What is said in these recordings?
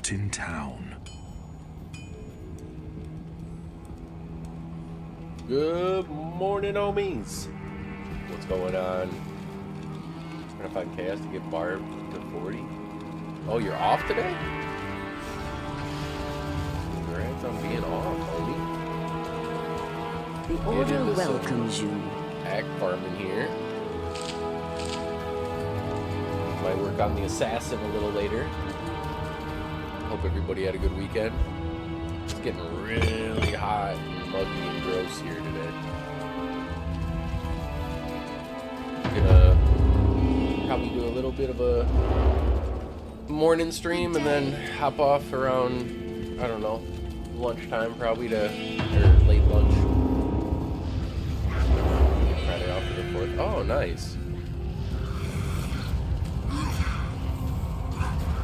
not in town. Good morning, homies. What's going on? Trying to find chaos to get Barb to 40. Oh, you're off today? Congrats on being off, homie. The order welcomes you. Act farming here. Might work on the assassin a little later. Hope everybody had a good weekend. It's getting really hot and muggy and gross here today. Gonna probably do a little bit of a morning stream and then hop off around, I don't know, lunchtime probably or late lunch. Friday off for the 4th. Oh, nice.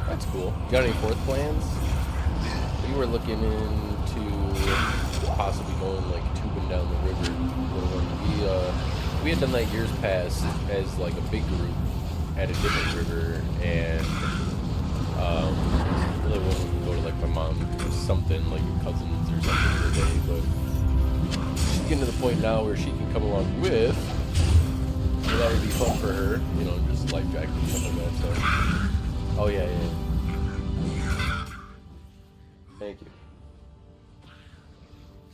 That's cool. You got any 4th plans? We were looking into possibly going like tubing down the river. We had done that years past as like a big group at a different river, and really wanted to go to like my mom or something, like cousins or something for a day, but she's getting to the point now where she can come along with, so that would be fun for her, you know, just life jacket and stuff like that, so. Oh yeah. Thank you.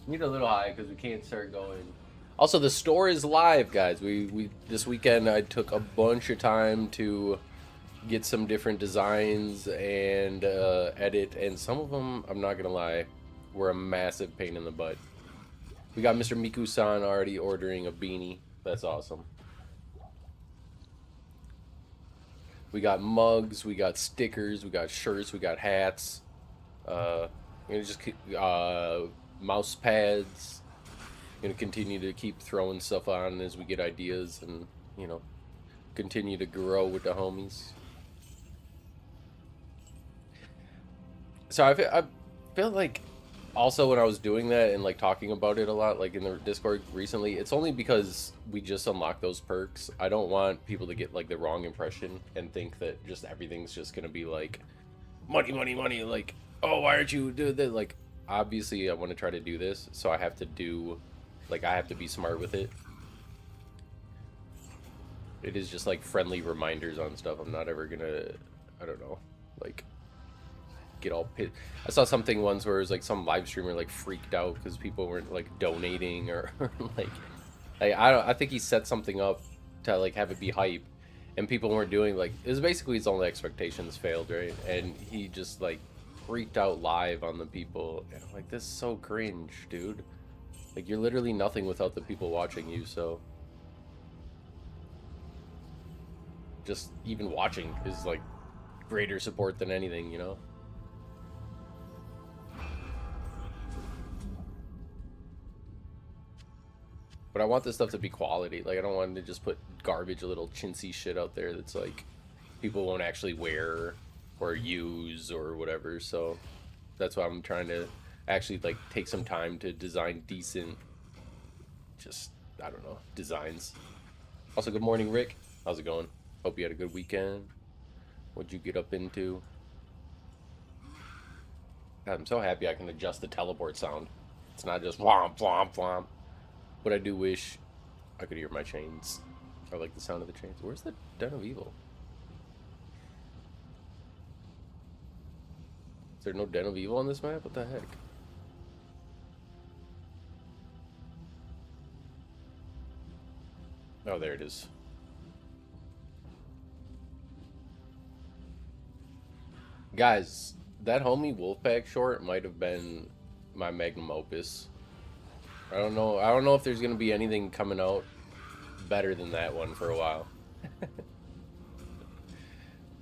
Need a little high because we can't start going. Also, the store is live, guys. We this weekend I took a bunch of time to get some different designs and edit, and some of them, I'm not gonna lie, were a massive pain in the butt. We got Mr. Miku-san already ordering a beanie. That's awesome. We got mugs, we got stickers, we got shirts, we got hats. Just mouse pads. Gonna continue to keep throwing stuff on as we get ideas and, you know, continue to grow with the homies. So I feel like also when I was doing that and like talking about it a lot, like in the Discord recently, it's only because we just unlocked those perks. I don't want people to get like the wrong impression and think that just everything's just gonna be like money, money, money. Like, oh, why aren't you doing that? Like, obviously I want to try to do this, so I have to do, like, I have to be smart with it. It is just like friendly reminders on stuff. I'm not ever gonna, I don't know, like get all pissed. I saw something once where it was like some live streamer like freaked out because people weren't like donating or like I think he set something up to like have it be hype, and people weren't doing, like, it was basically his own expectations failed, right? And he just like freaked out live on the people, and I'm like, this is so cringe, dude. Like, you're literally nothing without the people watching you, so just even watching is like greater support than anything, you know? But I want this stuff to be quality. Like, I don't want to just put garbage, little chintzy shit out there that's like people won't actually wear or use or whatever. So that's why I'm trying to actually like take some time to design decent, just, I don't know, designs. Also, good morning, Rick. How's it going? Hope you had a good weekend. What'd you get up into? God, I'm so happy I can adjust the teleport sound. It's not just womp, womp, womp. But I do wish I could hear my chains. I like the sound of the chains. Where's the Den of Evil? Is there no Den of Evil on this map? What the heck? Oh, there it is. Guys, that homie Wolfpack short might have been my magnum opus. I don't know if there's gonna be anything coming out better than that one for a while.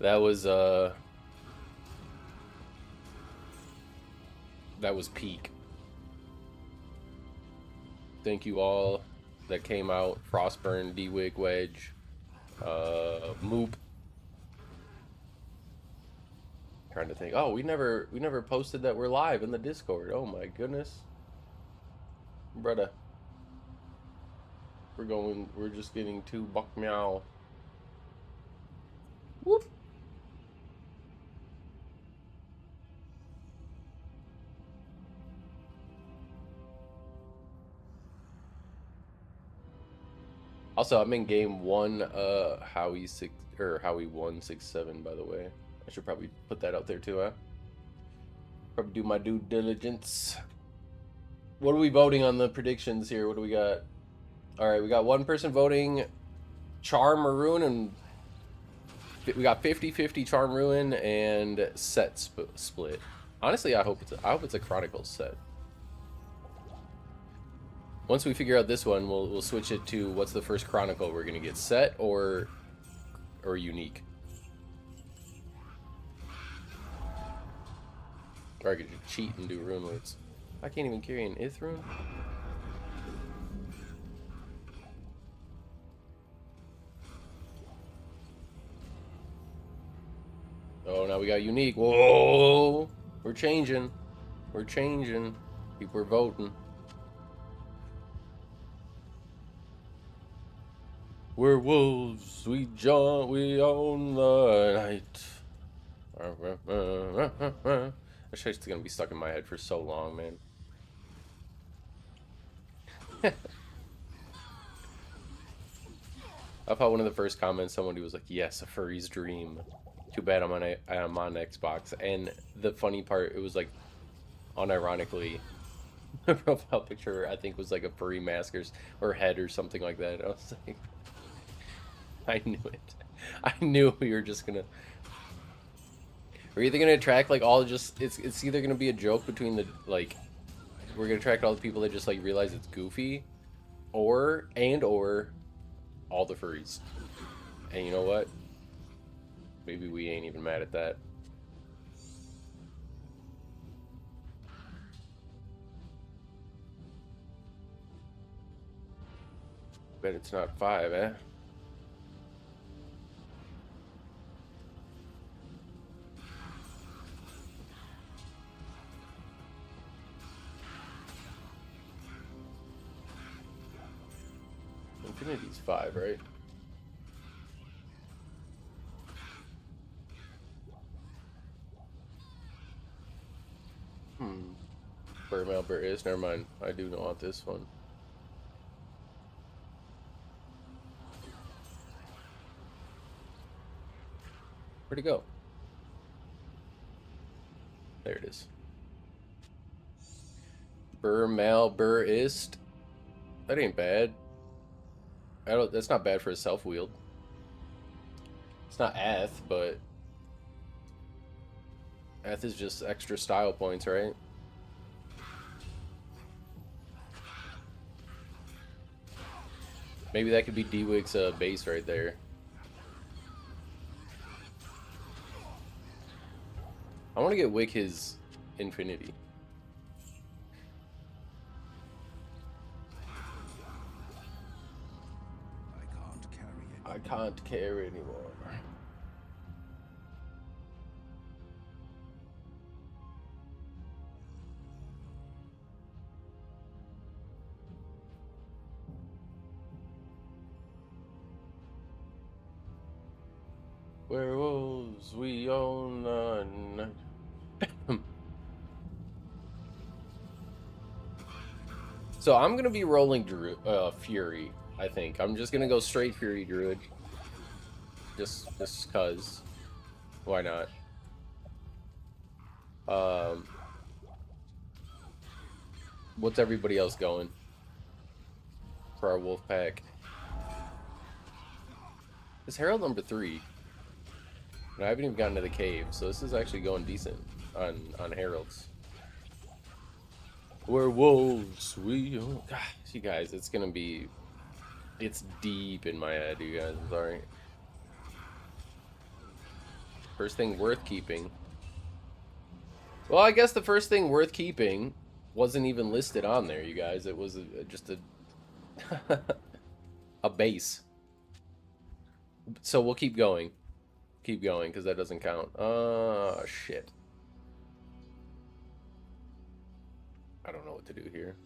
That was peak. Thank you all that came out. Frostburn, D-Wig, Wedge, Moop. Trying to think. Oh, we never posted that we're live in the Discord. Oh my goodness. Brother. We're just getting 2 buck meow. Whoop. Also, I'm in game 1, Howie 167, by the way. I should probably put that out there too, huh? Probably do my due diligence. What are we voting on the predictions here? What do we got? Alright, we got one person voting Charm Maroon, and we got 50-50 Charm Ruin and set split. Honestly, I hope it's a Chronicles set. Once we figure out this one, we'll switch it to what's the first Chronicle we're gonna get, set or unique. Or I could cheat and do rune words. I can't even carry an Ith rune. Oh, now we got unique. Whoa! We're changing. We're changing. People are voting. We're wolves. We own the night. That shit's gonna be stuck in my head for so long, man. I thought one of the first comments, somebody was like, "Yes, a furry's dream." Too bad I'm on Xbox. And the funny part, it was like, unironically, the profile picture I think was like a furry mask or head or something like that. I was like, I knew it. I knew we were just gonna. We're either gonna attract like all just it's either gonna be a joke between the like we're gonna attract all the people that just like realize it's goofy, or all the furries. And you know what? Maybe we ain't even mad at that. Bet it's not 5, eh? Infinity's 5, right? Burmailbur is. Never mind. I do not want this one. Where'd it go? There it is. Burmailburist. That ain't bad. That's not bad for a self-wield. It's not Ath, but Ath is just extra style points, right? Maybe that could be D-Wig's base right there. I want to get Wick his Infinity. I can't carry anymore. Werewolves, we own the night. So I'm gonna be rolling Fury. I think I'm just gonna go straight Fury Druid. Just cause. Why not? What's everybody else going for our wolf pack? It's Herald number 3. And I haven't even gotten to the cave, so this is actually going decent on Heralds. We're wolves. Gosh, you guys, it's gonna be. It's deep in my head, you guys. I'm sorry. First thing worth keeping. Well, I guess the first thing worth keeping wasn't even listed on there, you guys. It was just a a base. So we'll keep going. Keep going, because that doesn't count. Shit. I don't know what to do here.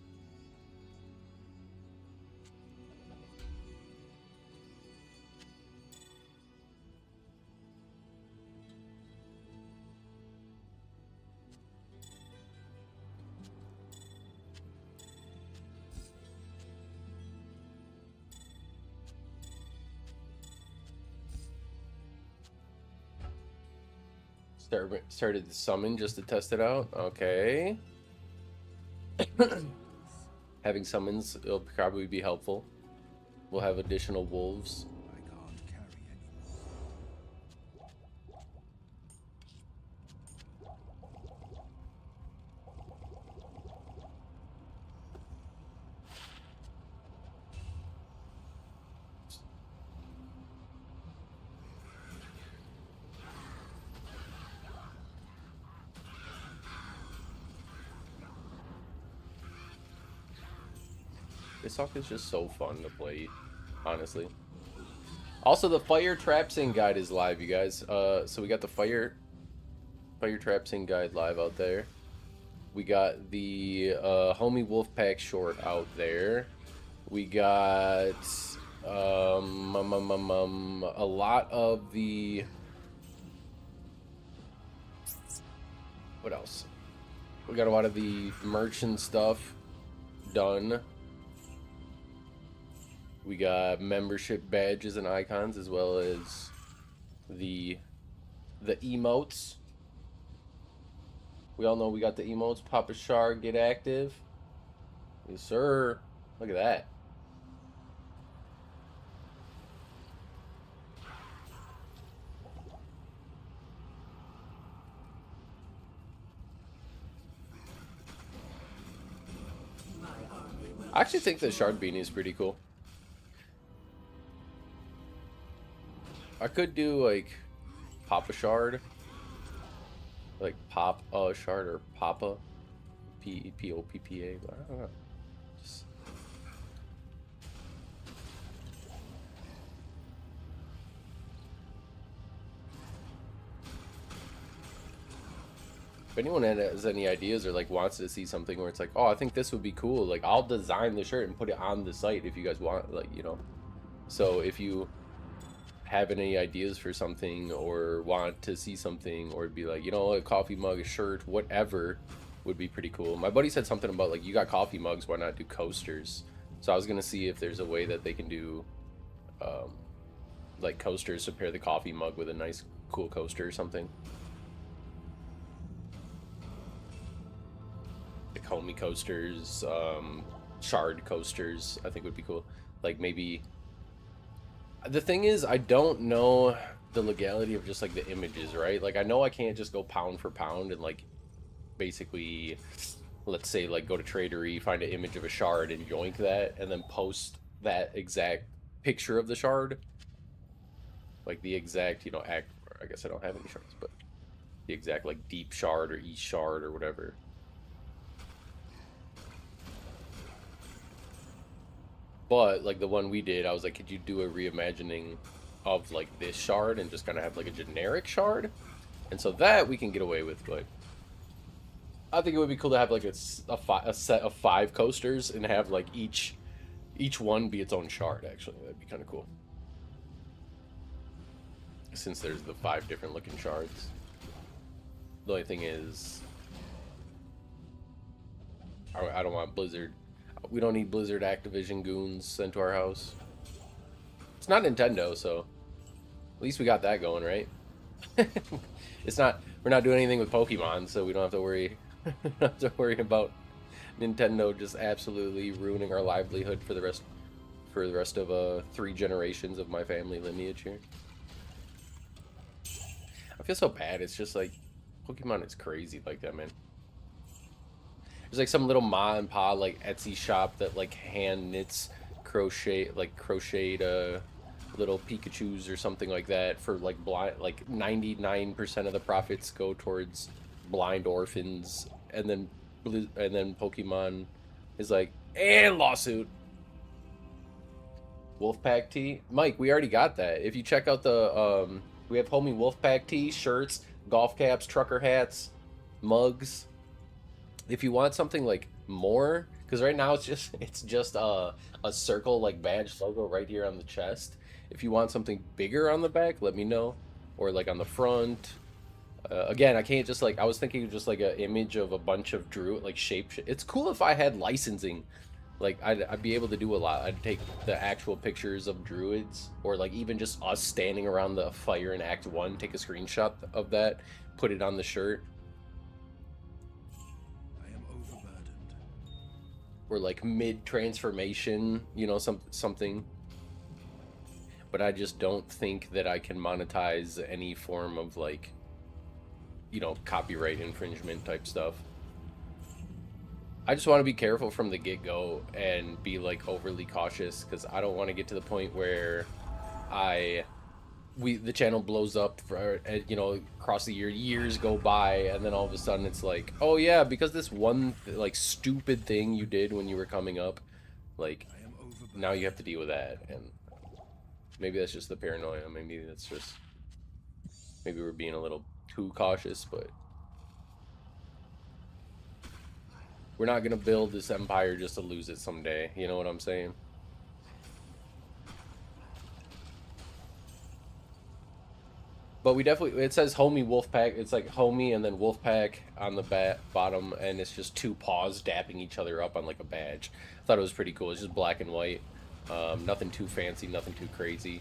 Started to summon just to test it out. Okay. Having summons will probably be helpful. We'll have additional wolves. I can't carry anymore. Abysslock is just so fun to play, honestly. Also, the fire trap sing guide is live, you guys. So we got the fire trap sing guide live out there. We got the homie Wolfpack short out there. We got a lot of the, what else? We got a lot of the merchant stuff done. We got membership badges and icons, as well as the emotes. We all know we got the emotes. Pop a shard, get active. Yes, sir. Look at that. I actually think the shard beanie is pretty cool. I could do like pop a shard, like pop a shard or papa, P-O-P-P-A. But I don't know. Just... If anyone has any ideas or like wants to see something where it's like, oh, I think this would be cool, like I'll design the shirt and put it on the site if you guys want, like, you know. So if you have any ideas for something or want to see something or be like, you know, a coffee mug, a shirt, whatever would be pretty cool. My buddy said something about like, you got coffee mugs, why not do coasters? So I was gonna see if there's a way that they can do like coasters to pair the coffee mug with a nice cool coaster or something. Like homie coasters, shard coasters, I think would be cool. Like maybe, the thing is, I don't know the legality of just like the images, right? Like I know I can't just go pound for pound and like basically, let's say like go to Tradery, find an image of a shard and yoink that and then post that exact picture of the shard. Like the exact, you know, I guess I don't have any shards, but the exact like deep shard or east shard or whatever. But like the one we did, I was like, could you do a reimagining of like this shard and just kind of have like a generic shard? And so that we can get away with, but I think it would be cool to have like a set of 5 coasters and have like each one be its own shard. Actually, that'd be kind of cool, since there's the 5 different looking shards. The only thing is, I don't want Blizzard. We don't need Blizzard Activision goons sent to our house. It's not Nintendo, so at least we got that going, right? It's not. We're not doing anything with Pokemon, so we don't have to worry. Don't have to worry about Nintendo just absolutely ruining our livelihood for the rest of 3 generations of my family lineage here. I feel so bad. It's just like Pokemon is crazy like that, man. There's like some little ma and pa like Etsy shop that like hand knits crocheted little Pikachus or something like that for like blind, like 99% of the profits go towards blind orphans, and then Pokemon is like, and lawsuit. Wolfpack tee, Mike, we already got that. If you check out the we have homie Wolfpack tee, shirts, golf caps, trucker hats, mugs. If you want something like more, because right now it's just a circle like badge logo right here on the chest. If you want something bigger on the back, let me know, or like on the front. Again, I can't just like, I was thinking just like an image of a bunch of druid like shape. It's cool if I had licensing Like, I'd be able to do a lot. I'd take the actual pictures of druids, or like even just us standing around the fire in Act 1, take a screenshot of that, put it on the shirt. I am overburdened. Or like mid-transformation, you know, something. But I just don't think that I can monetize any form of, like, you know, copyright infringement type stuff. I just want to be careful from the get-go and be like overly cautious, because I don't want to get to the point where the channel blows up for, you know, across the years go by, and then all of a sudden it's like, oh yeah, because this one like stupid thing you did when you were coming up, like, now you have to deal with that. And maybe that's just the paranoia. Maybe that's just, maybe we're being a little too cautious, but we're not gonna build this empire just to lose it someday. You know what I'm saying? But we definitely, it says homie Wolfpack. It's like homie and then Wolfpack on the bottom, and it's just two paws dapping each other up on like a badge. I thought it was pretty cool. It's just black and white. Nothing too fancy, nothing too crazy.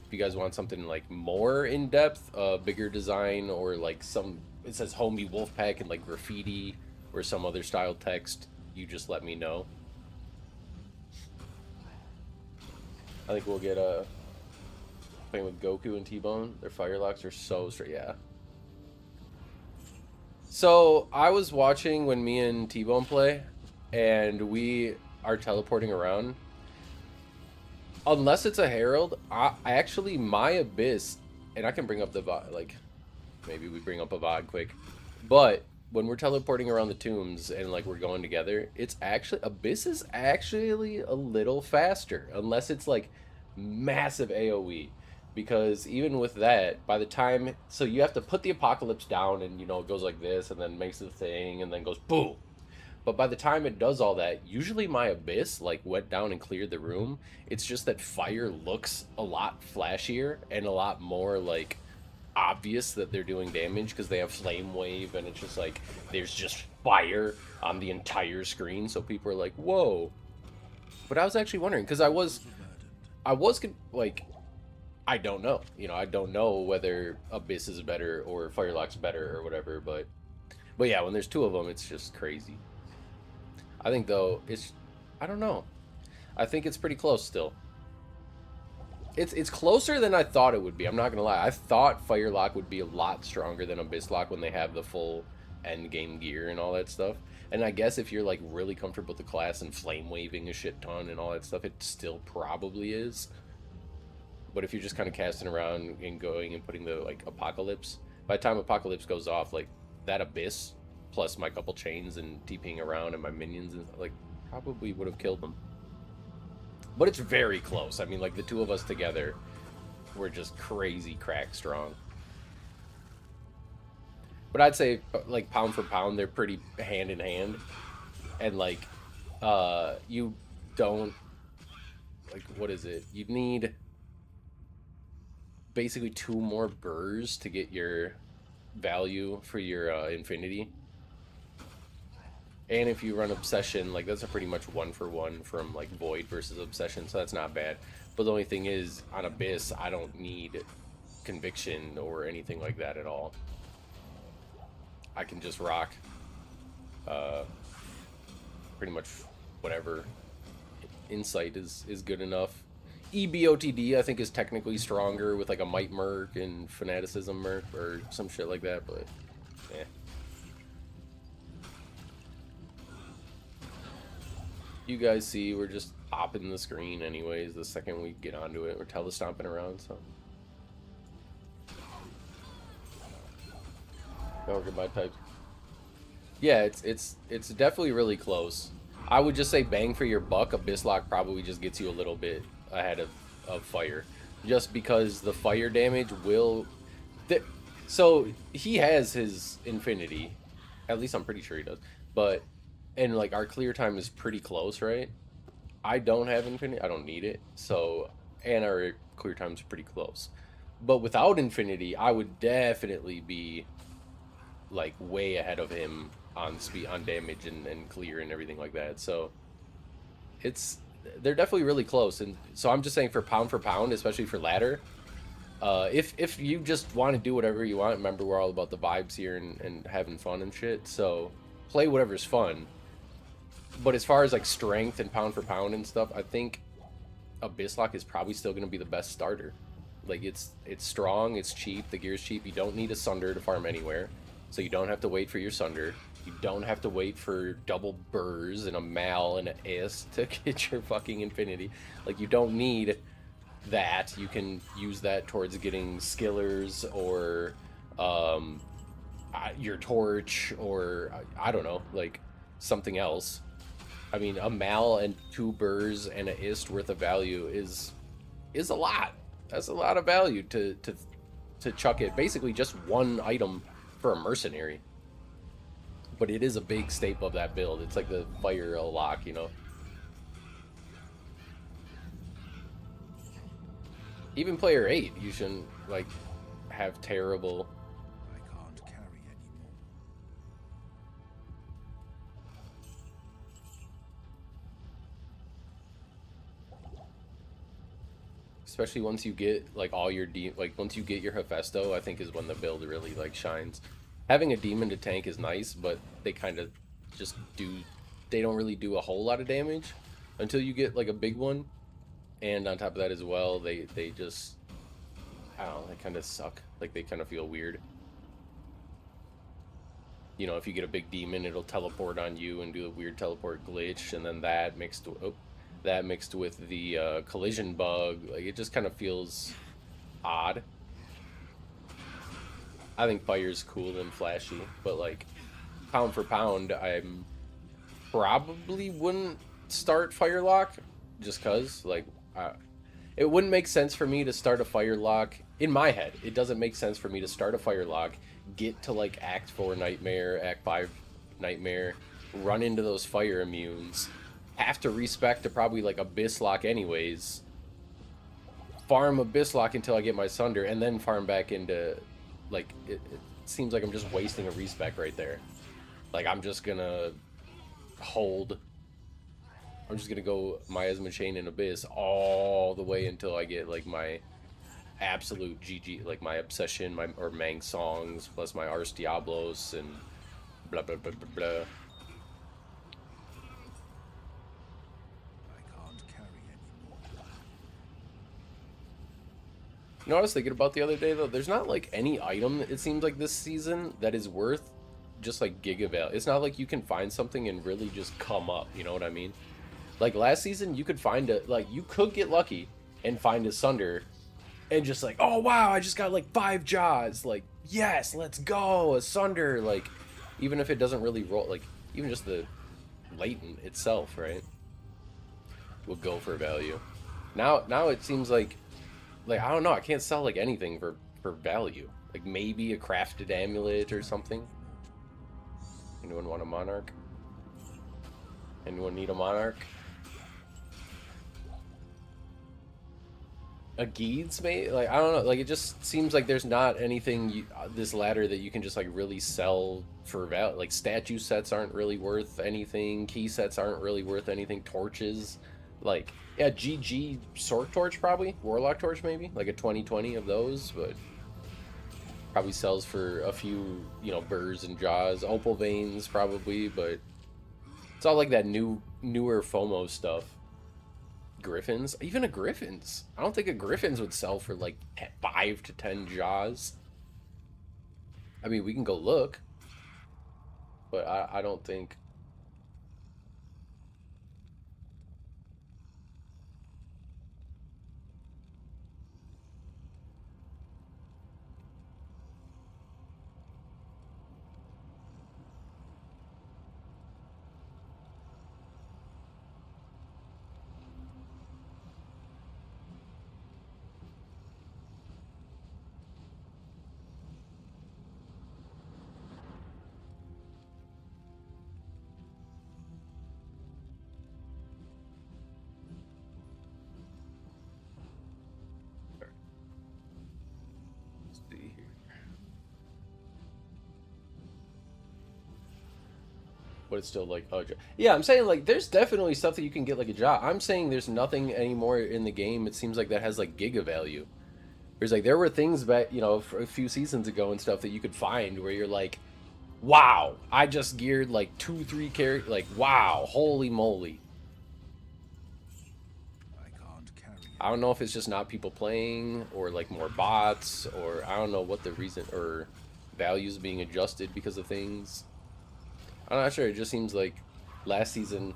If you guys want something like more in depth, bigger design, or like some, it says homie Wolfpack and like graffiti or some other style text, you just let me know. I think we'll get playing with Goku and T-Bone. Their fire locks are so straight. Yeah. So I was watching when me and T-Bone play, and we are teleporting around. Unless it's a Herald, I actually, my Abyss, and I can bring up the VOD, like, maybe we bring up a VOD quick, but when we're teleporting around the tombs and like we're going together, it's actually, Abyss is actually a little faster, unless it's like massive AoE. Because even with that, by the time, so you have to put the Apocalypse down, and you know, it goes like this and then makes the thing and then goes boom. But by the time it does all that, usually my Abyss like went down and cleared the room. It's just that fire looks a lot flashier and a lot more like obvious that they're doing damage, because they have flame wave, and it's just like there's just fire on the entire screen, so people are like, whoa. But I was actually wondering, because I was like, I don't know, you know, I don't know whether Abyss is better or Firelock's better or whatever, but yeah, when there's two of them, it's just crazy. I think though I don't know, I think it's pretty close still. It's closer than I thought it would be. I'm not gonna lie. I thought Firelock would be a lot stronger than Abysslock when they have the full endgame gear and all that stuff. And I guess if you're like really comfortable with the class and flame waving a shit ton and all that stuff, it still probably is. But if you're just kind of casting around and going and putting the like Apocalypse, by the time Apocalypse goes off, like that Abyss plus my couple chains and TPing around and my minions and like probably would have killed them. But it's very close. I mean, like, the two of us together, we're just crazy crack strong. But I'd say, like, pound for pound, they're pretty hand in hand. And, like, you don't, like, what is it? You need basically 2 more burrs to get your value for your infinity. And if you run Obsession, like, that's a pretty much 1-for-1 from, like, Void versus Obsession, so that's not bad. But the only thing is, on Abyss, I don't need Conviction or anything like that at all. I can just rock pretty much whatever. Insight is good enough. EBOTD, I think, is technically stronger with, like, a Might Merc and Fanaticism Merc or some shit like that, but, eh. You guys see, we're just popping the screen anyways. The second we get onto it, we're telestomping around, so. Don't get my type. Yeah, it's definitely really close. I would just say bang for your buck, Abysslock probably just gets you a little bit ahead of fire. Just because the fire damage will... So, he has his infinity. At least I'm pretty sure he does. But... And, like, our clear time is pretty close, right? I don't have infinity. I don't need it. So, and our clear time's pretty close. But without infinity, I would definitely be, like, way ahead of him on speed, on damage and clear and everything like that. So, it's they're definitely really close. And so I'm just saying for pound, especially for ladder, if you just want to do whatever you want, remember we're all about the vibes here and having fun and shit. So play whatever's fun. But as far as like strength and pound for pound and stuff, I think Abysslock is probably still going to be the best starter. Like it's strong, it's cheap, the gear's cheap. You don't need a Sunder to farm anywhere, so you don't have to wait for your Sunder. You don't have to wait for double burrs and a Mal and an Is to get your fucking Infinity. Like you don't need that. You can use that towards getting Skillers or your Torch or I don't know, like something else. I mean, a Mal and 2 burrs and an Ist worth of value is a lot. That's a lot of value to chuck it. Basically, just one item for a mercenary. But it is a big staple of that build. It's like the fire lock, you know. Even player 8, you shouldn't like have terrible. I can't carry anymore. Especially once you get like all your once you get your Hephaesto, I think is when the build really like shines. Having a demon to tank is nice, but they kind of just they don't really do a whole lot of damage until you get like a big one. And on top of that as well, they just, I don't know, they kind of suck. Like they kind of feel weird. You know, if you get a big demon, it'll teleport on you and do a weird teleport glitch, and then that mixed with the collision bug, like it just kind of feels odd. I think fire's cool and flashy, but like pound for pound, I'm probably wouldn't start Firelock just cause like it wouldn't make sense for me to start a Firelock in my head. It doesn't make sense for me to start a Firelock, get to like Act 4 Nightmare, Act 5 Nightmare, run into those fire immunes, have to respec to probably like Abysslock anyways, farm Abysslock until I get my Sunder, and then farm back into like it seems like I'm just wasting a respec right there. Like I'm just gonna go Miasma Chain and Abyss all the way until I get like my absolute GG, like my Obsession, or Mang Songs, plus my Ars Diablos and blah blah blah blah blah. I can't carry anymore. You know what I was thinking about the other day though? There's not like any item, it seems like this season, that is worth just like Giga Value. It's not like you can find something and really just come up, you know what I mean? Like last season, you could find you could get lucky and find a Sunder and just like, oh wow, I just got like 5 Jaws. Like, yes, let's go, a Sunder. Like, even if it doesn't really roll, like, even just the latent itself, right, will go for value. Now it seems like I don't know, I can't sell like anything for value. Like maybe a crafted amulet or something. Anyone want a Monarch? Anyone need a Monarch? A Geeds, maybe? Like, I don't know. Like, it just seems like there's not anything this ladder that you can just, like, really sell for value. Like, statue sets aren't really worth anything. Key sets aren't really worth anything. Torches. Like, yeah, GG Sword Torch, probably. Warlock Torch, maybe. Like, a 2020 of those, but probably sells for a few, you know, burrs and jaws. Opal Veins, probably, but it's all, like, that newer FOMO stuff. Griffins, even a Griffins. I don't think a Griffins would sell for like 5 to 10 Jaws. I mean, we can go look, but I don't think. But it's still like, oh, yeah, I'm saying like there's definitely stuff that you can get like a job. I'm saying there's nothing anymore in the game. It seems like that has like giga value. There's like there were things back, you know, for a few seasons ago and stuff that you could find where you're like, wow, I just geared like 2-3 characters. Like, wow, holy moly. I can't carry I don't know if it's just not people playing or like more bots or I don't know what the reason or values being adjusted because of things. I'm not sure. It just seems like last season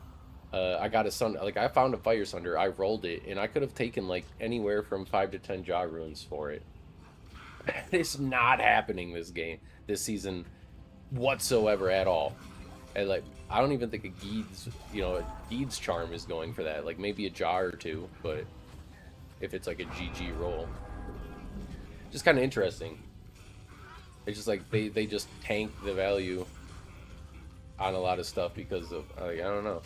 I got a sun, like I found a fire sunder, I rolled it, and I could have taken like anywhere from 5 to 10 jaw runes for it. It's not happening this season whatsoever at all. And like I don't even think a Geed's, you know, a Geed's charm is going for that. Like maybe a jar or two, but if it's like a GG roll, just kind of interesting. It's just like they just tank the value on a lot of stuff because of like I don't know.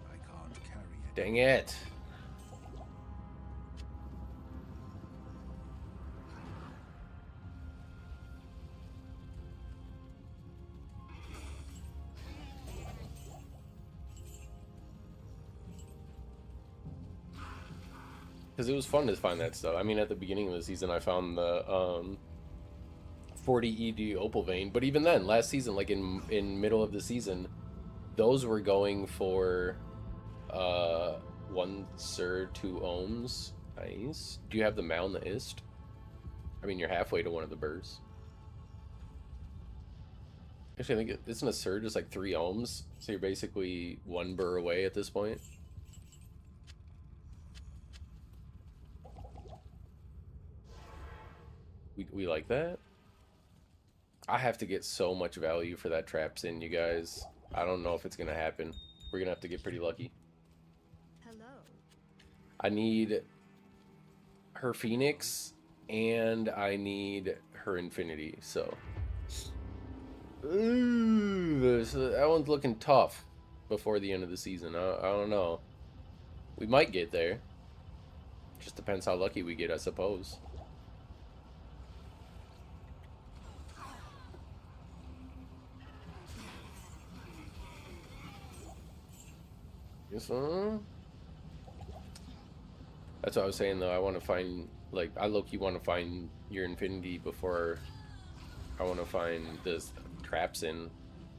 I can't carry it. Dang it. Because it was fun to find that stuff. I mean, at the beginning of the season, I found the 40 ED Opal Vein, but even then, last season, like in middle of the season, those were going for 1 Sir 2 ohms. Nice. Do you have the Mal and the Ist? I mean, you're halfway to one of the bursts. Actually, I think isn't a Sir just like 3 ohms? So you're basically 1 burr away at this point. We like that. I have to get so much value for that traps in, you guys. I don't know if it's gonna happen. We're gonna have to get pretty lucky. Hello. I need her Phoenix and I need her Infinity, so. Ooh, so that one's looking tough before the end of the season. I don't know. We might get there. Just depends how lucky we get, I suppose. That's what I was saying though. I want to find, like, I low-key want to find your Infinity before I want to find this Traps in.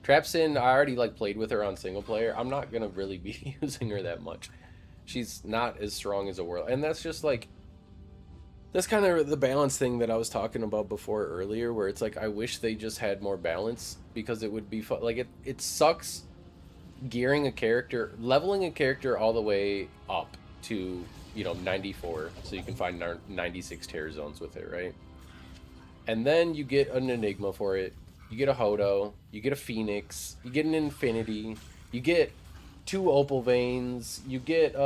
Traps in, I already like played with her on single player. I'm not gonna really be using her that much. She's not as strong as a world, and that's just like, that's kind of the balance thing that I was talking about before earlier, where it's like I wish they just had more balance because it would be fun. Like it sucks gearing a character, leveling a character all the way up to, you know, 94, so you can find 96 tear zones with it, right? And then you get an Enigma for it, you get a Hodo, you get a Phoenix, you get an Infinity, you get 2 Opal Veins, you get you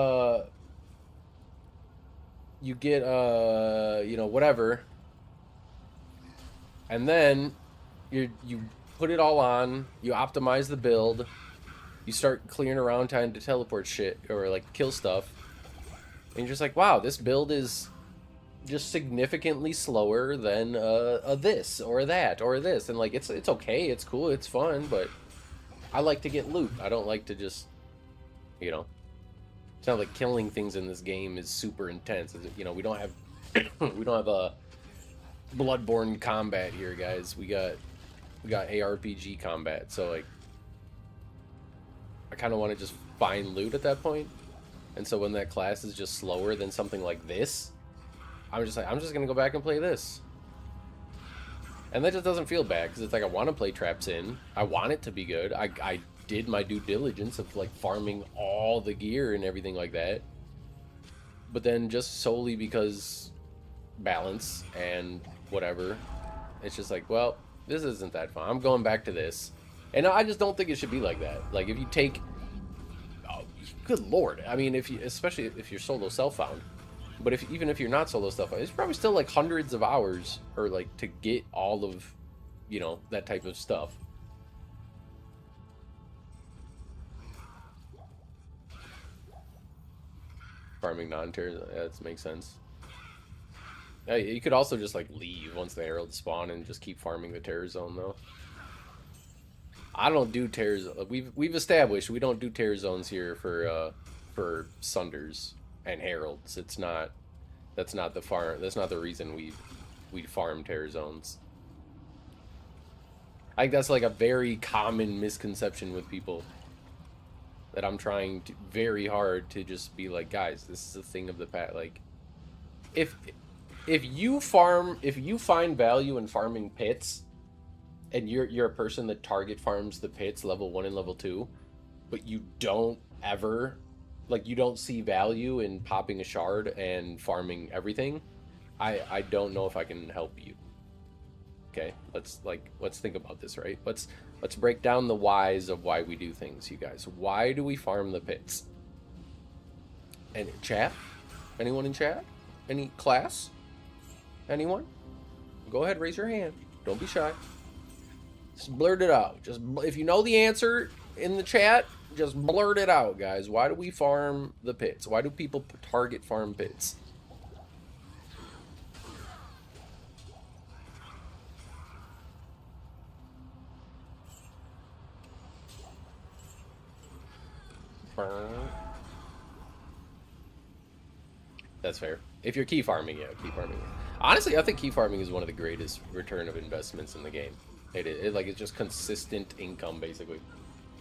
know, whatever, and then you put it all on, you optimize the build, you start clearing around trying to teleport shit or like kill stuff, and you're just like, wow, this build is just significantly slower than a this or that or this, and like it's okay, it's cool, it's fun, but I like to get loot. I don't like to just, you know, it's not like killing things in this game is super intense. You know, we don't have we don't have a Bloodborne combat here, guys. We got ARPG combat, so like I kind of want to just find loot at that point. And so when that class is just slower than something like this, I'm just like, I'm just gonna go back and play this. And that just doesn't feel bad, because it's like I want to play Traps in, I want it to be good, I did my due diligence of like farming all the gear and everything like that, but then just solely because balance and whatever, it's just like, well, this isn't that fun, I'm going back to this. And I just don't think it should be like that. Like if you take, oh, good lord, I mean, if you, especially if you're solo self-found, but even if you're not solo self-found, it's probably still like hundreds of hours, or like to get all of, you know, that type of stuff. farming non-tear. That makes sense. Yeah, you could also just like leave once the heralds spawn and just keep farming the terror zone though. I don't do terrors. We've established we don't do terror zones here for Sunders and heralds. It's not. That's not the farm. That's not the reason we farm terror zones. I think that's like a very common misconception with people. That I'm trying to, very hard to just be like, guys, this is a thing of the past. Like, if you find value in farming pits, and you're a person that target farms the pits level 1 and level 2, but you don't ever, like, you don't see value in popping a shard and farming everything, I don't know if I can help you. Okay, let's think about this, right? Let's break down the whys of why we do things, you guys. Why do we farm the pits? And chat? Anyone in chat? Any class? Anyone? Go ahead, raise your hand. Don't be shy. Just blurt it out. Just if you know the answer in the chat, just blurt it out, guys. Why do we farm the pits? Why do people target farm pits? That's fair. If you're key farming, yeah, key farming. Honestly, I think key farming is one of the greatest return of investments in the game. It's just consistent income, basically.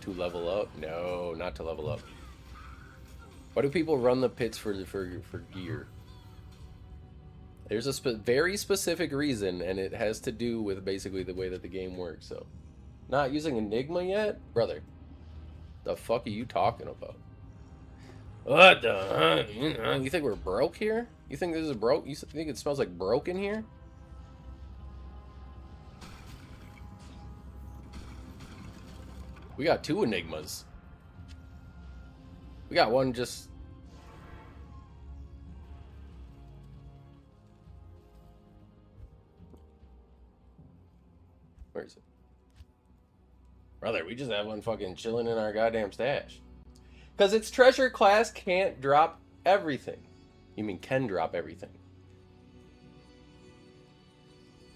To level up? No, not to level up. Why do people run the pits for gear? There's a very specific reason, and it has to do with basically the way that the game works. So, not using Enigma yet, brother. The fuck are you talking about? What the? You think we're broke here? You think this is broke? You think it smells like broken here? We got 2 Enigmas. We got one just... Where is it? Brother, we just have one fucking chilling in our goddamn stash. Because its treasure class can't drop everything. You mean can drop everything.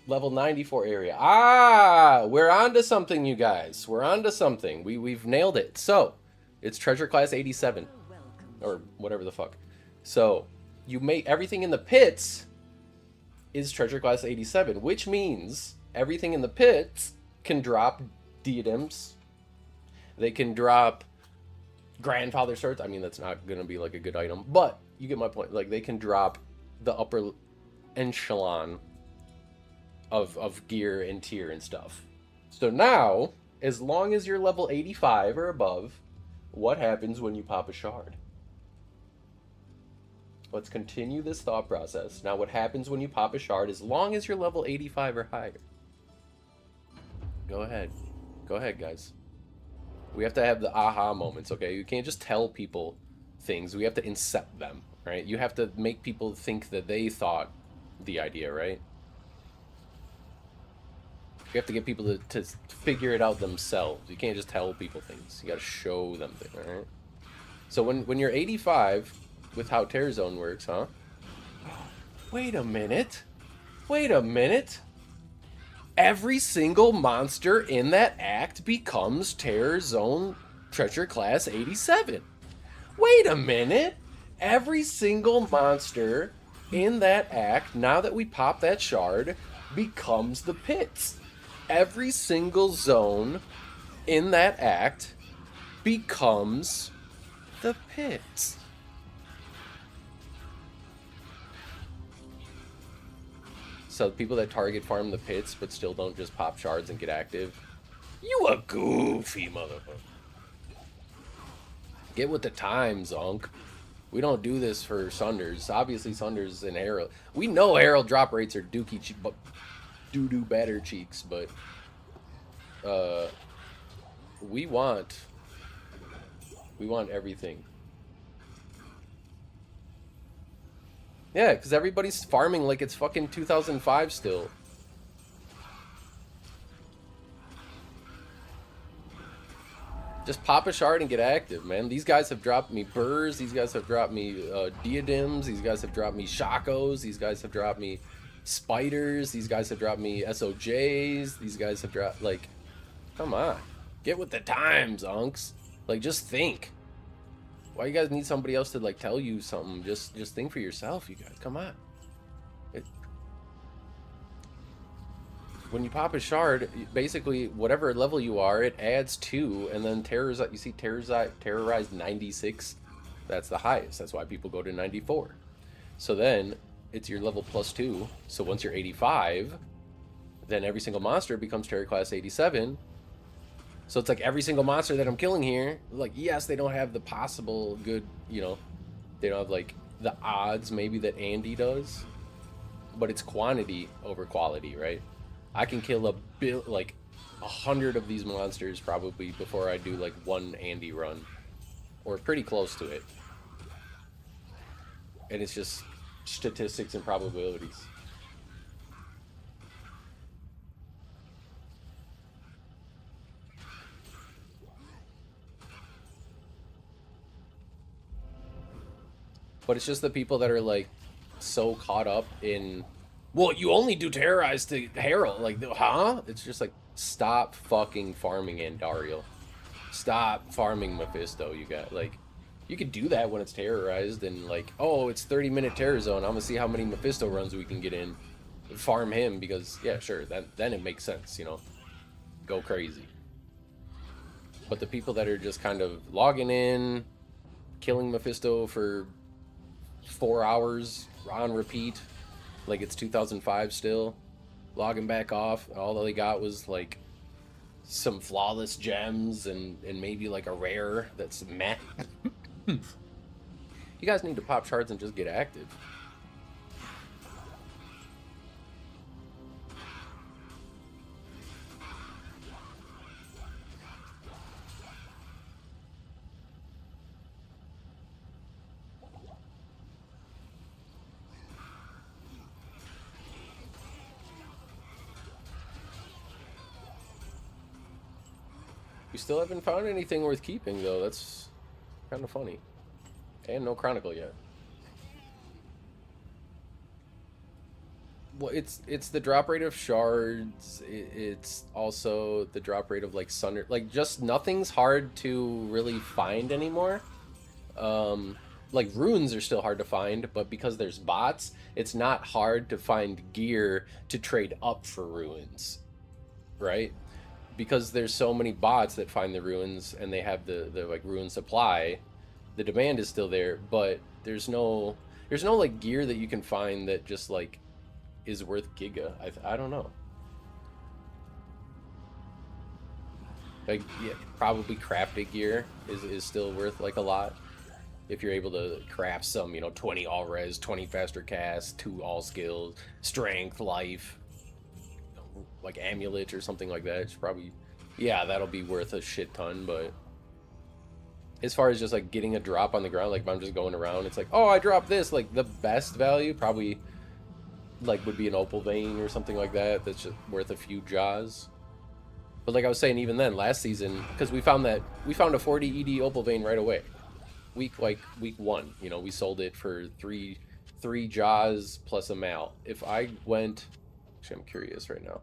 Level 94 area. Ah, we're onto something, you guys. We're onto something. We've nailed it. So, it's treasure class 87. Or whatever the fuck. So, you make everything in the pits is treasure class 87, which means everything in the pits can drop diadems. They can drop grandfather swords. I mean, that's not gonna be like a good item, but you get my point. Like, they can drop the upper echelon of gear and tier and stuff. So now, as long as you're level 85 or above, what happens when you pop a shard? Let's continue this thought process. Now, what happens when you pop a shard as long as you're level 85 or higher? Go ahead. Go ahead, guys. We have to have the aha moments, okay? You can't just tell people things. We have to incept them, right? You have to make people think that they thought the idea, right? You have to get people to figure it out themselves. You can't just tell people things. You gotta show them things, alright? So when you're 85, with how Terror Zone works, huh? Wait a minute. Wait a minute. Every single monster in that act becomes Terror Zone Treasure Class 87. Wait a minute. Every single monster in that act, now that we pop that shard, becomes the pits. Every single zone in that act becomes the pits. So people that target farm the pits but still don't just pop shards and get active. You a goofy motherfucker. Get with the times, Zonk. We don't do this for Sunders. Obviously Sunders and Herald. We know Herald drop rates are dookie but doo-doo batter cheeks, but we want everything. Yeah, because everybody's farming like it's fucking 2005 still. Just pop a shard and get active, man. These guys have dropped me burrs. These guys have dropped me diadems. These guys have dropped me shakos. These guys have dropped me spiders. These guys have dropped me SOJs. These guys have dropped, like, come on. Get with the times, unks. Like, just think. Why you guys need somebody else to, like, tell you something? Just think for yourself, you guys. Come on. When you pop a shard, basically, whatever level you are, it adds 2, and then you see terrorized 96? That's the highest. That's why people go to 94. So then, it's your level plus 2. So once you're 85, then every single monster becomes Terror Class 87. So it's like every single monster that I'm killing here, like, yes, they don't have the possible good, you know, they don't have, like, the odds maybe that Andy does, but it's quantity over quality, right? I can kill like 100 of these monsters probably before I do like one Andy run, or pretty close to it. And it's just statistics and probabilities. But it's just the people that are like so caught up in, well, you only do terrorize to Herald. Like, huh? It's just like, stop fucking farming Andariel. Stop farming Mephisto. You got, like, you could do that when it's terrorized and, like, oh, it's 30-minute terror zone. I'm gonna see how many Mephisto runs we can get in. Farm him because, yeah, sure, then it makes sense, you know? Go crazy. But the people that are just kind of logging in, killing Mephisto for 4 hours on repeat, like it's 2005 still, logging back off, all they got was like some flawless gems and maybe like a rare that's meh. You guys need to pop shards and just get active. We still haven't found anything worth keeping, though. That's kind of funny. And no Chronicle yet. Well, it's the drop rate of shards. It's also the drop rate of, like, Sunder. Like, just nothing's hard to really find anymore. Like, runes are still hard to find, but because there's bots, it's not hard to find gear to trade up for runes. Right? Because there's so many bots that find the ruins and they have the like rune supply, the demand is still there, but there's no like gear that you can find that just like is worth giga. I don't know. Like, yeah, probably crafted gear is still worth like a lot if you're able to craft some, you know, 20 all res, 20 faster cast, 2 all skills, strength, life, like amulet or something like that. It's probably, yeah, that'll be worth a shit ton. But as far as just like getting a drop on the ground, like if I'm just going around, it's like, oh, I dropped this, like the best value probably like would be an opal vein or something like that that's just worth a few jaws. But like I was saying, even then last season, because we found a 40 ED opal vein right away, week 1, you know, we sold it for three jaws plus a mal. If I went, actually I'm curious right now,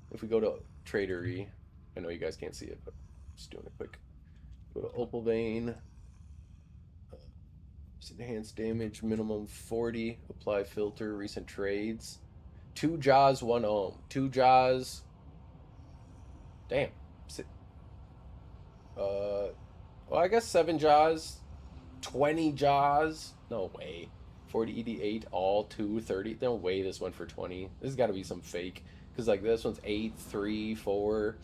if we go to Tradery, I know you guys can't see it, but just doing it quick. Go to opal vein, enhanced damage, minimum 40, apply filter, recent trades, 2 jaws, 1 ohm, 2 jaws, damn, well, I guess 7 jaws, 20 jaws, no way, 40 ED8, all 230, no way this went for 20, this has got to be some fake, because like this one's 8, 3, 4,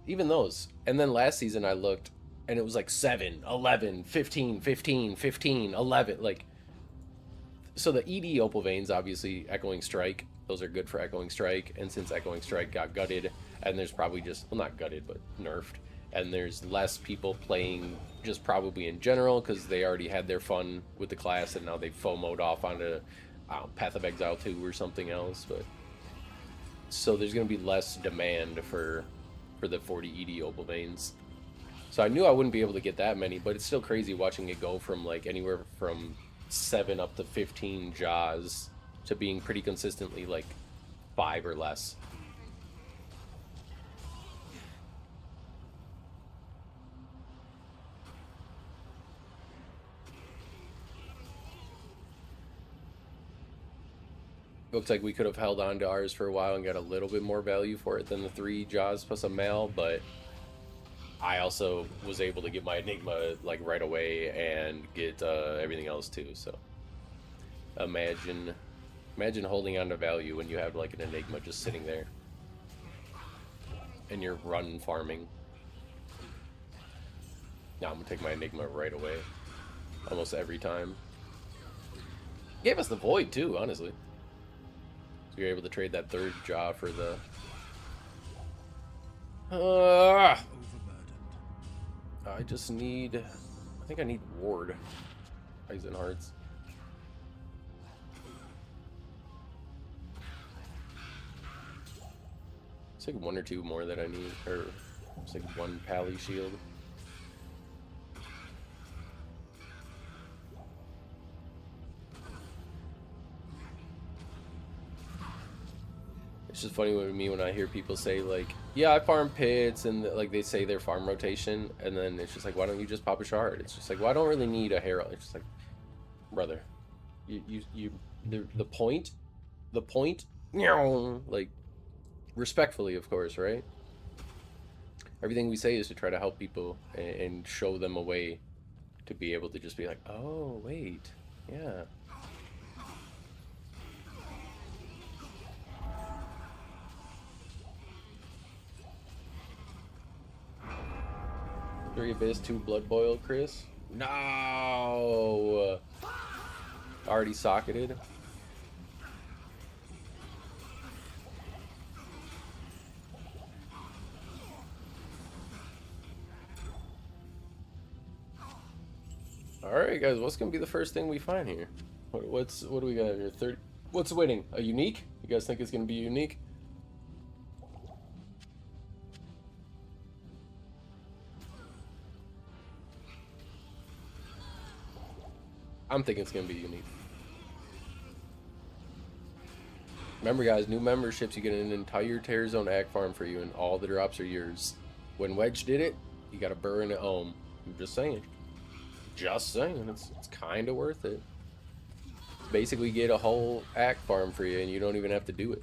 even those. And then last season I looked and it was like 7, 11, 15, 15, 15, 11, like, so the ED opal veins, obviously Echoing Strike, those are good for Echoing Strike, and since Echoing Strike got gutted, and there's probably just, well, not gutted, but nerfed, and there's less people playing just probably in general, because they already had their fun with the class, and now they've FOMO'd off onto, I don't know, Path of Exile 2 or something else, but, so there's going to be less demand for the 40 ED opal veins. So I knew I wouldn't be able to get that many, but it's still crazy watching it go from like anywhere from 7 up to 15 jaws to being pretty consistently like 5 or less. Looks like we could have held on to ours for a while and got a little bit more value for it than the 3 jaws plus a mail, but I also was able to get my Enigma like right away and get everything else too. So imagine holding on to value when you have like an Enigma just sitting there and you're run farming. Now I'm gonna take my Enigma right away, almost every time. Gave us the Void too, honestly. So you're able to trade that 3rd jaw for the. I just need. I think I need Ward. Eisen Hearts. It's like 1 or 2 more that I need, or it's like 1 Pally Shield. It's just funny with me when I hear people say like, yeah, I farm pits, and like they say their farm rotation, and then it's just like, why don't you just pop a shard? It's just like, well, I don't really need a herald. It's just like, brother, the point, like, respectfully, of course, right? Everything we say is to try to help people and show them a way to be able to just be like, oh, wait, yeah. Three Abyss, 2 Blood Boil, Chris? No! Already socketed. Alright guys, what's gonna be the first thing we find here? What do we got here? What's winning? A unique? You guys think it's gonna be unique? I'm thinking it's gonna be unique. Remember guys, new memberships, you get an entire Terror Zone Ag Farm for you and all the drops are yours. When Wedge did it, you got a burn at home. I'm just saying. Just saying, it's kind of worth it. Basically get a whole Ag Farm for you and you don't even have to do it.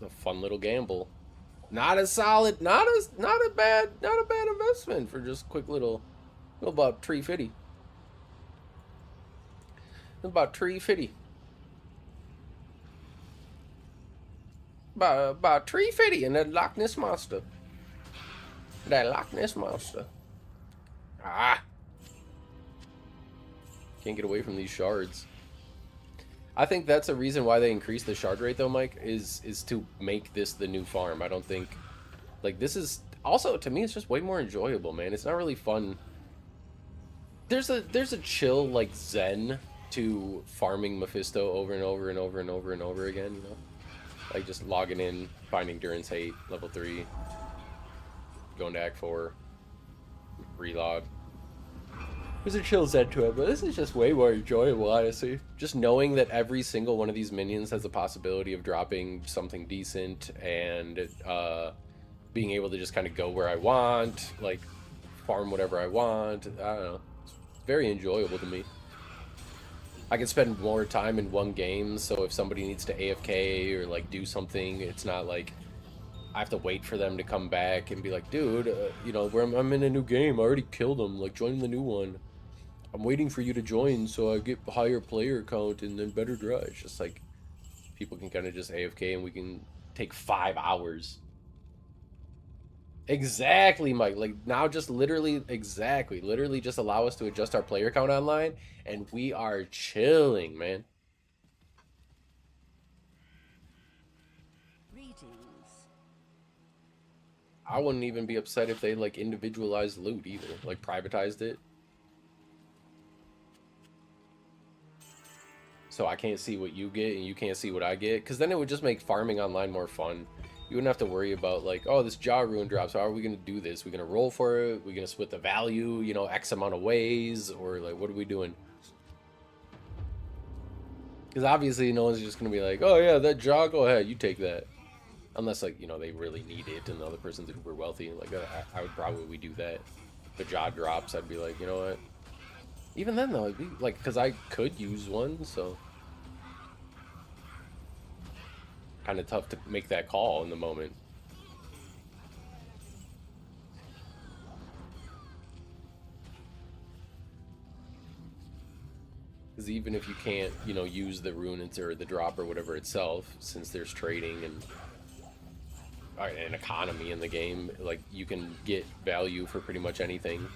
A fun little gamble. Not a solid, not a bad investment for just quick little about 350. About 350. About 350 and that Loch Ness monster. That Loch Ness monster. Ah. Can't get away from these shards. I think that's a reason why they increased the shard rate though, Mike, is to make this the new farm. I don't think like this is also to me it's just way more enjoyable, man. It's not really fun. There's a chill like zen to farming Mephisto over and over and over and over and over again, you know? Like just logging in, finding Durance Hate, level 3, going to Act 4, relog. There's a chill zen to it, but this is just way more enjoyable, honestly. Just knowing that every single one of these minions has the possibility of dropping something decent and being able to just kind of go where I want, like farm whatever I want. I don't know. It's very enjoyable to me. I can spend more time in one game, so if somebody needs to AFK or like do something, it's not like I have to wait for them to come back and be like, dude, you know, I'm in a new game, I already killed them, like join the new one. I'm waiting for you to join so I get higher player count and then better draw. It's just like people can kind of just AFK and we can take 5 hours. Exactly, Mike. Like now just literally just allow us to adjust our player count online and we are chilling, man. Greetings. I wouldn't even be upset if they like individualized loot either, like privatized it. So I can't see what you get and you can't see what I get, because then it would just make farming online more fun. You wouldn't have to worry about like, oh, this jaw rune drops. How are we gonna do this? We gonna roll for it? We gonna split the value, you know, X amount of ways, or like, what are we doing? Because obviously, no one's just gonna be like, oh yeah, that jaw, go ahead, you take that. Unless like, you know, they really need it and the other person's super wealthy. Like, I would probably do that. If the jaw drops, I'd be like, you know what? Even then though, it'd be like, because I could use one, so kind of tough to make that call in the moment. Because even if you can't, you know, use the rune or the drop or whatever itself, since there's trading and an economy in the game, like, you can get value for pretty much anything.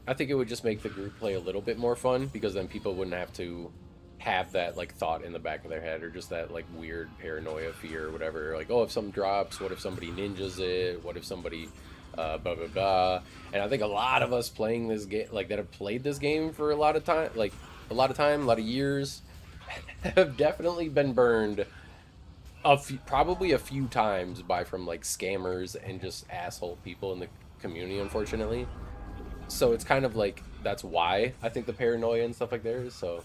I think it would just make the group play a little bit more fun, because then people wouldn't have to have that like thought in the back of their head, or just that like weird paranoia, fear, or whatever. Like, oh, if something drops, what if somebody ninjas it? What if somebody blah blah blah? And I think a lot of us playing this game, like that have played this game for a lot of time, a lot of years, have definitely been burned probably a few times from like scammers and just asshole people in the community, unfortunately. So it's kind of like, that's why I think the paranoia and stuff like there. So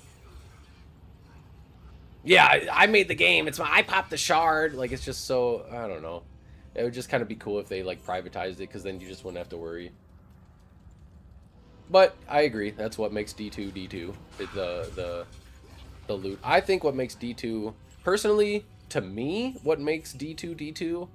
yeah, I made the game, I popped the shard. Like, it's just so, I don't know. It would just kind of be cool if they like privatized it, because then you just wouldn't have to worry. But I agree, that's what makes D2 D2. The loot. I think what makes D2, personally, to me, what makes D2 D2,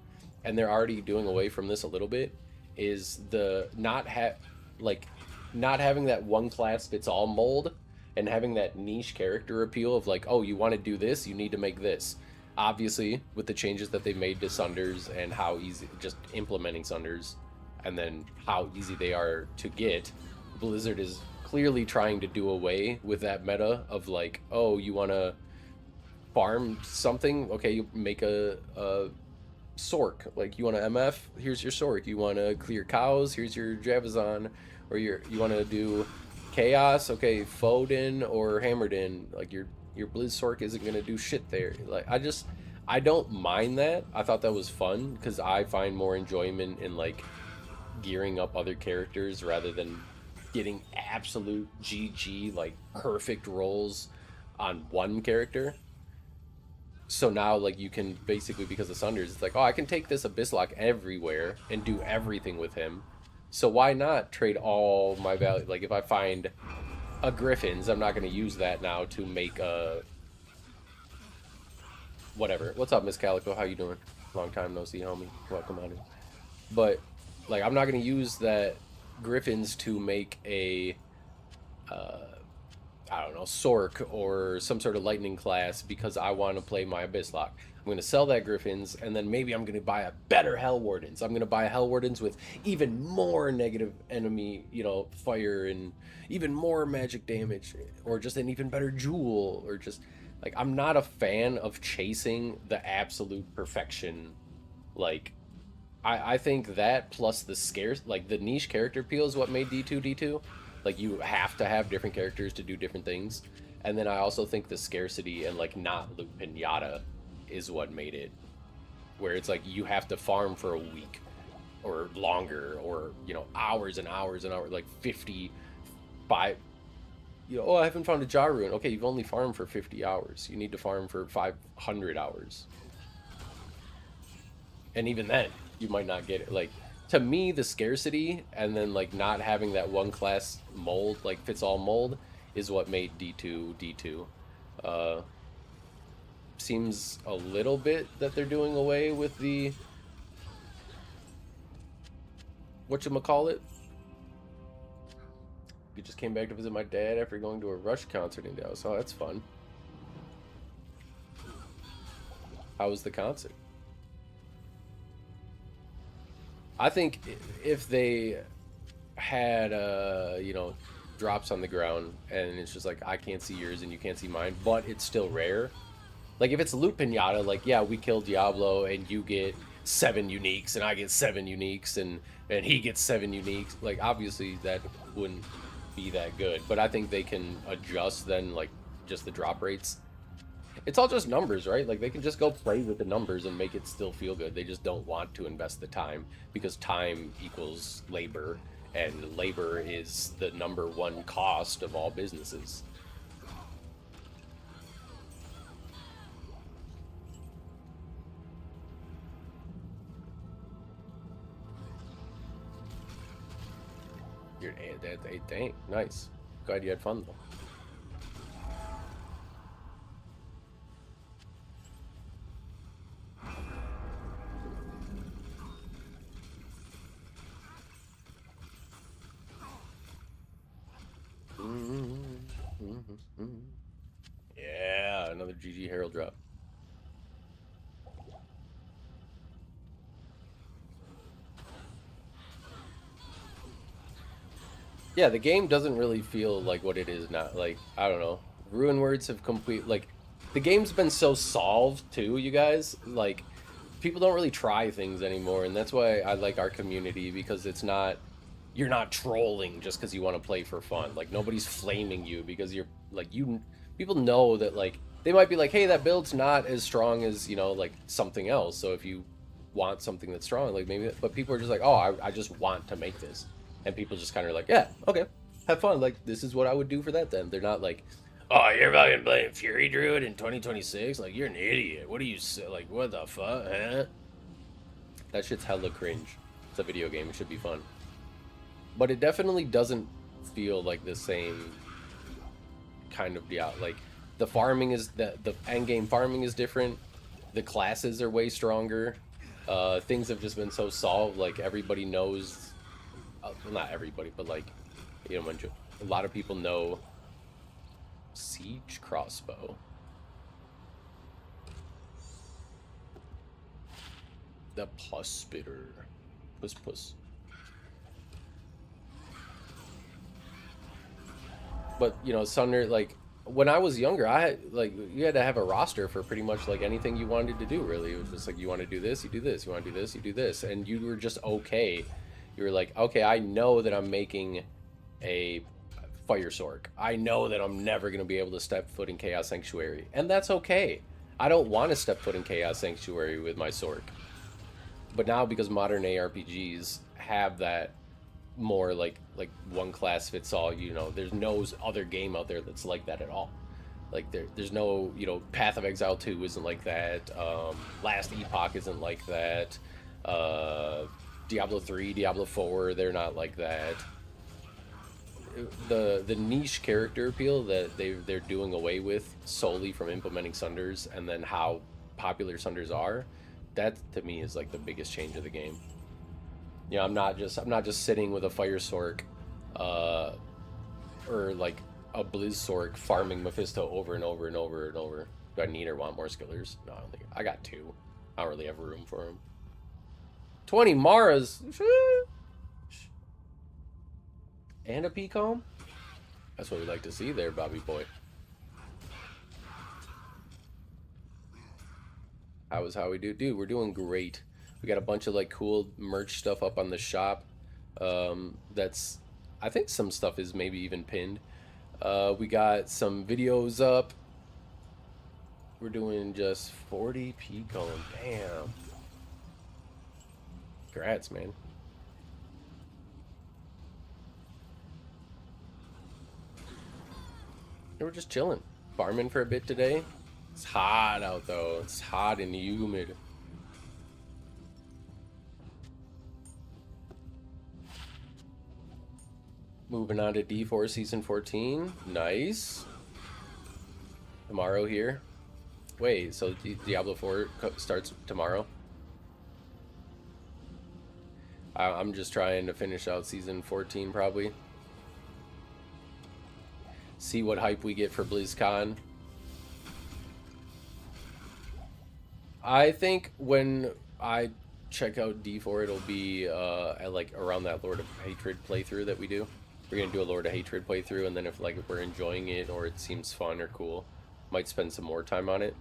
and they're already doing away from this a little bit, is the not having that one class fits all mold, and having that niche character appeal of like, oh, you want to do this, you need to make this. Obviously, with the changes that they made to Sunders and how easy, just implementing Sunders, and then how easy they are to get, Blizzard is clearly trying to do away with that meta of like, oh, you want to farm something? Okay, you make a Sork. Like, you want to MF? Here's your Sork. You want to clear cows? Here's your Javazon. Or you want to do Chaos? Okay, Foden or Hammerden. Like, your Blizz Sork isn't going to do shit there. Like, I don't mind that. I thought that was fun, because I find more enjoyment in, like, gearing up other characters rather than getting absolute GG, like, perfect rolls on one character. So now, like, you can basically, because of Sunders, it's like, oh, I can take this Abysslock everywhere and do everything with him. So why not trade all my value? Like, if I find a Griffin's, I'm not going to use that now to make a whatever. What's up, Miss Calico? How you doing? Long time no see, homie. Welcome on in. But like, I'm not going to use that Griffin's to make a I don't know, Sork or some sort of lightning class, because I want to play my Abysslock. I'm going to sell that Griffin's, and then maybe I'm going to buy a better Hell Wardens. I'm going to buy Hell Wardens with even more negative enemy, you know, fire and even more magic damage, or just an even better Jewel, or just, like, I'm not a fan of chasing the absolute perfection. Like, I think that plus the scarce, like, the niche character appeal is what made D2 D2. Like, you have to have different characters to do different things. And then I also think the scarcity and, like, not loot pinata is what made it. Where it's like, you have to farm for a week or longer, or, you know, hours and hours and hours, like 55, you know, oh, I haven't found a Jar Rune. Okay, you've only farmed for 50 hours. You need to farm for 500 hours. And even then, you might not get it. Like, to me, the scarcity and then, like, not having that one class mold, like, fits all mold, is what made D2 D2. Seems a little bit that they're doing away with the whatchamacallit. You just came back to visit my dad after going to a Rush concert in Dallas. Oh, that's fun. How was the concert? I think if they had, you know, drops on the ground, and it's just like, I can't see yours and you can't see mine, but it's still rare. Like, if it's loot pinata, like, yeah, we kill Diablo and you get 7 uniques and I get 7 uniques and he gets 7 uniques. Like, obviously that wouldn't be that good, but I think they can adjust then, like, just the drop rates It's all just numbers, right? Like, they can just go play with the numbers and make it still feel good. They just don't want to invest the time because time equals labor, and labor is the #1 cost of all businesses. Dang, nice. Glad you had fun, though. Yeah, another GG Herald drop. Yeah, the game doesn't really feel like what it is now. Like, I don't know. Ruin words have complete, like, the game's been so solved too, you guys. Like, people don't really try things anymore, and that's why I like our community, because it's not, you're not trolling just because you want to play for fun. Like, nobody's flaming you because you're, like, people know that, like, they might be like, hey, that build's not as strong as, you know, like, something else. So if you want something that's strong, like, maybe, but people are just like, oh, I just want to make this. And people just kind of like, yeah, okay, have fun. Like, this is what I would do for that then. They're not like, oh, you're fucking playing Fury Druid in 2026? Like, you're an idiot. What do you say? Like, what the fuck, huh? That shit's hella cringe. It's a video game. It should be fun. But it definitely doesn't feel like the same kind of Diablo. Like, the farming is, the endgame farming is different. The classes are way stronger. Things have just been so solved. Like, everybody knows... well, not everybody, but, like, you know, a lot of people know siege crossbow. The pus spitter. Puss. But, you know, Sunder, like, when I was younger, I had, like, you had to have a roster for pretty much, like, anything you wanted to do, really. It was just like, you want to do this, you do this. You want to do this, you do this. And you were just okay. You were like, okay, I know that I'm making a Fire Sork. I know that I'm never going to be able to step foot in Chaos Sanctuary. And that's okay. I don't want to step foot in Chaos Sanctuary with my Sork. But now, because modern ARPGs have that more like one class fits all, you know, there's no other game out there that's like that at all. Like, there's no, you know, Path of Exile 2 isn't like that. Last Epoch isn't like that. Diablo 3, Diablo 4, they're not like that. The niche character appeal that they're doing away with solely from implementing Sunders, and then how popular Sunders are, that to me is like the biggest change of the game. You know, I'm not just sitting with a Fire Sork, or like a Blizz Sork farming Mephisto over and over and over and over. Do I need or want more skillers? No, I don't think. I got 2. I don't really have room for them. 20 Maras and a P-comb? That's what we like to see there, Bobby boy. How we do? Dude, we're doing great. We got a bunch of like cool merch stuff up on the shop. That's, I think some stuff is maybe even pinned. We got some videos up. We're doing just 40 P-comb. Damn. Congrats, man. We're just chilling, farming for a bit today. It's hot out though. It's hot and humid. Moving on to D4 Season 14. Nice. Tomorrow here. Wait, so Diablo 4 starts tomorrow? I'm just trying to finish out Season 14 probably. See what hype we get for BlizzCon. I think when I check out D4, it'll be at like around that Lord of Hatred playthrough that we do. We're gonna do a Lord of Hatred playthrough, and then if we're enjoying it or it seems fun or cool, might spend some more time on it.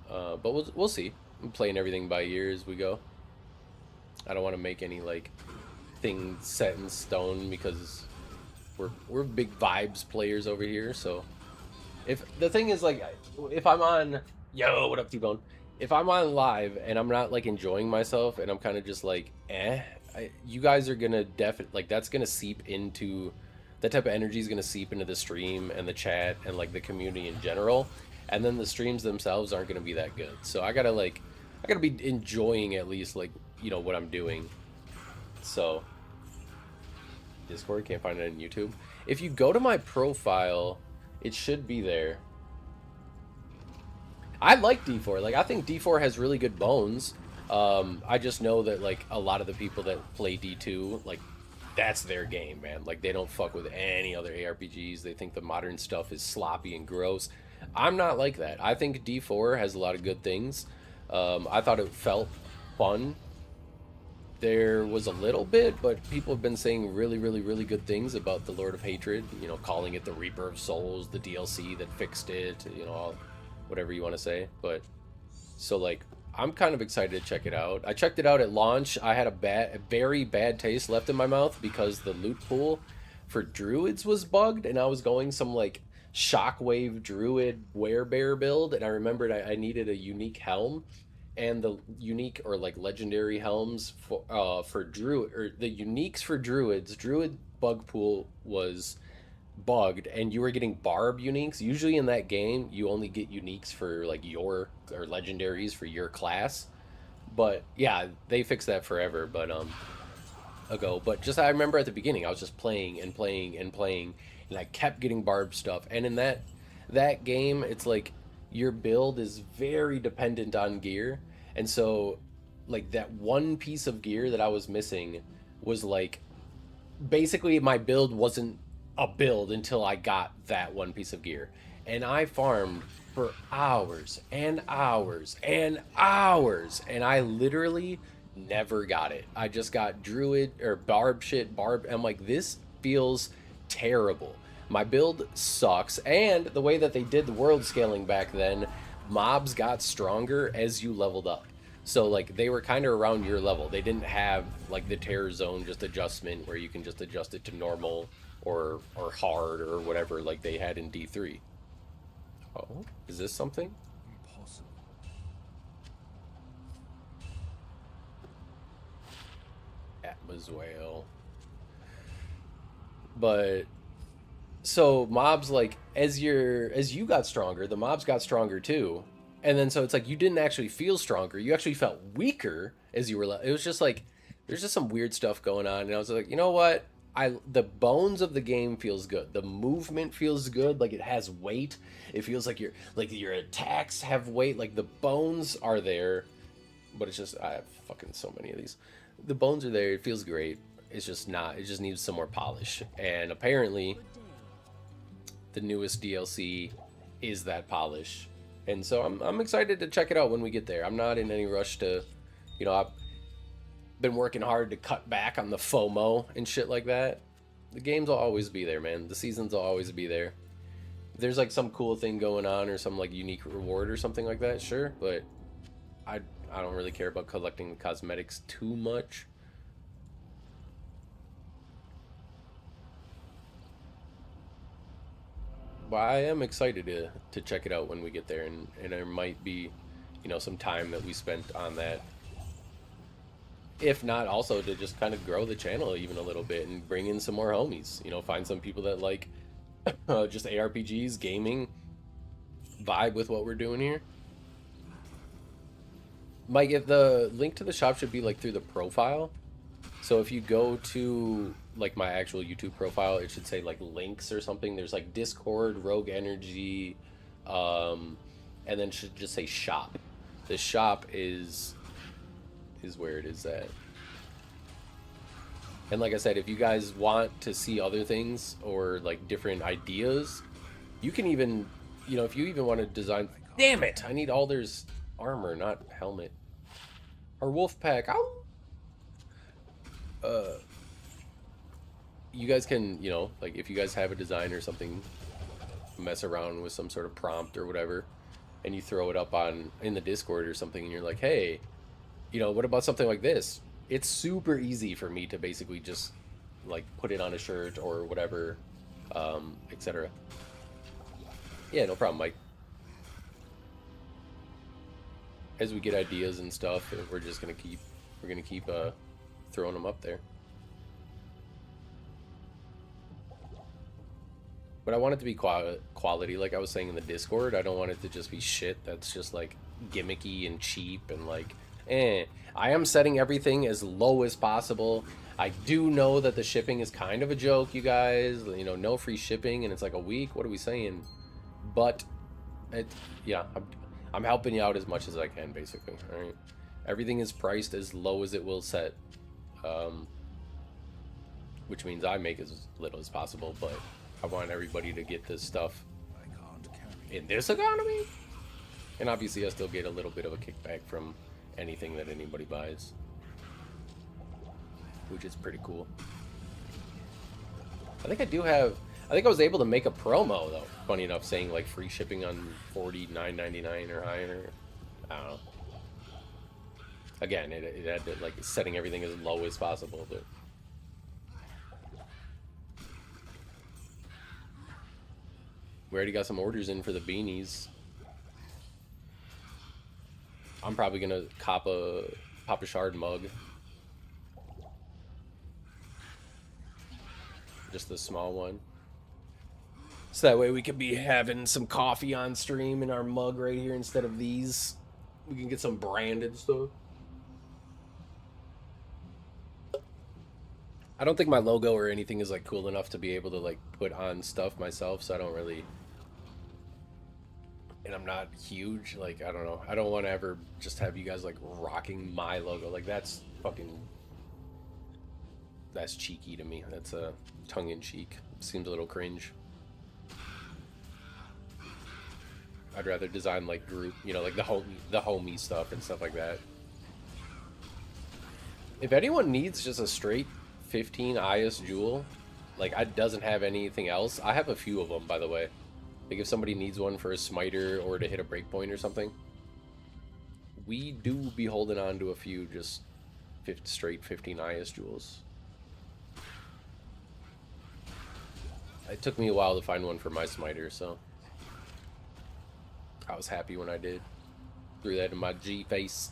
But we'll see. I'm playing everything by ear as we go. I don't want to make any like thing set in stone because we're big vibes players over here, so If the thing is like, if I'm on, yo, what up, T-Bone? If I'm on live and I'm not like enjoying myself and I'm kind of just like, you guys are gonna like that's gonna seep into that type of energy is gonna seep into the stream and the chat and like the community in general, and then the streams themselves aren't gonna be that good. So I gotta be enjoying at least like what I'm doing. So Discord, can't find it on YouTube. If you go to my profile, it should be there. I like D4. Like, I think D4 has really good bones. I just know that, like, a lot of the people that play D2, like, that's their game, man. Like, they don't fuck with any other ARPGs. They think the modern stuff is sloppy and gross. I'm not like that. I think D4 has a lot of good things. I thought it felt fun. There was a little bit, but people have been saying really, really, really good things about the Lord of Hatred. You know, calling it the Reaper of Souls, the DLC that fixed it, whatever you want to say. But so like I'm kind of excited to check it out. I checked it out at launch. I had a very bad taste left in my mouth because the loot pool for druids was bugged, and I was going some like shockwave druid werebear build, and I remembered I needed a unique helm, and the unique or like legendary helms for druid, or the uniques for druid bug pool was bugged, and you were getting barb uniques. Usually in that game you only get uniques for like your, or legendaries for your class. But yeah, they fixed that forever ago. But just I remember at the beginning I was just playing and playing and playing, and I kept getting barb stuff. And in that game, it's like your build is very dependent on gear. And so like that one piece of gear that I was missing was like, basically my build wasn't a build until I got that one piece of gear. And I farmed for hours and hours and hours, and I literally never got it. I just got druid or barb shit. I'm like, this feels terrible. My build sucks. And the way that they did the world scaling back then, mobs got stronger as you leveled up. So like they were kind of around your level. They didn't have like the terror zone just adjustment where you can just adjust it to normal or hard or whatever like they had in D3. Oh, is this something? Impossible. Atmoswale. But so mobs, like as you got stronger, the mobs got stronger too. And then so it's like you didn't actually feel stronger. You actually felt weaker as you were. It was just like there's just some weird stuff going on, and I was like, you know what? The bones of the game feels good. The movement feels good. Like it has weight. It feels like your attacks have weight. Like the bones are there, but it's just I have fucking so many of these. The bones are there. It feels great. It's just not. It just needs some more polish. And apparently, the newest DLC is that polish. And so I'm excited to check it out when we get there. I'm not in any rush to, I've been working hard to cut back on the FOMO and shit like that. The games will always be there, man. The seasons will always be there. If there's like some cool thing going on or some like unique reward or something like that, sure. But I don't really care about collecting the cosmetics too much. But I am excited to check it out when we get there, and there might be, some time that we spent on that. If not, also to just kind of grow the channel even a little bit and bring in some more homies. Find some people that like just ARPGs, gaming, vibe with what we're doing here. Mike, if the link to the shop should be like through the profile. So if you go to like my actual YouTube profile, it should say like links or something. There's like Discord, Rogue Energy, and then it should just say shop. The shop is where it is at. And like I said, if you guys want to see other things or like different ideas, you can even, if you even want to design. Damn it! I need Alder's armor, not helmet. Or wolf pack. Ow! You guys can, like if you guys have a design or something, mess around with some sort of prompt or whatever, and you throw it up in the Discord or something, and you're like, hey, what about something like this? It's super easy for me to basically just like put it on a shirt or whatever, etc. Yeah, no problem, Mike. As we get ideas and stuff, we're just gonna keep throwing them up there. But I want it to be quality, like I was saying in the Discord. I don't want it to just be shit that's just like gimmicky and cheap and like, eh. I am setting everything as low as possible. I do know that the shipping is kind of a joke, you guys. You know, no free shipping, and it's like a week. What are we saying? But, yeah, I'm helping you out as much as I can, basically. All right, everything is priced as low as it will set, which means I make as little as possible. But I want everybody to get this stuff in this economy, and obviously I still get a little bit of a kickback from anything that anybody buys, which is pretty cool. I think I was able to make a promo though, funny enough, saying like free shipping on $49.99 or higher. I don't know. Again, it had to, like, setting everything as low as possible, but we already got some orders in for the beanies. I'm probably gonna pop a shard mug. Just the small one. So that way we could be having some coffee on stream in our mug right here instead of these. We can get some branded stuff. I don't think my logo or anything is like cool enough to be able to like put on stuff myself, so I don't really, and I'm not huge, like, I don't know. I don't want to ever just have you guys like rocking my logo. Like, that's cheeky to me. That's a tongue-in-cheek. Seems a little cringe. I'd rather design like group, you know, like the homie stuff and stuff like that. If anyone needs just a straight 15 IS jewel, like, it doesn't have anything else, I have a few of them, by the way. Like, if somebody needs one for a smiter or to hit a breakpoint or something, we do be holding on to a few just straight 15 IS jewels. It took me a while to find one for my smiter, so I was happy when I did. Threw that in my G face.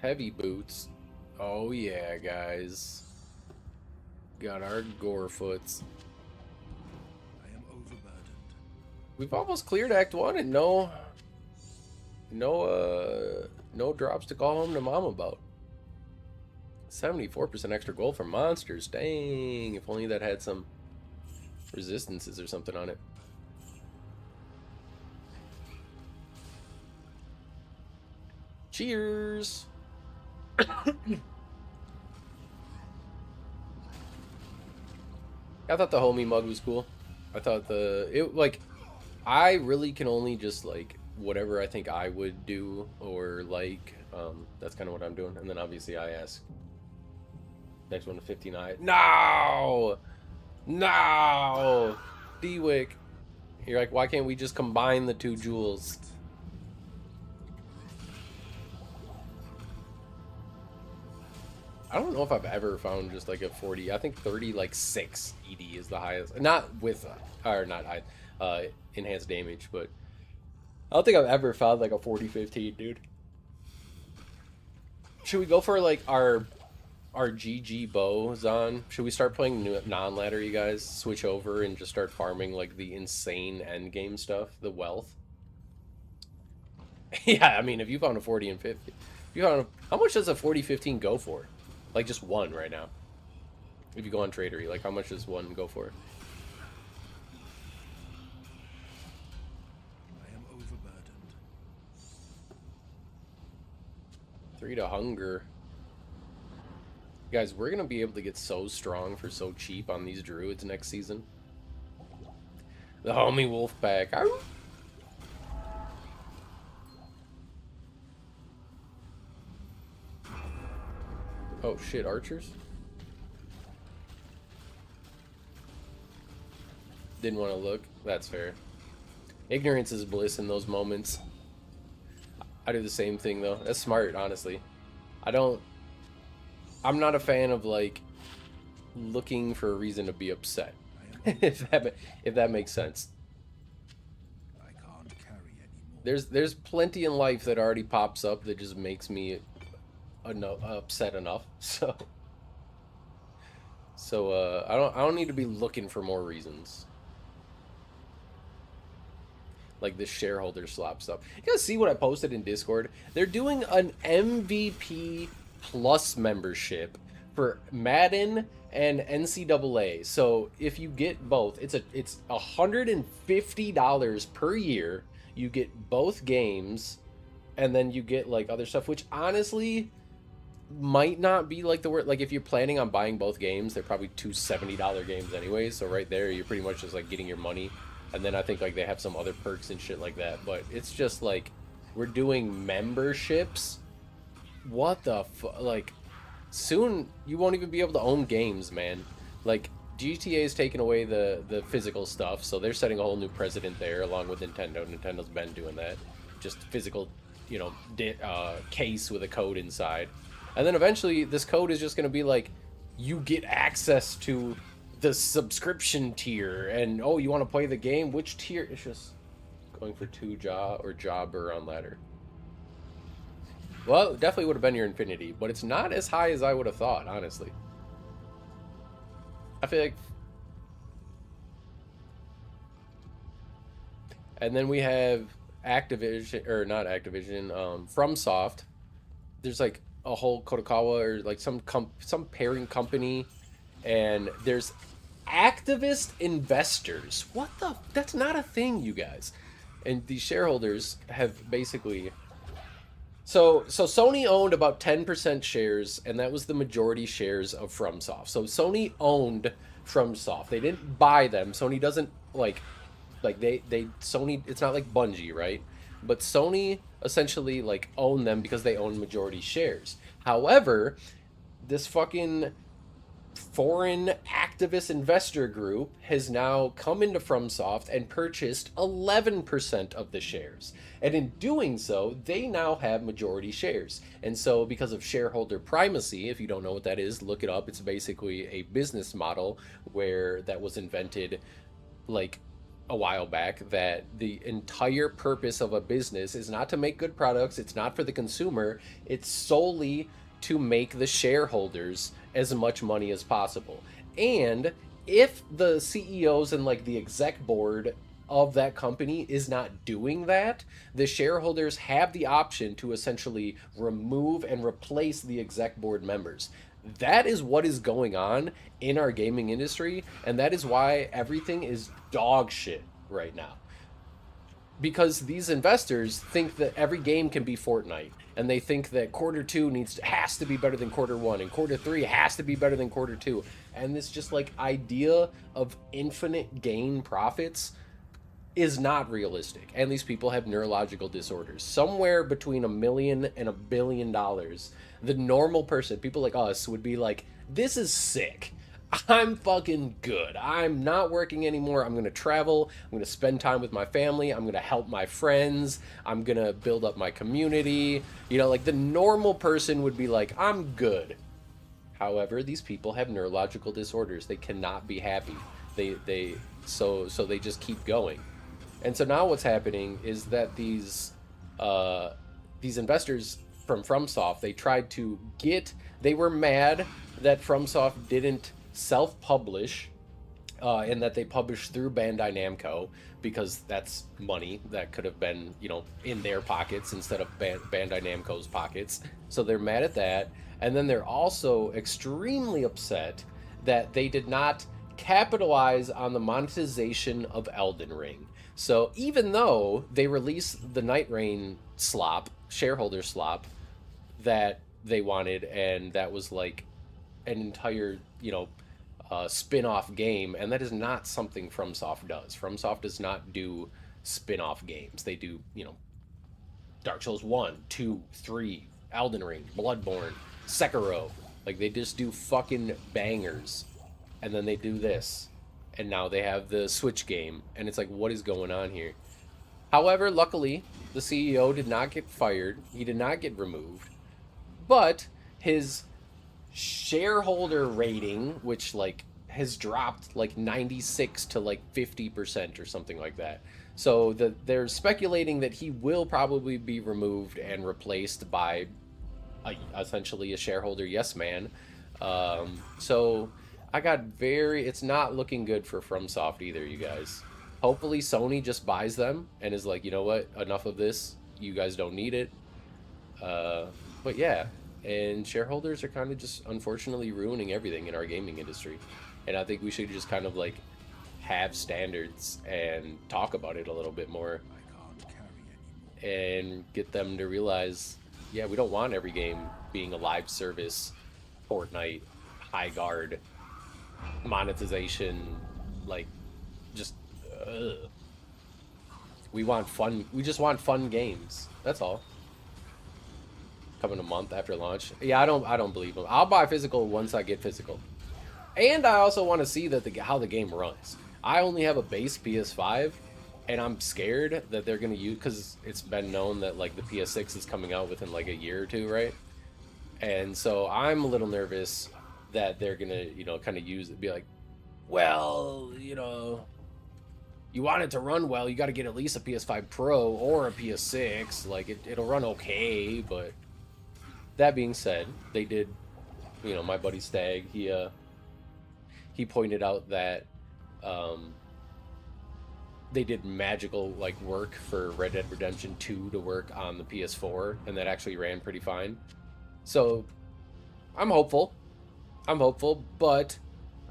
Heavy boots. Oh yeah, guys. Got our gore foots. I am overburdened. We've almost cleared Act 1 and no drops to call home to mom about. 74% extra gold for monsters. Dang, if only that had some resistances or something on it. Cheers. I thought the homie mug was cool. I thought I really can only just like whatever I think I would do or like, that's kind of what I'm doing. And then obviously I ask next one to 59. No, D-Wick. You're like, why can't we just combine the two jewels? I don't know if I've ever found just like a 40. I think 30 like 6 ED is the highest. Not with enhanced damage, but I don't think I've ever found like a 40-15, dude. Should we go for like our GG bow, Zon? Should we start playing non-ladder, you guys? Switch over and just start farming like the insane endgame stuff, the wealth. Yeah, I mean, if you found a 40 and 50, how much does a 40-15 go for? Like, just one right now. If you go on Tradery, like, how much does one go for? I am overburdened. 3 to hunger. Guys, we're gonna be able to get so strong for so cheap on these druids next season. The homie wolf pack. Ow. Oh shit, archers? Didn't want to look. That's fair. Ignorance is bliss in those moments. I do the same thing though. That's smart, honestly. I'm not a fan of like looking for a reason to be upset. if that makes sense. I can't carry anymore. There's plenty in life that already pops up that just makes me upset enough. So I don't need to be looking for more reasons. Like the shareholder slop stuff. You guys see what I posted in Discord? They're doing an MVP Plus membership for Madden and NCAA. So if you get both, it's $150 per year. You get both games, and then you get like other stuff, which honestly might not be like the word. Like if you're planning on buying both games, they're probably two $70 games anyway. So right there, you're pretty much just like getting your money. And then I think like they have some other perks and shit like that. But it's just like we're doing memberships. What the fuck? Like soon you won't even be able to own games, man. Like GTA is taking away the physical stuff, so they're setting a whole new precedent there along with Nintendo. Nintendo's been doing that. Just physical, you know, case with a code inside. And then eventually this code is just going to be like you get access to the subscription tier, and oh, you want to play the game? Which tier? It's just going for jobber on ladder. Well, it definitely would have been your Infinity, but it's not as high as I would have thought, honestly. I feel like. And then we have Activision, or not Activision, FromSoft. There's like a whole Kodokawa or like some pairing company, and there's activist investors. What the? That's not a thing, you guys. And these shareholders have basically. So Sony owned about 10% shares, and that was the majority shares of FromSoft. So Sony owned FromSoft. They didn't buy them. Sony doesn't like Sony. It's not like Bungie, right? But Sony essentially like owned them because they own majority shares. However, this fucking foreign activist investor group has now come into FromSoft and purchased 11% of the shares. And in doing so, they now have majority shares. And so because of shareholder primacy, if you don't know what that is, look it up. It's basically a business model that was invented like a while back, that the entire purpose of a business is not to make good products, it's not for the consumer, it's solely to make the shareholders as much money as possible. And if the CEOs and like the exec board of that company is not doing that, the shareholders have the option to essentially remove and replace the exec board members. That is what is going on in our gaming industry, and that is why everything is dog shit right now. Because these investors think that every game can be Fortnite, and they think that quarter 2 has to be better than quarter 1, and quarter 3 has to be better than quarter 2. And this just like idea of infinite gain profits is not realistic. And these people have neurological disorders. Somewhere between $1 million and $1 billion, the normal person, people like us, would be like, this is sick. I'm fucking good. I'm not working anymore. I'm going to travel. I'm going to spend time with my family. I'm going to help my friends. I'm going to build up my community. You know, like the normal person would be like, I'm good. However, these people have neurological disorders. They cannot be happy. So they just keep going. And so now what's happening is that these investors from FromSoft, they were mad that FromSoft didn't self-publish, and that they published through Bandai Namco, because that's money that could have been, you know, in their pockets instead of Bandai Namco's pockets. So they're mad at that. And then they're also extremely upset that they did not capitalize on the monetization of Elden Ring. So even though they released the Night Rain shareholder slop that they wanted, and that was like an entire, you know, spin-off game, and that is not something FromSoft does. FromSoft does not do spin-off games. They do, you know, Dark Souls 1, 2, 3, Elden Ring, Bloodborne, Sekiro. Like, they just do fucking bangers. And then they do this. And now they have the Switch game. And it's like, what is going on here? However, luckily, the CEO did not get fired. He did not get removed. But his shareholder rating, which like has dropped like 96 to like 50% or something like that. So they're speculating that he will probably be removed and replaced by essentially a shareholder yes man. So I got it's not looking good for FromSoft either, you guys. Hopefully Sony just buys them and is like, you know what, enough of this. You guys don't need it. But yeah, and shareholders are kind of just unfortunately ruining everything in our gaming industry. And I think we should just kind of like have standards and talk about it a little bit more and get them to realize, yeah, we don't want every game being a live service, Fortnite, high guard, monetization, like just we want fun. We just want fun games. That's all. Coming a month after launch. Yeah, I don't believe them. I'll buy physical once I get physical. And I also want to see that how the game runs. I only have a base PS5, and I'm scared that they're gonna use, because it's been known that like the PS6 is coming out within like a year or two, right? And so I'm a little nervous that they're gonna, you know, kind of use it, be like, well, you know, you want it to run well, you got to get at least a PS5 Pro or a PS6. Like it'll run okay, but that being said, they did, you know, my buddy Stag, he pointed out that they did magical like work for Red Dead Redemption 2 to work on the PS4, and that actually ran pretty fine. So I'm hopeful, but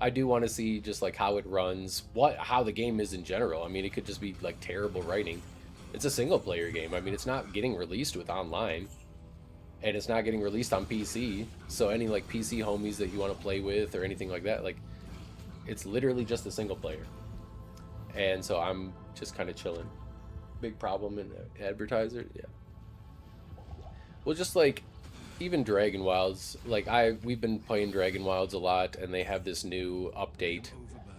I do want to see just like how it runs, how the game is in general. I mean, it could just be like terrible writing. It's a single player game. I mean, it's not getting released with online, and it's not getting released on PC. So any like PC homies that you want to play with or anything like that, like it's literally just a single player. And so I'm just kind of chilling. Big problem in advertiser, yeah. Well, just like even Dragon Wilds, like we've been playing Dragon Wilds a lot, and they have this new update,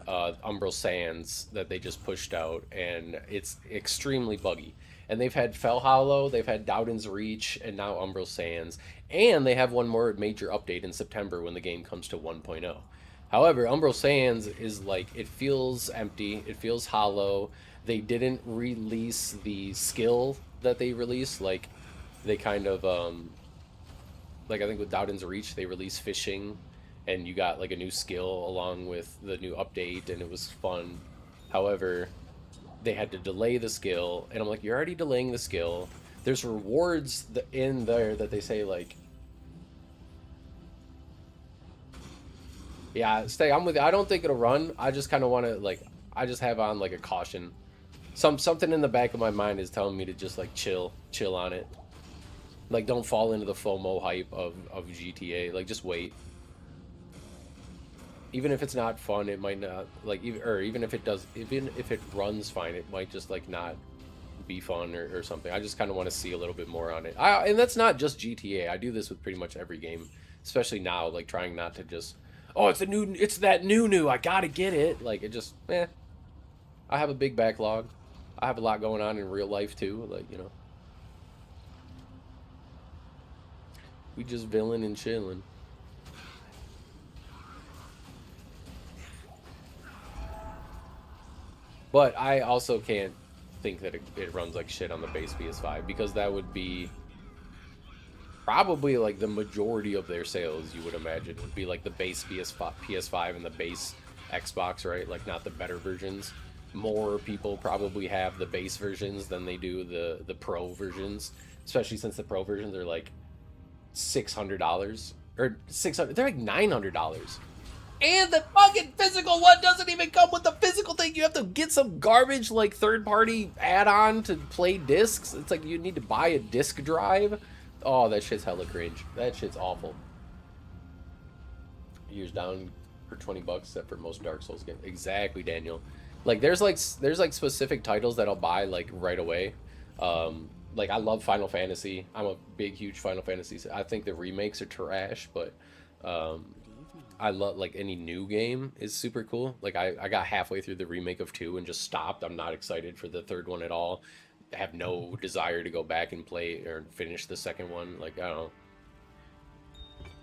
Umbral Sands, that they just pushed out, and it's extremely buggy. And they've had Fell Hollow, they've had Dowden's Reach, and now Umbral Sands, and they have one more major update in September when the game comes to 1.0. However, Umbral Sands is like, it feels empty, it feels hollow. They didn't release the skill that they released, like they kind of like I think with Dowden's Reach they released fishing, and you got like a new skill along with the new update, and it was fun. However, they had to delay the skill, and I'm like, you're already delaying the skill. There's rewards in there that they say like, yeah, Stay, I'm with you. I don't think it'll run. I just kind of want to like, I just have on like a caution. Something in the back of my mind is telling me to just like chill on it. Like, don't fall into the FOMO hype of GTA. Like, just wait. Even if it's not fun, it might not, like, even if it does, even if it runs fine, it might just like not be fun or something. I just kind of want to see a little bit more on it. And that's not just GTA. I do this with pretty much every game, especially now, like trying not to just, oh, it's that new, I gotta get it. Like, it just, I have a big backlog. I have a lot going on in real life too, like, you know. We just villain and chilling. But I also can't think that it runs like shit on the base PS5, because that would be probably like the majority of their sales, you would imagine, would be like the base PS5 and the base Xbox, right? Like not the better versions. More people probably have the base versions than they do the Pro versions, especially since the Pro versions are like $600 or $600. They're like $900. And the fucking physical one doesn't even come with the physical thing. You have to get some garbage like third-party add-on to play discs. It's like you need to buy a disc drive. Oh, that shit's hella cringe. That shit's awful. Years down for $20 except for most Dark Souls games. Exactly, Daniel. Like there's like specific titles that I'll buy like right away. Like I love Final Fantasy. I'm a huge Final Fantasy. I think the remakes are trash, but I love like any new game is super cool. Like I got halfway through the remake of 2 and just stopped. I'm not excited for the third one at all. I have no desire to go back and play or finish the second one. Like I don't know.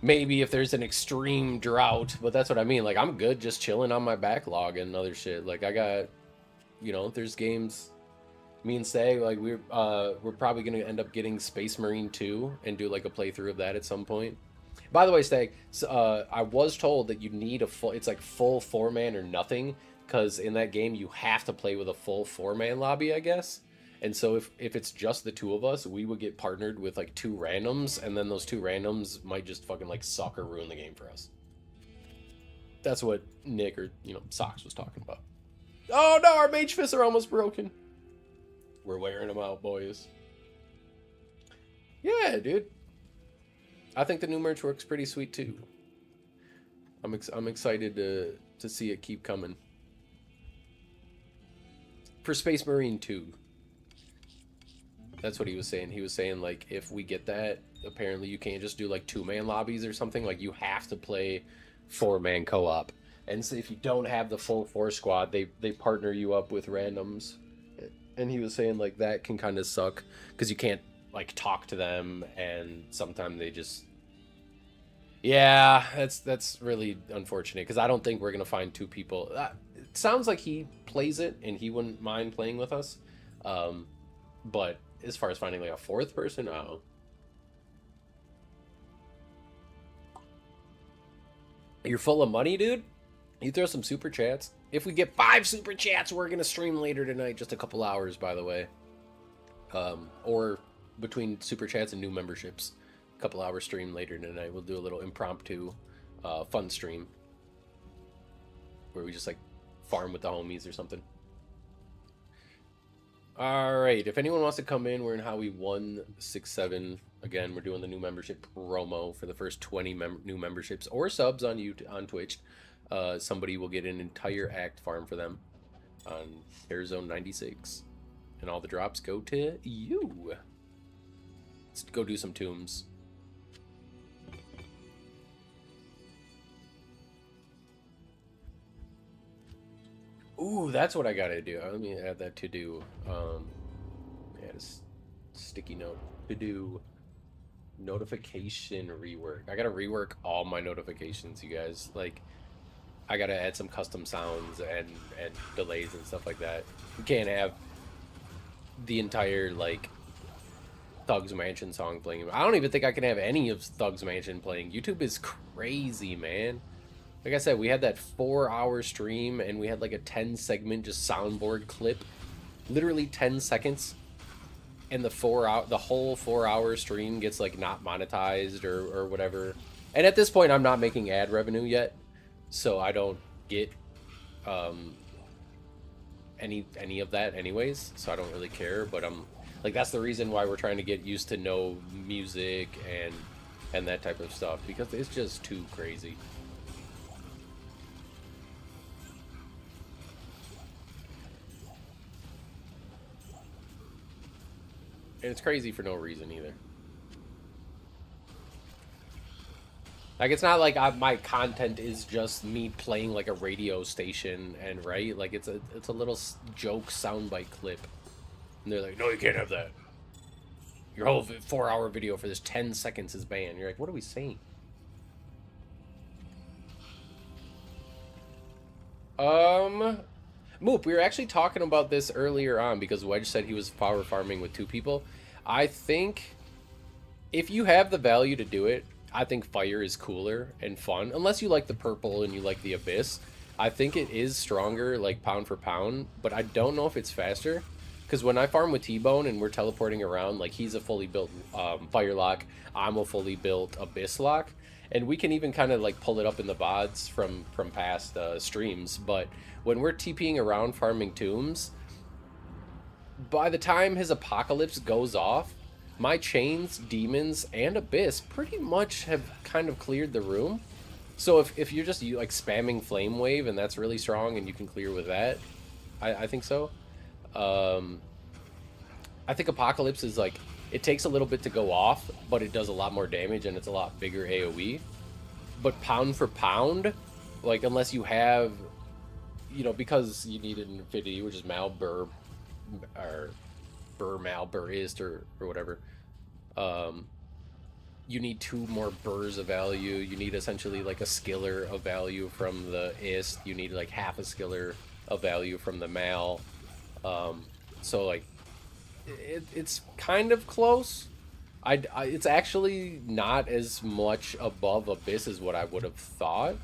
Maybe if there's an extreme drought, but that's what I mean. Like, I'm good just chilling on my backlog and other shit. Like, I got, you know, there's games. Me and Say, like, we're probably gonna end up getting Space Marine 2 and do like a playthrough of that at some point. By the way, Stag, I was told that you need a full, it's like full 4-man or nothing, because in that game you have to play with a full 4-man lobby, I guess. And so if it's just the two of us, we would get partnered with like 2 randoms, and then those 2 randoms might just fucking like suck or ruin the game for us. That's what Nick or, you know, Socks was talking about. Oh no, our mage fists are almost broken. We're wearing them out, boys. Yeah, dude. I think the new merch works pretty sweet too. I'm excited to see it keep coming. For Space Marine 2. That's what he was saying. He was saying, like, if we get that, apparently you can't just do, like, 2-man lobbies or something. Like, you have to play 4-man co-op. And so if you don't have the full 4 squad, they partner you up with randoms. And he was saying, like, that can kind of suck. Because you can't, like, talk to them. And sometimes they just... Yeah, that's really unfortunate. Because I don't think we're going to find 2 people. It sounds like he plays it, and he wouldn't mind playing with us. But... as far as finding like a 4th person, oh. You're full of money, dude? You throw some super chats. If we get 5 super chats, we're gonna stream later tonight, just a couple hours, by the way. Or between super chats and new memberships, a couple hours stream later tonight. We'll do a little impromptu, fun stream where we just like farm with the homies or something. Alright, if anyone wants to come in, we're in Howie 167. Again, we're doing the new membership promo for the first 20 new memberships or subs on Twitch. Somebody will get an entire act farm for them on Airzone 96. And all the drops go to you. Let's go do some tombs. Ooh, that's what I gotta do. Let me add that to do. Add a sticky note to do notification rework. I gotta rework all my notifications, you guys. Like, I gotta add some custom sounds and delays and stuff like that. We can't have the entire, like, Thugs Mansion song playing. I don't even think I can have any of Thugs Mansion playing. YouTube is crazy, man. Like I said, we had that 4-hour stream, and we had like a 10-segment just soundboard clip, literally 10 seconds, and the whole 4-hour stream gets like not monetized or whatever. And at this point, I'm not making ad revenue yet, so I don't get any of that anyways. So I don't really care. But I'm like, that's the reason why we're trying to get used to no music and that type of stuff, because it's just too crazy. And it's crazy for no reason either. Like, it's not like my content is just me playing like a radio station, and right, like it's a little joke soundbite clip, and they're like, no, you can't have that. Your whole 4-hour video for this 10 seconds is banned. You're like, what are we saying? Moop, we were actually talking about this earlier on because Wedge said he was power farming with 2 people. I think if you have the value to do it, I think fire is cooler and fun. Unless you like the purple and you like the abyss. I think it is stronger, like pound for pound, but I don't know if it's faster. Because when I farm with T-Bone and we're teleporting around, like, he's a fully built Firelock, I'm a fully built Abysslock. And we can even kind of like pull it up in the VODs from past streams. But when we're TPing around farming tombs, by the time his apocalypse goes off, my chains, demons, and abyss pretty much have kind of cleared the room. So if you're just like spamming flame wave and that's really strong and you can clear with that, I think so. I think apocalypse is like, it takes a little bit to go off, but it does a lot more damage and it's a lot bigger AoE. But pound for pound, like, unless you have, you know, because you need an infinity, which is Malbur, or Burmalburist or whatever, you need 2 more burrs of value. You need essentially like a skiller of value from the ist. You need like half a skiller of value from the mal. So like it's kind of close. It's actually not as much above Abyss as what I would have thought.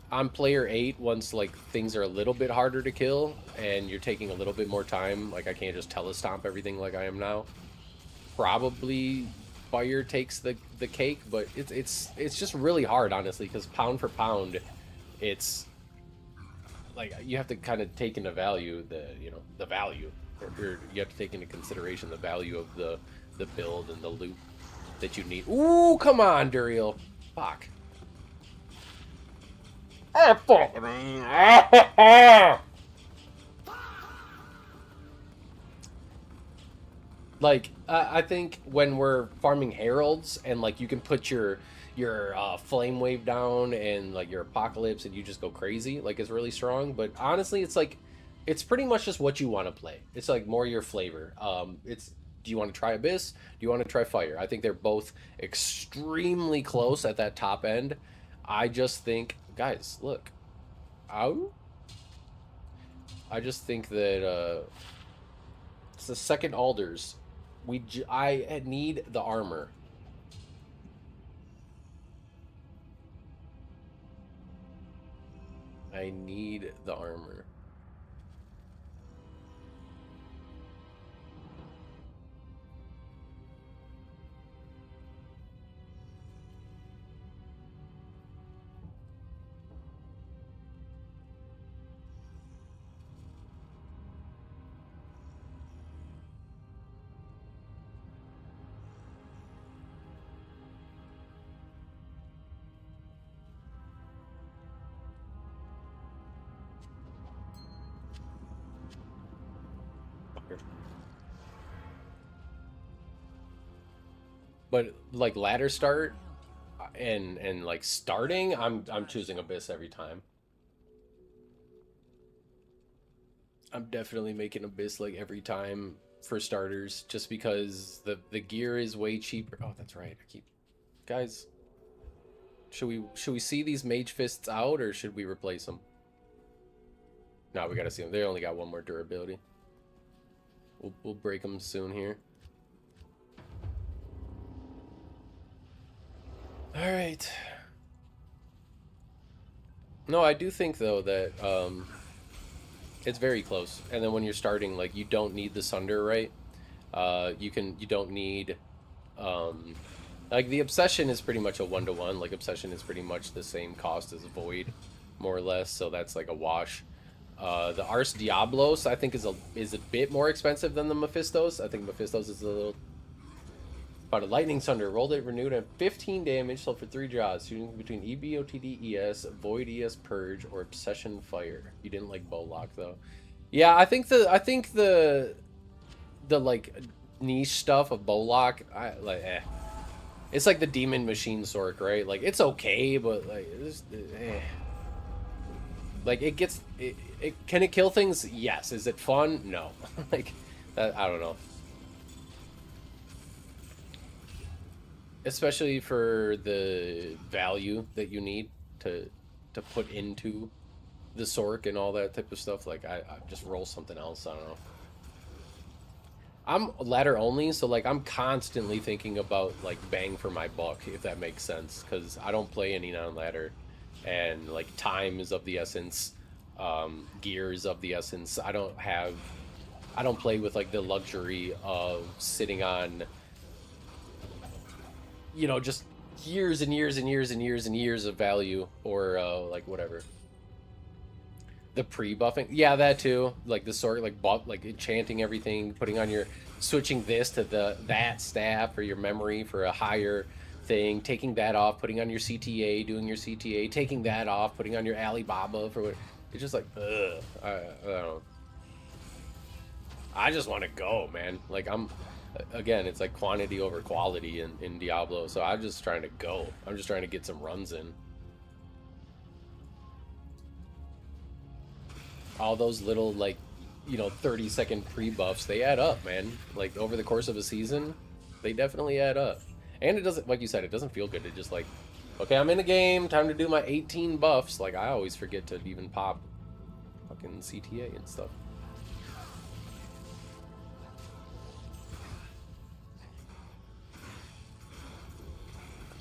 On player 8, once like things are a little bit harder to kill and you're taking a little bit more time, like I can't just telestomp everything like I am now. Probably fire takes the cake, but it's just really hard, honestly, because pound for pound, it's like you have to kind of take into value the value, or you have to take into consideration the value of the build and the loot that you need. Ooh, come on, Duriel. Fuck. Like, I think when we're farming heralds and like you can put your flame wave down and like your apocalypse and you just go crazy, like it's really strong. But honestly, it's like it's pretty much just what you want to play. It's like more your flavor. Do you want to try Abyss? Do you want to try Fire? I think they're both extremely close at that top end. I just think, guys, look. Ow. I just think that it's the second alders. I need the armor. I need the armor. But like ladder start and like starting, I'm choosing Abyss every time. I'm definitely making Abyss like every time for starters, just because the gear is way cheaper. Oh, that's right. Guys, should we see these mage fists out, or should we replace them? No, we gotta see them. They only got 1 more durability. We'll break them soon here. All right. No, I do think though that it's very close. And then when you're starting, like you don't need the Sunder, right? You don't need like the Obsession is pretty much a 1-to-1. Like Obsession is pretty much the same cost as Void, more or less. So that's like a wash. The Ars Diablos I think is a bit more expensive than the Mephistos. I think Mephistos is a little. About a Lightning Sunder, rolled it, renewed at 15 damage, sold for 3 draws, shooting between EB, OTD, ES, Void, ES, Purge, or Obsession Fire. You didn't like Bowlock though. Yeah, I think the like niche stuff of Bowlock, it's like the Demon Machine Sork, right? Like it's okay, but like like can it kill things? Yes. Is it fun? No. Like that, I don't know. Especially for the value that you need to put into the Sork and all that type of stuff. Like I just roll something else. I don't know. I'm ladder only, so like I'm constantly thinking about like bang for my buck, if that makes sense, because I don't play any non-ladder, and like time is of the essence, gear is of the essence. I don't play with like the luxury of sitting on, you know, just years and years and years and years and years of value, or like whatever. The pre-buffing, yeah, that too. Like the sort, like buff, like enchanting everything, putting on your, switching this to that staff or your memory for a higher thing, taking that off, putting on your CTA, doing your CTA, taking that off, putting on your Alibaba for what. It's just like, ugh. I don't know. I just want to go, man. Like again, it's like quantity over quality in Diablo, so I'm just trying to go. I'm just trying to get some runs in. All those little, like, you know, 30-second pre-buffs, they add up, man. Like, over the course of a season, They definitely add up. And it doesn't, like you said, it doesn't feel good. It just like, okay, I'm in a game, time to do my 18 buffs. Like, I always forget to even pop fucking CTA and stuff.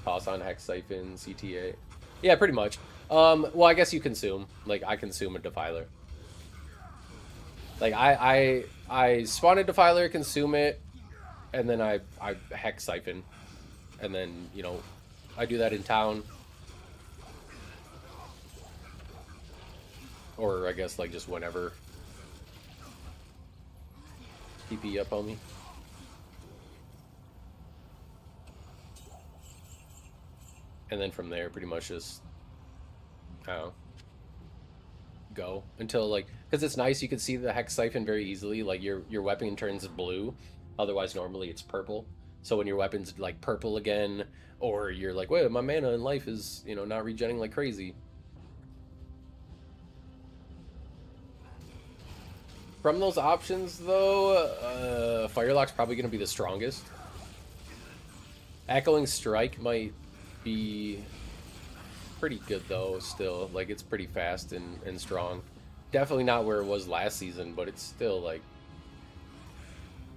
Toss on Hex Siphon, CTA. Yeah, pretty much. Well, I guess you consume. Like, I consume a Defiler. Like, I spawn a Defiler, consume it, and then I Hex Siphon. And then, you know, I do that in town. Or, I guess, like, just whenever. TP up, homie. And then from there, pretty much just, I don't know, go until, like, because it's nice, you can see the Hex Siphon very easily. Like, your weapon turns blue, otherwise normally it's purple. So when your weapon's like purple again, or you're like, wait, my mana in life is, you know, not regenning like crazy. From those options, though, Firelock's probably going to be the strongest. Echoing Strike might be pretty good, though, still. Like, it's pretty fast and strong. Definitely not where it was last season, but it's still, like,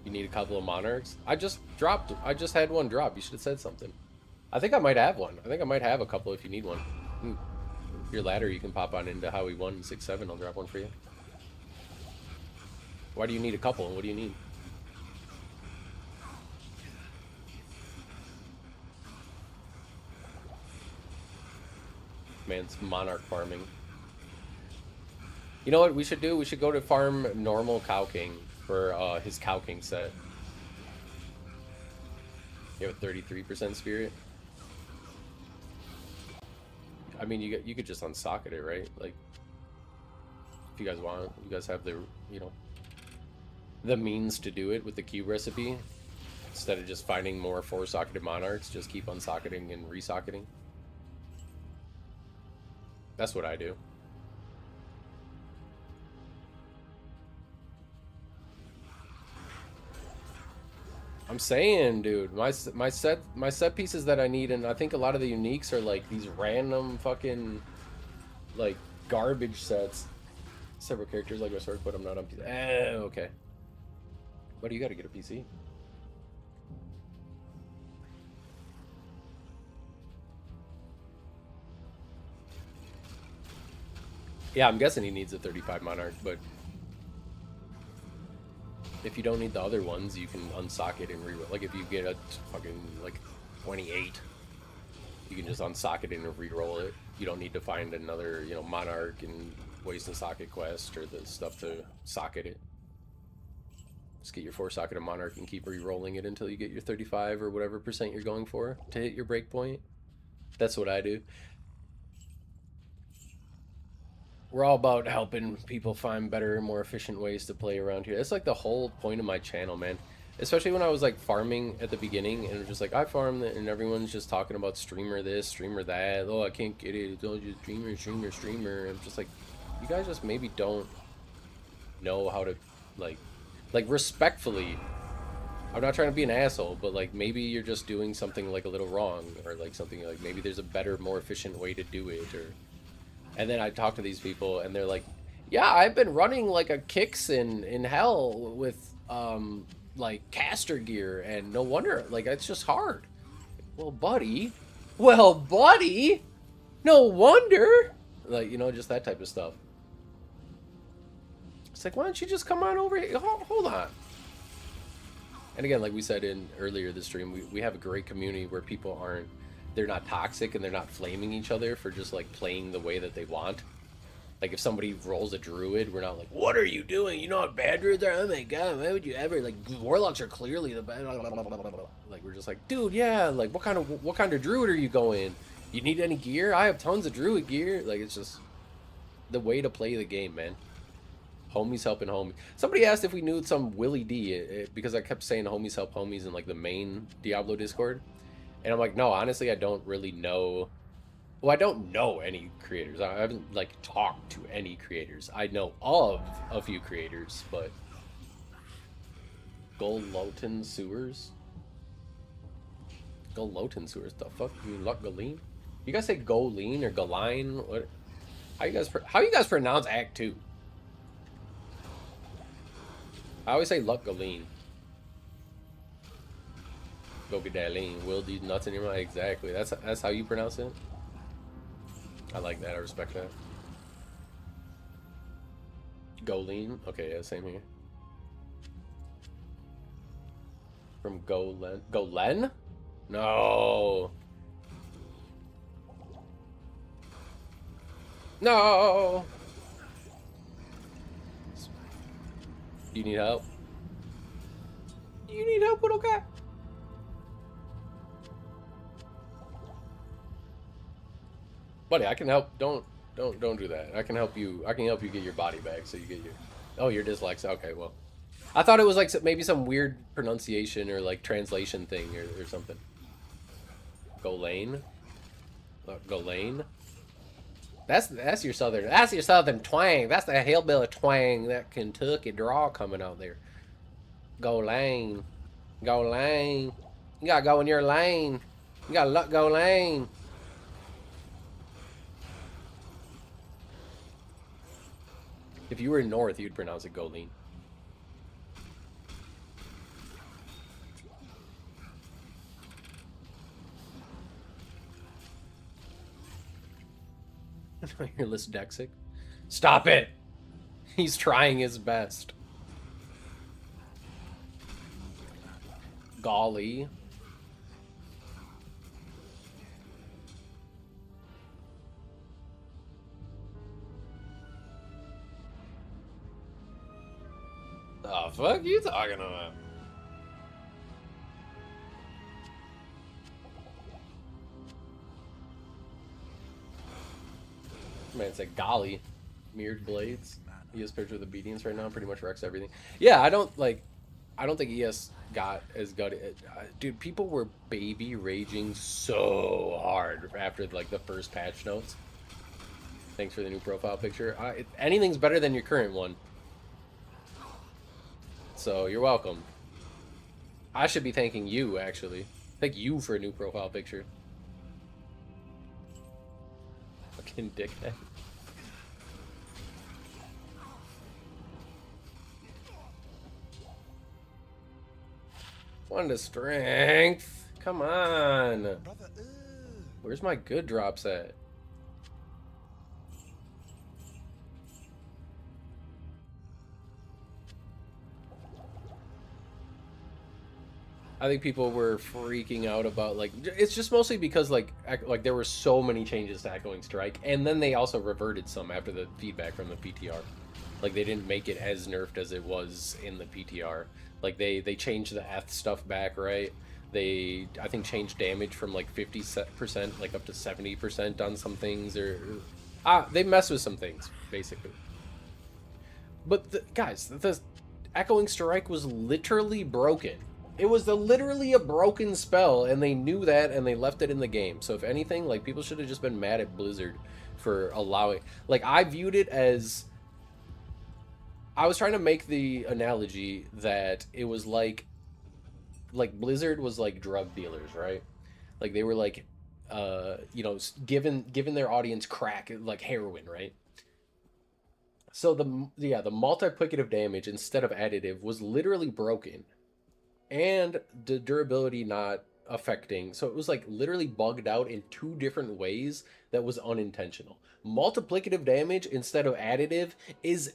you need a couple of Monarchs. I just had one drop. You should have said something. I think I might have one. I think I might have a couple if you need one. Your ladder, you can pop on into Howie 1, 6, 7. I'll drop one for you. Why do you need a couple? What do you need? Man's Monarch farming. You know what we should do? We should go to farm normal Cow King for his Cow King set. You have a 33% spirit. I mean, you could just unsocket it, right? Like, if you guys want, you guys have the, you know, the means to do it with the cube recipe. Instead of just finding more 4-socketed Monarchs, just keep unsocketing and resocketing. That's what I do. I'm saying, dude, my set pieces that I need, and I think a lot of the uniques are like these random fucking like garbage sets. Several characters like my sword, but I'm not on PC. Okay. But you got to get a PC. Yeah, I'm guessing he needs a 35 Monarch, but if you don't need the other ones, you can unsocket and reroll. Like, if you get a fucking, like, 28, you can just unsocket it and reroll it. You don't need to find another, you know, Monarch and waste a socket quest or the stuff to socket it. Just get your 4-socketed Monarch and keep re-rolling it until you get your 35 or whatever % you're going for to hit your breakpoint. That's what I do. We're all about helping people find better and more efficient ways to play around here. That's like the whole point of my channel, man. Especially when I was like farming at the beginning and it was just like, I farm it, and everyone's just talking about streamer this, streamer that. Oh, I can't get it. It's all just streamer. I'm just like, you guys just maybe don't know how to, like respectfully, I'm not trying to be an asshole, but like maybe you're just doing something like a little wrong, or like something like maybe there's a better, more efficient way to do it, or... And then I talk to these people and they're like, yeah, I've been running like a kicks in hell with like caster gear, and no wonder, like, it's just hard. Well, buddy, no wonder. Like, you know, just that type of stuff. It's like, why don't you just come on over here? Hold on. And again, like we said in earlier this stream, we have a great community where people aren't, they're not toxic and they're not flaming each other for just like playing the way that they want. Like, if somebody rolls a druid, we're not like, what are you doing? You know what bad druids are? Oh my god, why would you ever? Like, warlocks are clearly the bad. Like, we're just like, dude, yeah, like, what kind of druid are you going? You need any gear? I have tons of druid gear. Like, it's just the way to play the game, man. Homies helping homies. Somebody asked if we knew some Willie D, because I kept saying homies help homies in like the main Diablo Discord. And I'm like, no, honestly, I don't really know. Well, I don't know any creators. I haven't like talked to any creators. I know of a few creators, but Gold Lowton Sewers? Galotin sewers. The fuck? You luck Galeen? You guys say Goleen or Galine? What? How you guys pronounce Act 2? I always say luck Galeen. Gogadalene. Will these nuts in your mouth? Exactly. That's how you pronounce it. I like that. I respect that. Goleen. Okay, yeah, same here. From Golen. Golen? No. No. You need help? You need help, little guy? Buddy, I can help. Don't do that. I can help you. I can help you get your body back so you get your... Oh, you're dyslexic. Okay, well. I thought it was like maybe some weird pronunciation or like translation thing or something. Golane? Golane? That's your southern twang. That's the hillbilly twang, that Kentucky draw coming out there. Go lane. Go lane. You gotta go in your lane. You gotta let go lane. If you were north, you'd pronounce it Goleen. You're dyslexic. Stop it! He's trying his best. Golly. The fuck you talking about? Man, it's like golly. Mirrored blades. ES picture of the beanies right now pretty much wrecks everything. Yeah, I don't think ES got as good. Dude, people were baby raging so hard after like the first patch notes. Thanks for the new profile picture. Anything's better than your current one. So you're welcome. I should be thanking you, actually. Thank you for a new profile picture. Fucking dickhead. One to strength. Come on. Where's my good drops at? I think people were freaking out about, like, it's just mostly because like there were so many changes to Echoing Strike, and then they also reverted some after the feedback from the PTR. Like, they didn't make it as nerfed as it was in the PTR. Like, they changed the Eth stuff back, right? They, I think, changed damage from like 50% like up to 70% on some things, or they messed with some things basically. But guys, the Echoing Strike was literally broken. It was literally a broken spell, and they knew that, and they left it in the game. So if anything, like, people should have just been mad at Blizzard for allowing... Like, I viewed it as... I was trying to make the analogy that it was like Blizzard was like drug dealers, right? Like, they were like, you know, given their audience crack, like heroin, right? So the multiplicative damage instead of additive was literally broken. And the durability not affecting. So it was like literally bugged out in two different ways that was unintentional. Multiplicative damage instead of additive is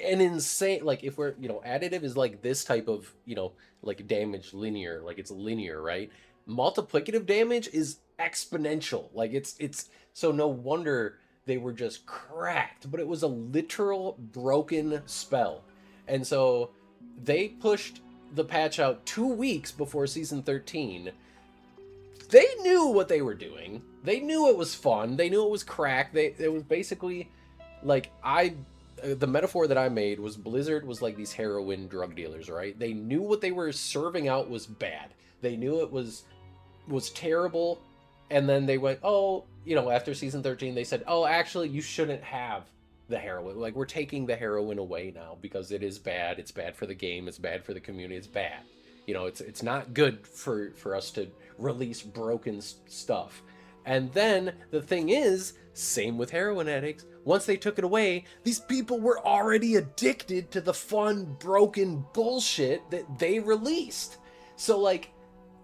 an insane, like, if we're, you know, additive is like this type of, you know, like damage linear, like it's linear, right? Multiplicative damage is exponential. Like it's so no wonder they were just cracked, but it was a literal broken spell. And so they pushed the patch out 2 weeks before season 13. They knew what they were doing. They knew it was fun. They knew it was crack. It was basically like, the metaphor that I made was Blizzard was like these heroin drug dealers, right? They knew what they were serving out was bad. They knew it was terrible. And then they went, oh, you know, after season 13, they said, oh, actually, you shouldn't have the heroin. Like, we're taking the heroin away now because it is bad. It's bad for the game. It's bad for the community. It's bad. You know, it's not good for us to release broken stuff. And then the thing is, same with heroin addicts. Once they took it away, these people were already addicted to the fun, broken bullshit that they released. So like,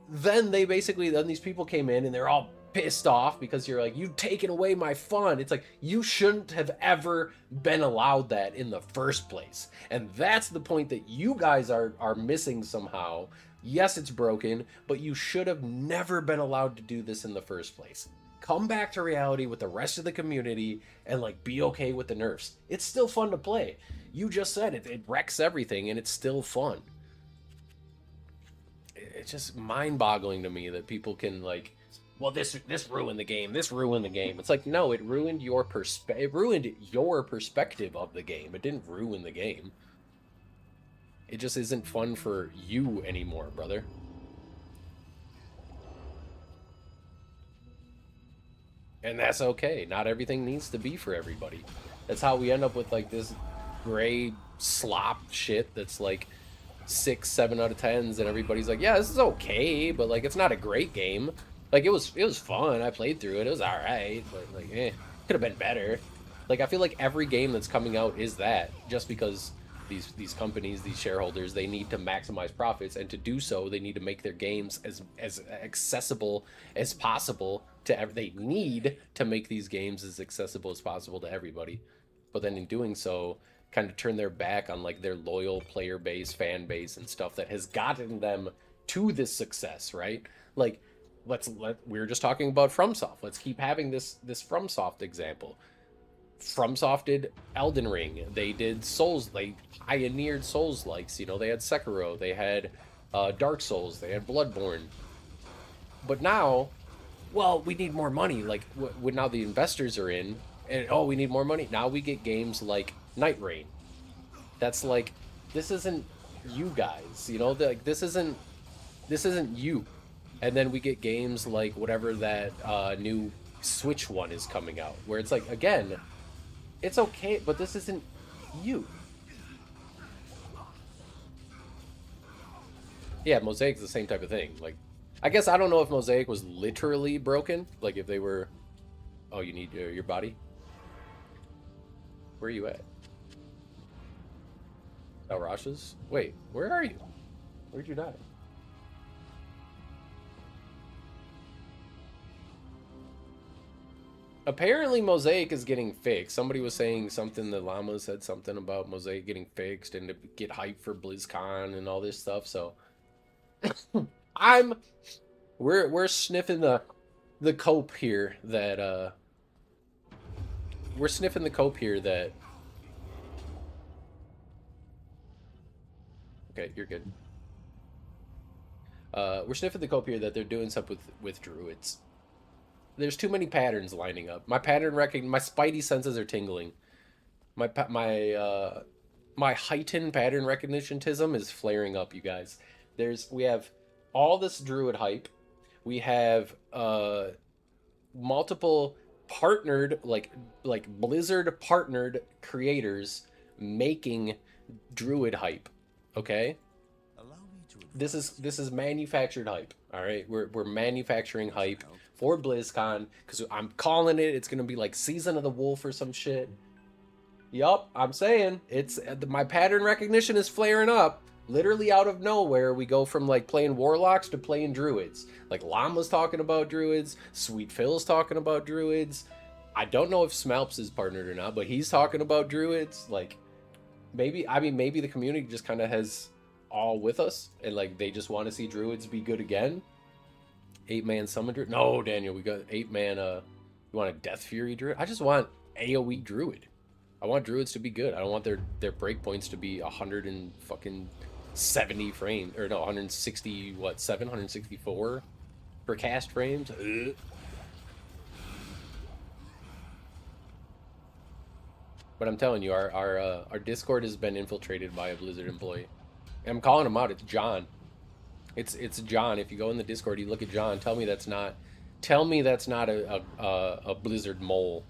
then these people came in and they're all pissed off because you're like, you've taken away my fun. It's like, you shouldn't have ever been allowed that in the first place. And that's the point that you guys are missing somehow. Yes, it's broken, but you should have never been allowed to do this in the first place. Come back to reality with the rest of the community and like be okay with the nerfs. It's still fun to play. You just said it, it wrecks everything and it's still fun. It's just mind-boggling to me that people can like, well, this ruined the game. This ruined the game. It's like, no, it ruined your perspective of the game. It didn't ruin the game. It just isn't fun for you anymore, brother. And that's okay. Not everything needs to be for everybody. That's how we end up with like this gray slop shit that's like 6, 7 out of 10s, and everybody's like, yeah, this is okay, but like it's not a great game. Like it was fun. I played through it. It was all right, but like, could have been better. Like I feel like every game that's coming out is that, just because these companies, these shareholders, they need to maximize profits, and to do so, they need to make their games as accessible as possible to they need to make these games as accessible as possible to everybody. But then in doing so, kind of turn their back on like their loyal player base, fan base, and stuff that has gotten them to this success, right? Like we were just talking about FromSoft. Let's keep having this FromSoft example. FromSoft did Elden Ring. They did Souls. They pioneered Souls likes. You know, they had Sekiro. They had Dark Souls. They had Bloodborne. But now, well, we need more money. Like when now the investors are in, and oh, we need more money. Now we get games like Night Rain. That's like, this isn't you guys. You know, like this isn't you. And then we get games like whatever that new Switch one is coming out, where it's like, again, it's okay, but this isn't you. Yeah, Mosaic's the same type of thing. Like, I guess I don't know if Mosaic was literally broken. Like, if they were... Oh, you need your body? Where are you at? El Rasha's? Wait, where are you? Where'd you die? Apparently Mosaic is getting fixed. Somebody was saying something, the llama said something about Mosaic getting fixed and to get hyped for BlizzCon and all this stuff, so we're sniffing the cope here that we're sniffing the cope here that okay, you're good. We're sniffing the cope here that they're doing stuff with druids. There's too many patterns lining up. My spidey senses are tingling. My heightened pattern recognitionism is flaring up, you guys. We have all this druid hype. We have multiple partnered, like Blizzard partnered creators making druid hype. Okay? This is manufactured hype. All right? We're manufacturing hype for BlizzCon, because I'm calling it. It's gonna be like Season of the Wolf or some shit. Yup, I'm saying it's my pattern recognition is flaring up. Literally out of nowhere, we go from like playing warlocks to playing druids. Like Llama's talking about druids, Sweet Phil's talking about druids. I don't know if Smalps is partnered or not, but he's talking about druids. Like maybe the community just kind of has all with us, and like they just want to see druids be good again. 8-man summon druid? No, Daniel, we got 8-man. You want a Death Fury druid? I just want AoE druid. I want druids to be good. I don't want their breakpoints to be 170 frames, or no, 160 what 764 per cast frames. Ugh. But I'm telling you, our Discord has been infiltrated by a Blizzard employee. And I'm calling him out. It's John. It's John. If you go in the Discord, you look at John. Tell me that's not a Blizzard mole.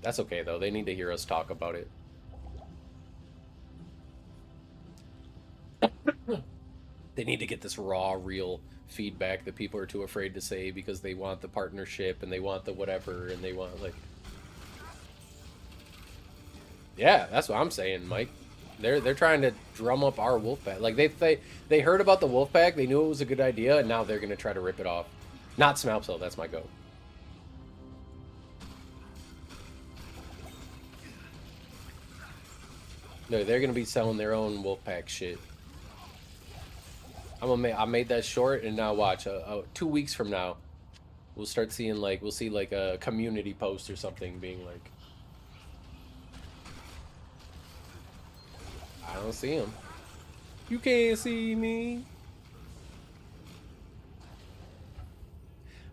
That's okay though. They need to hear us talk about it. They need to get this raw, real feedback that people are too afraid to say because they want the partnership and they want the whatever and they want, like... Yeah, that's what I'm saying, Mike. They're trying to drum up our Wolfpack. Like, they heard about the Wolfpack, they knew it was a good idea, and now they're going to try to rip it off. Not Smalpso, that's my goat. No, they're going to be selling their own Wolfpack shit. I made that short, and now watch. 2 weeks from now, we'll start seeing, like, we'll see, like, a community post or something being like... I don't see him. You can't see me.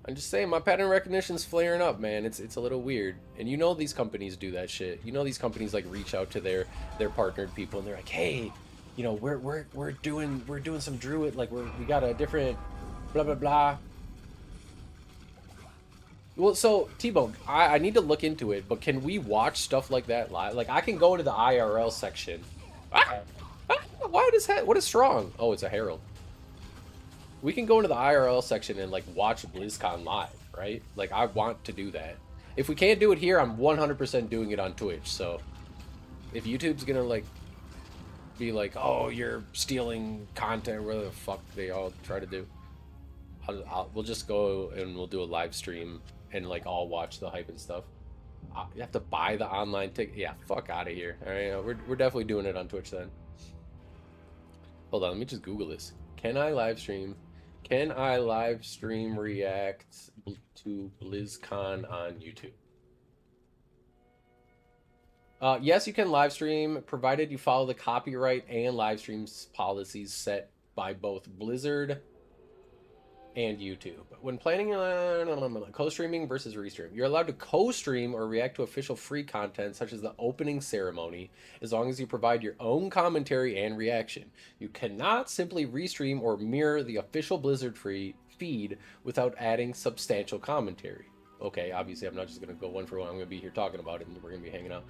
I'm just saying, my pattern recognition's flaring up, man. It's a little weird. And you know these companies do that shit. You know these companies, like, reach out to their partnered people, and they're like, hey... You know, we're doing some druid, like we got a different blah blah blah. Well, so T-Bone, I need to look into it, but can we watch stuff like that live? Like, I can go into the IRL section. What is strong? Oh, it's a herald. We can go into the IRL section and like watch BlizzCon live, right? Like, I want to do that. If we can't do it here, I'm 100% doing it on Twitch. So if YouTube's gonna like be like, oh, you're stealing content, whatever the fuck they all try to do, we'll just go and we'll do a live stream and like all watch the hype and stuff. You have to buy the online ticket. Yeah, fuck out of here. All right, we're definitely doing it on Twitch then. Hold on, let me just Google this. Can I live stream react to BlizzCon on YouTube? Yes, you can live stream, provided you follow the copyright and live streams policies set by both Blizzard and YouTube. When planning co-streaming versus restream, you're allowed to co-stream or react to official free content such as the opening ceremony, as long as you provide your own commentary and reaction. You cannot simply restream or mirror the official Blizzard feed without adding substantial commentary. Okay, obviously I'm not just going to go one for one. I'm going to be here talking about it, and we're going to be hanging out.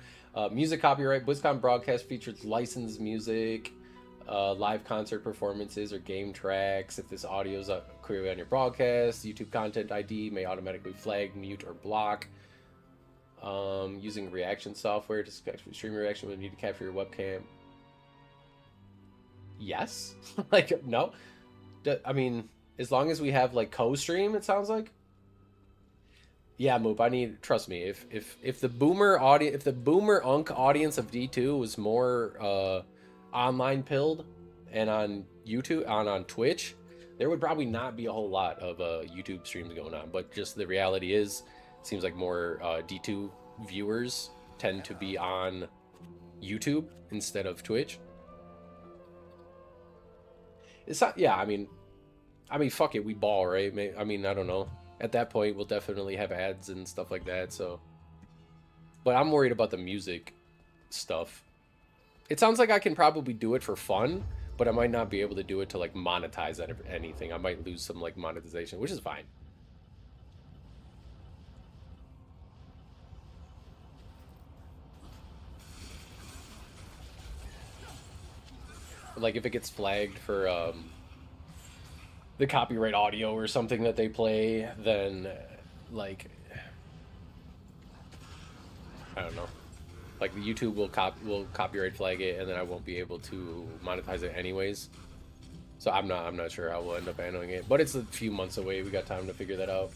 Music copyright. BlizzCon broadcast features licensed music, live concert performances, or game tracks. If this audio is clearly on your broadcast, YouTube Content ID may automatically flag, mute, or block. Using reaction software to stream your reaction when you need to capture your webcam. Yes? Like, no? I mean, as long as we have, like, co-stream, it sounds like. Yeah, Moop, trust me, if the boomer unk audience of D2 was more online pilled and on YouTube, on Twitch, there would probably not be a whole lot of YouTube streams going on. But just the reality is, it seems like more D2 viewers tend to be on YouTube instead of Twitch. It's not, yeah, I mean, fuck it, we ball, right? I mean, I don't know. At that point, we'll definitely have ads and stuff like that, so... But I'm worried about the music stuff. It sounds like I can probably do it for fun, but I might not be able to do it to, like, monetize anything. I might lose some, like, monetization, which is fine. Like, if it gets flagged for, the copyright audio or something that they play, then like, I don't know, like the YouTube will copyright flag it, and then I won't be able to monetize it anyways. So I'm not sure how we'll end up handling it, but it's a few months away. We got time to figure that out.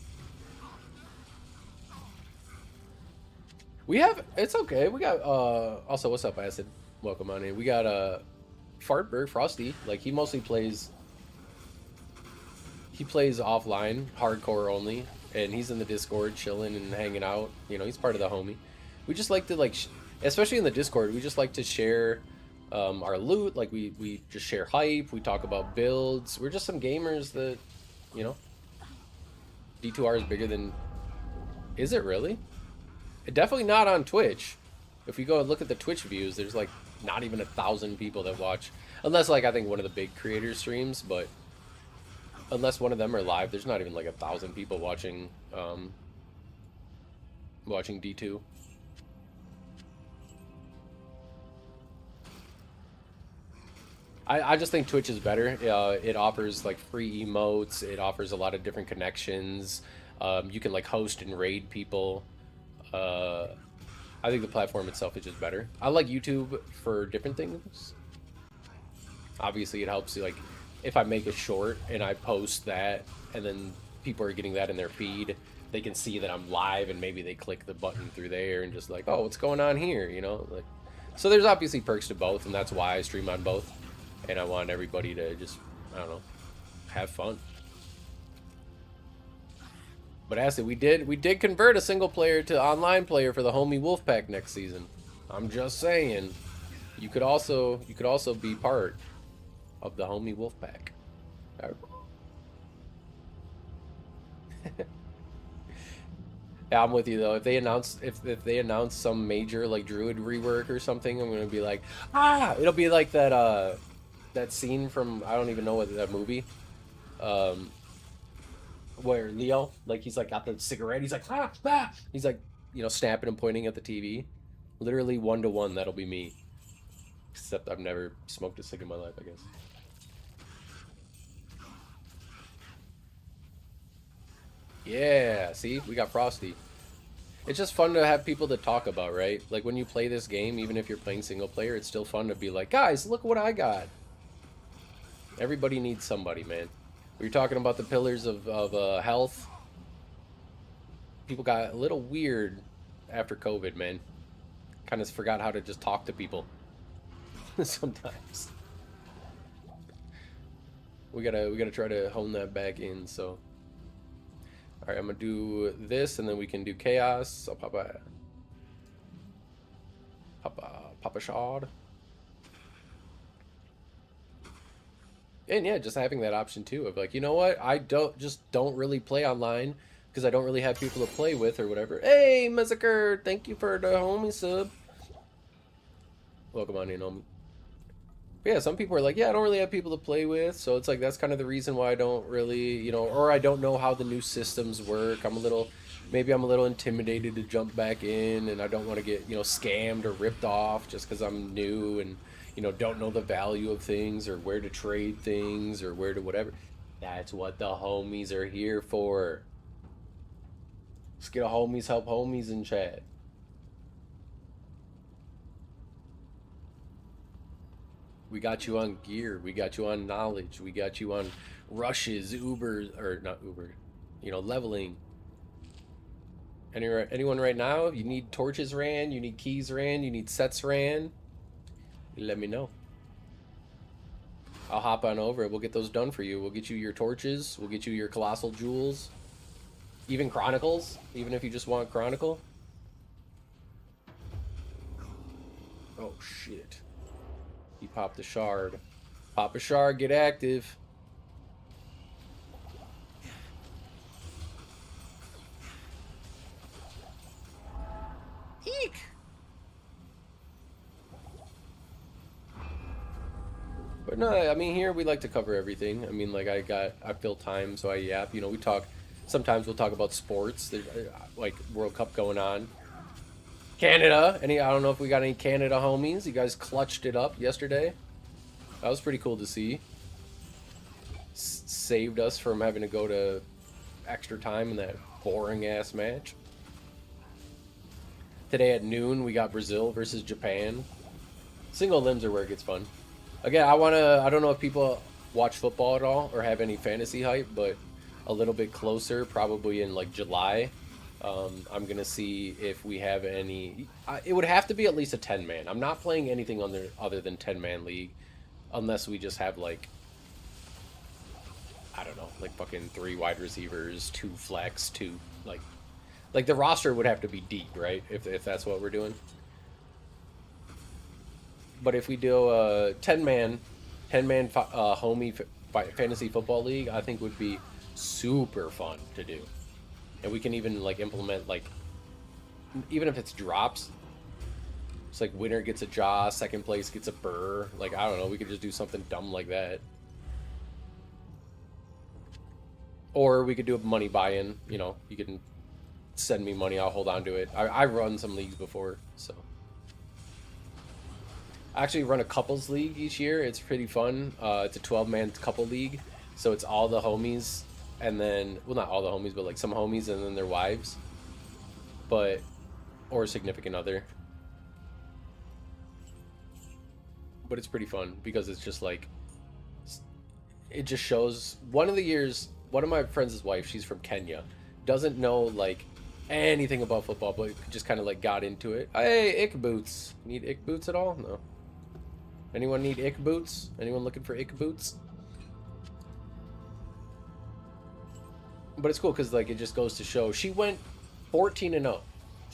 It's okay. We got also, what's up, Acid? Welcome on in. We got Fartberg Frosty. Like, he mostly plays offline, hardcore only, and he's in the Discord chilling and hanging out. You know, he's part of the homie. We just like to, like, especially in the Discord, we just like to share our loot. Like, we just share hype. We talk about builds. We're just some gamers that, you know. D2R is bigger than... Is it really? Definitely not on Twitch. If we go and look at the Twitch views, there's, like, not even 1,000 people that watch. Unless, like, I think one of the big creators streams, but... Unless one of them are live, there's not even like 1,000 people watching watching D2. I just think Twitch is better. It offers like free emotes. It offers a lot of different connections. You can like host and raid people. I think the platform itself is just better. I like YouTube for different things. Obviously, it helps you, like, if I make a short and I post that, and then people are getting that in their feed, they can see that I'm live, and maybe they click the button through there and just like, oh, what's going on here, you know? Like, so there's obviously perks to both, and that's why I stream on both. And I want everybody to just, I don't know, have fun. But Acid, we did convert a single player to online player for the homie Wolfpack next season. I'm just saying, you could also be part of the homie Wolfpack. Yeah, I'm with you though. If they announce some major like druid rework or something, I'm gonna be like, ah! It'll be like that that scene from, I don't even know what that movie. Where Leo, like, he's like got the cigarette, he's like, ah, ah! He's like, you know, snapping and pointing at the TV. Literally 1-to-1, that'll be me. Except I've never smoked a cig in my life, I guess. Yeah, see, we got Frosty. It's just fun to have people to talk about, right? Like when you play this game, even if you're playing single player, it's still fun to be like, guys, look what I got. Everybody needs somebody, man. We were talking about the pillars of health. People got a little weird after COVID, man. Kind of forgot how to just talk to people. Sometimes. We gotta try to hone that back in, so. Alright, I'm gonna do this, and then we can do chaos. I'll pop a shard. And yeah, just having that option too of like, you know what? I don't really play online because I don't really have people to play with or whatever. Hey, Massacre, thank you for the homie sub. Welcome on in, homie. But yeah, some people are like, yeah, I don't really have people to play with, so it's like that's kind of the reason why I don't really, you know, or I don't know how the new systems work. Maybe I'm a little intimidated to jump back in, and I don't want to get, you know, scammed or ripped off just because I'm new and, you know, don't know the value of things or where to trade things or where to whatever. That's what the homies are here for. Let's get a homies help homies in chat. We got you on gear. We got you on knowledge. We got you on rushes, Ubers, or not Uber, you know, leveling. Anyone right now? You need torches ran? You need keys ran? You need sets ran? You let me know. I'll hop on over. We'll get those done for you. We'll get you your torches. We'll get you your colossal jewels. Even chronicles. Even if you just want chronicle. Oh, shit. He popped a shard. Pop a shard, get active. Eek! But no, I mean, here we like to cover everything. I mean, like, I fill time, so I yap. You know, we talk, sometimes we'll talk about sports. There's, like, World Cup going on. Canada. I don't know if we got any Canada homies. You guys clutched it up yesterday. That was pretty cool to see. Saved us from having to go to extra time in that boring ass match. Today at noon we got Brazil versus Japan. Single limbs are where it gets fun. Again, I don't know if people watch football at all or have any fantasy hype, but a little bit closer, probably in like July. I'm gonna see if we have any. It would have to be at least a 10-man. I'm not playing anything other than 10-man league, unless we just have like, I don't know, like fucking 3 wide receivers, 2 flex, 2 like the roster would have to be deep, right? If that's what we're doing. But if we do a 10-man homie fantasy football league, I think would be super fun to do. And we can even like implement like, even if it's drops, it's like winner gets a jaw, second place gets a burr. Like, I don't know, we could just do something dumb like that. Or we could do a money buy-in, you know, you can send me money, I'll hold on to it. I run some leagues before, so. I actually run a couples league each year. It's pretty fun. It's a 12-man couple league, so it's all the homies, and then, well, not all the homies, but like some homies and then their wives, but, or a significant other. But it's pretty fun because it's just like, it just shows. One of the years, one of my friends' wife, she's from Kenya, doesn't know like anything about football, but just kind of like got into it. Hey, ick boots. Need ick boots at all? No. Anyone need ick boots? Anyone looking for ick boots? But it's cool because like it just goes to show she went 14-0,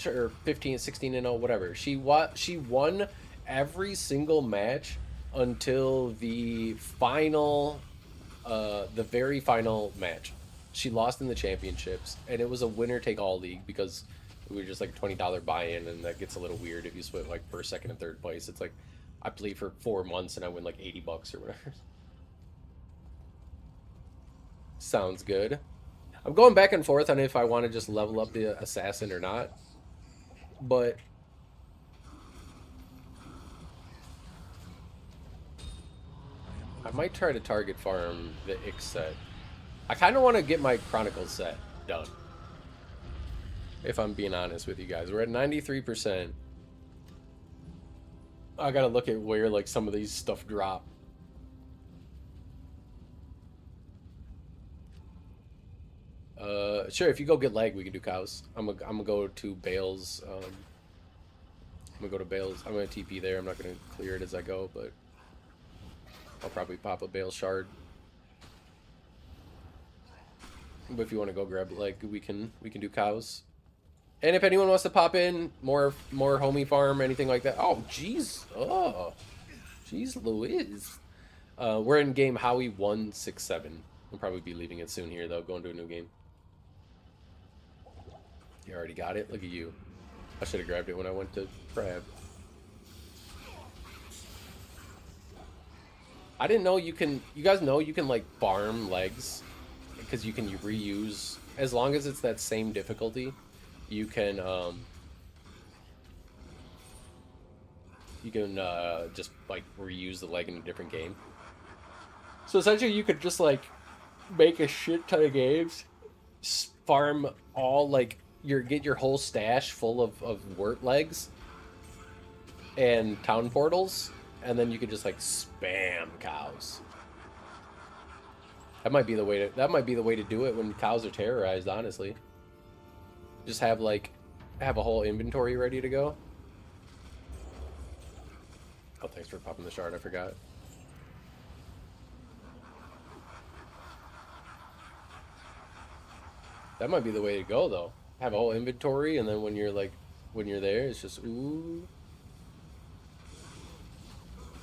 or 15, 16-0, whatever. She won every single match until the final, the very final match. She lost in the championships, and it was a winner-take-all league because we were just like $20 buy-in, and that gets a little weird if you split like first, second, and third place. It's like I play for 4 months and I win like $80 or whatever. Sounds good. I'm going back and forth on if I want to just level up the assassin or not, but I might try to target farm the Ix set. I kind of want to get my Chronicles set done, if I'm being honest with you guys. We're at 93%. I gotta look at where like some of these stuff drop. Sure, if you go get leg, we can do cows. I'm gonna go to Bale's. I'm gonna go to Bale's. I'm gonna TP there. I'm not gonna clear it as I go, but I'll probably pop a Bale shard. But if you want to go grab leg, we can do cows. And if anyone wants to pop in more homie farm, anything like that. Oh, jeez. Oh, jeez, Louise. We're in game Howie 167. We'll probably be leaving it soon here, though. Going to a new game. You already got it? Look at you. I should have grabbed it when I went to Crab. I didn't know you can... You guys know you can, like, farm legs? Because you can reuse... As long as it's that same difficulty, you can, just, like, reuse the leg in a different game. So essentially you could just, like, make a shit ton of games, farm all, like, get your whole stash full of wort legs and town portals, and then you could just, like, spam cows. That might be the way to do it when cows are terrorized, honestly. Just have a whole inventory ready to go. Oh, thanks for popping the shard, I forgot. That might be the way to go, though. Have a whole inventory, and then when you're there, it's just, ooh.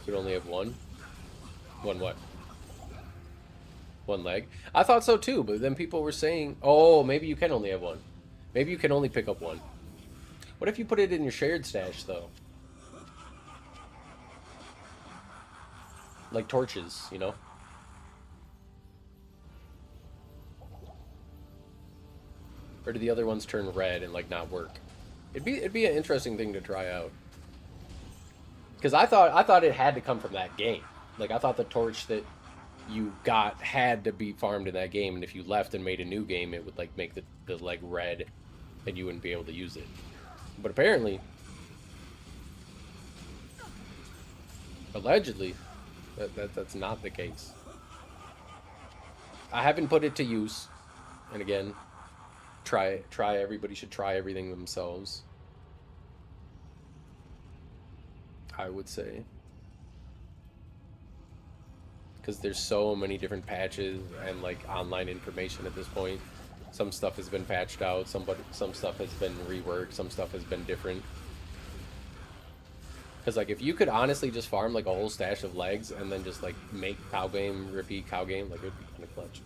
You'd only have one? One what? One leg? I thought so too, but then people were saying, oh, maybe you can only have one. Maybe you can only pick up one. What if you put it in your shared stash, though? Like torches, you know? Or do the other ones turn red and, like, not work? It'd be an interesting thing to try out. Because I thought it had to come from that game. Like, I thought the torch that you got had to be farmed in that game, and if you left and made a new game, it would, like, make the leg red, and you wouldn't be able to use it. But apparently, allegedly, that's not the case. I haven't put it to use, and again, everybody should try everything themselves, I would say. Because there's so many different patches and, like, online information at this point. Some stuff has been patched out, some stuff has been reworked, some stuff has been different. Because, like, if you could honestly just farm, like, a whole stash of legs and then just, like, make cow game, repeat cow game, like, it would be kind of clutch.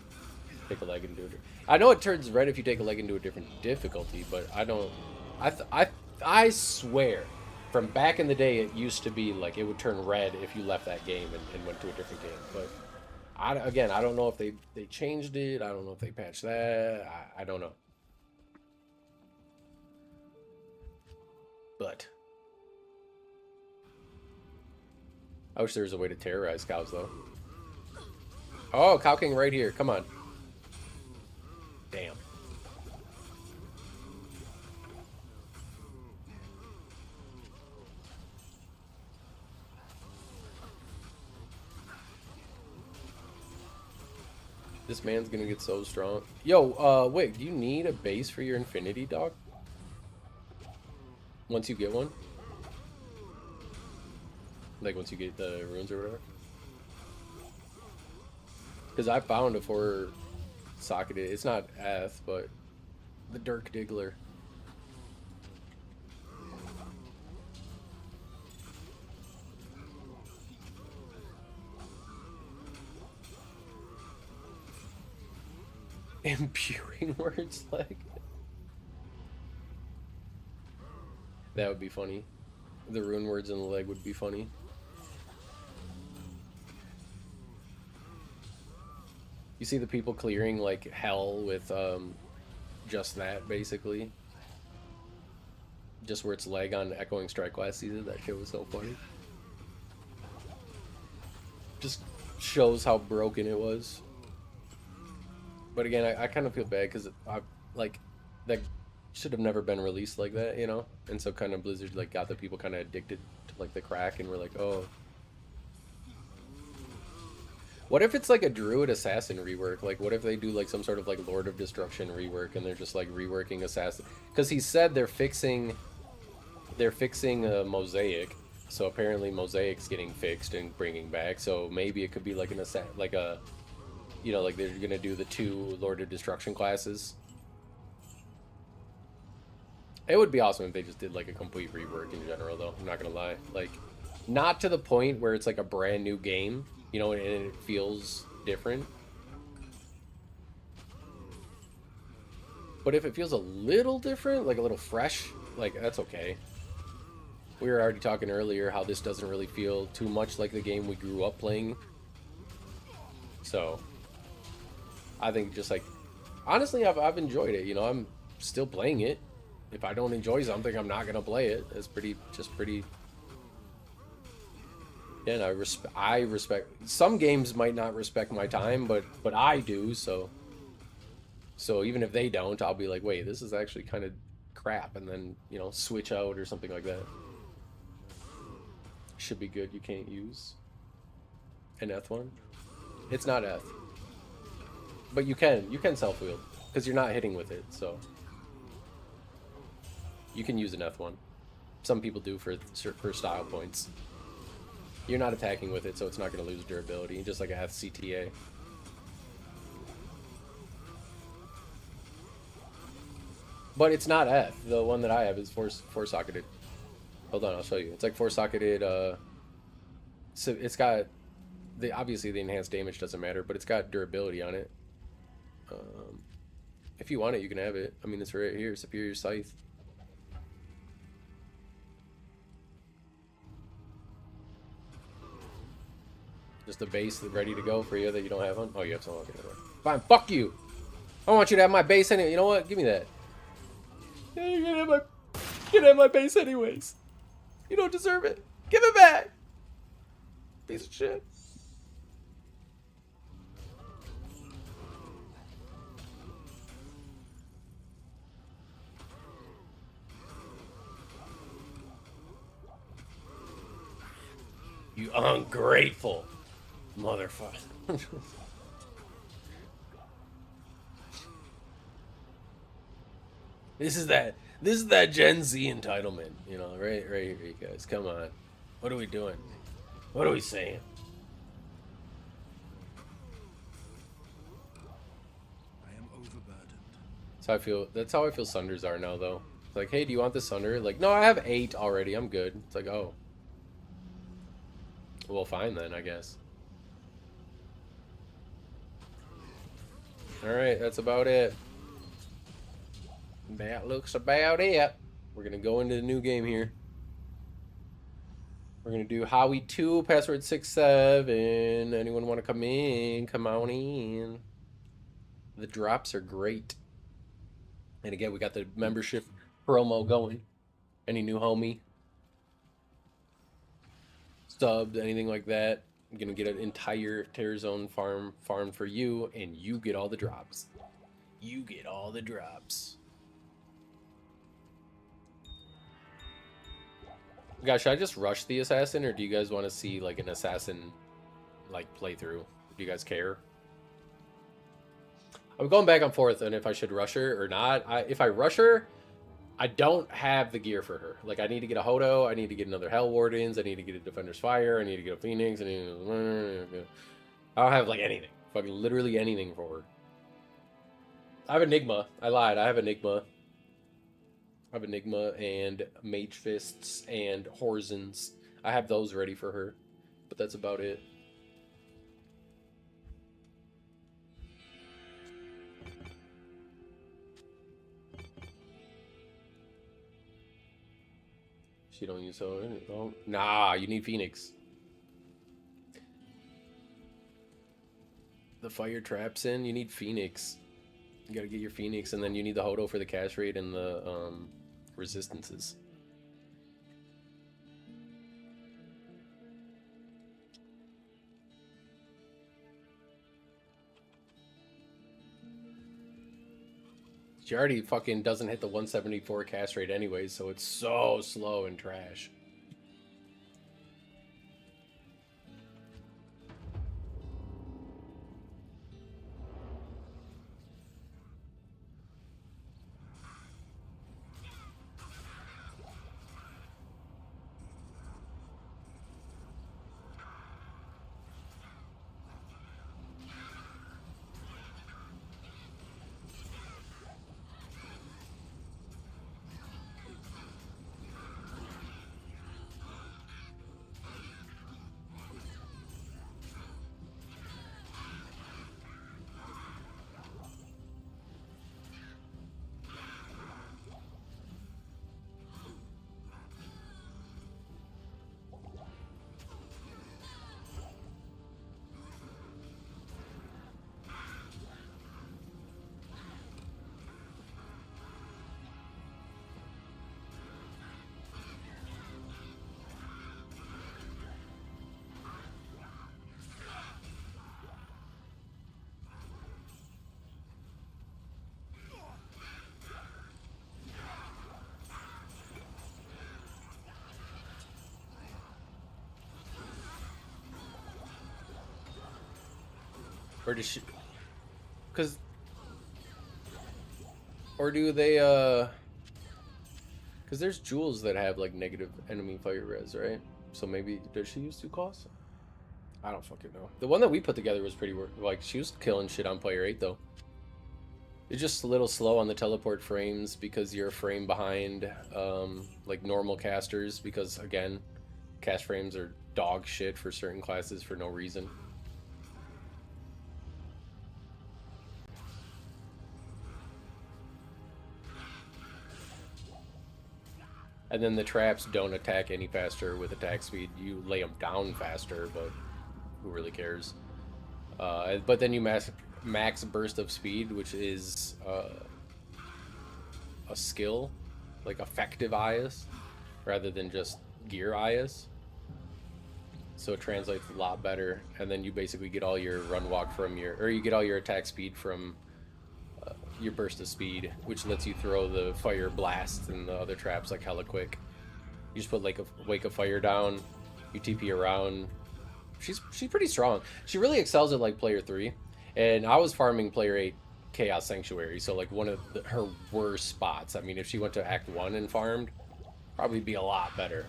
Take a leg and do it. I know it turns red if you take a leg into a different difficulty, but I don't... I swear, from back in the day, it used to be, like, it would turn red if you left that game and went to a different game. But, again, I don't know if they changed it. I don't know if they patched that. I don't know. But I wish there was a way to terrorize cows, though. Oh, Cow King right here. Come on. Damn. This man's gonna get so strong. Yo, wait, do you need a base for your infinity dog? Once you get one? Like, once you get the runes or whatever? Because I found a 4-socketed, it's not Eth, but the Dirk Diggler. Imbuing words, like... That would be funny. The rune words in the leg would be funny. You see the people clearing like hell with just that, basically. Just where its leg on Echoing Strike last season. That shit was so funny. Just shows how broken it was. But again, I kind of feel bad because like that should have never been released like that, you know. And so kind of Blizzard like got the people kind of addicted to like the crack, and we're like, oh. What if it's like a Druid Assassin rework? Like, what if they do like some sort of like Lord of Destruction rework, and they're just like reworking Assassin? Because he said they're fixing Mosaic, so apparently Mosaic's getting fixed and bringing back. So maybe it could be like you know, like they're gonna do the 2 Lord of Destruction classes. It would be awesome if they just did like a complete rework in general, though. I'm not gonna lie, like not to the point where it's like a brand new game. You know, and it feels different. But if it feels a little different, like a little fresh, like that's okay. We were already talking earlier how this doesn't really feel too much like the game we grew up playing. So, I think just like, honestly, I've enjoyed it. You know, I'm still playing it. If I don't enjoy something, I'm not gonna play it. It's pretty. Yeah, and I respect. Some games might not respect my time, but I do. So even if they don't, I'll be like, wait, this is actually kind of crap, and then you know switch out or something like that. Should be good. You can't use an Eth one. It's not Eth, but you can self wield because you're not hitting with it, so you can use an Eth one. Some people do for style points. You're not attacking with it, so it's not going to lose durability, just like a FCTA. But it's not F. The one that I have is four-socketed. Hold on, I'll show you. It's like four-socketed. So it's got obviously the enhanced damage doesn't matter, but it's got durability on it. If you want it, you can have it. I mean, it's right here, Superior Scythe. Just a base ready to go for you that you don't have on. Oh, you have some. Okay, fine. Fuck you. I want you to have my base anyway. You know what? Give me that. Yeah, you can have my base anyways. You don't deserve it. Give it back. Piece of shit. You ungrateful motherfucker. This is that Gen Z entitlement, you know, right here, you guys. Come on. What are we doing? What are we saying? I am overburdened. That's how I feel Sunders are now, though. It's like, hey, do you want the Sunder? Like, no, I have 8 already. I'm good. It's like, oh. Well, fine then, I guess. Alright, that's about it. That looks about it. We're gonna go into the new game here. We're gonna do Howie 2, password 67. Anyone want to come in? Come on in. The drops are great. And again, we got the membership promo going. Any new homie? subs, anything like that. I'm gonna get an entire Terror Zone farm for you, and you get all the drops. You get all the drops. Guys, should I just rush the assassin, or do you guys want to see like an assassin like playthrough? Do you guys care? I'm going back and forth on if I should rush her or not. If I rush her, I don't have the gear for her. Like, I need to get a Hodo, I need to get another Hell Wardens, I need to get a Defender's Fire, I need to get a Phoenix, I don't have, like, anything. Fucking literally anything for her. I have Enigma. I lied. I have Enigma. I have Enigma and Mage Fists and Horzens. I have those ready for her. But that's about it. She don't use so. Oh, nah, you need Phoenix. The fire traps in. You need Phoenix. You gotta get your Phoenix, and then you need the Hodo for the cash rate and the resistances. She already fucking doesn't hit the 174 cast rate anyways, so it's so slow and trash. Or does she... Because... Or do they, Because there's jewels that have, like, negative enemy fire res, right? So maybe... Does she use 2 costs? I don't fucking know. The one that we put together was pretty... Like, she was killing shit on player 8, though. It's just a little slow on the teleport frames because you're a frame behind, like, normal casters. Because, again, cast frames are dog shit for certain classes for no reason. And then the traps don't attack any faster with attack speed. You lay them down faster, but who really cares? But then you max burst of speed, which is a skill, like effective IS, rather than just gear IS. So it translates a lot better. And then you basically get all your run walk from your, or you get all your attack speed from your burst of speed, which lets you throw the fire blast and the other traps like hella quick. You just put like a wake of fire down, you TP around. She's pretty strong. She really excels at like player 3, and I was farming player 8 Chaos Sanctuary, so like one of her worst spots. I mean, if she went to Act 1 and farmed, probably be a lot better.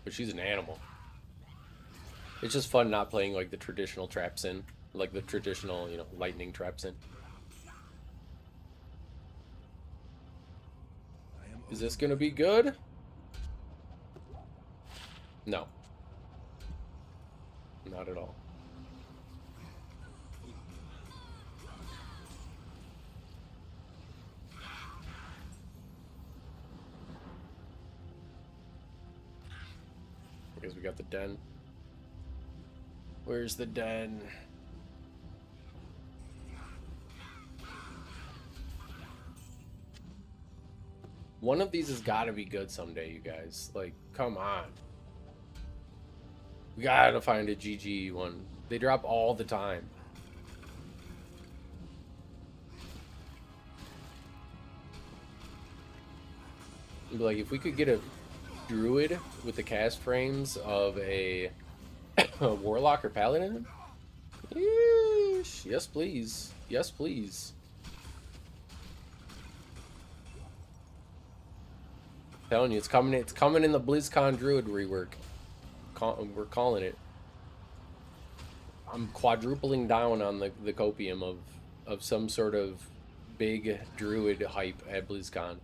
But she's an animal. It's just fun not playing like the traditional traps in, like the traditional, you know, lightning traps in. Is this gonna be good? No. Not at all. I guess we got the den. Where's the den? One of these has got to be good someday, you guys. Like, come on. We gotta find a GG one. They drop all the time. Like, if we could get a druid with the cast frames of a warlock or paladin, yeesh. Yes, please. Yes, please. Telling you, it's coming. It's coming in the BlizzCon Druid rework. We're calling it. I'm quadrupling down on the copium of some sort of big Druid hype at BlizzCon.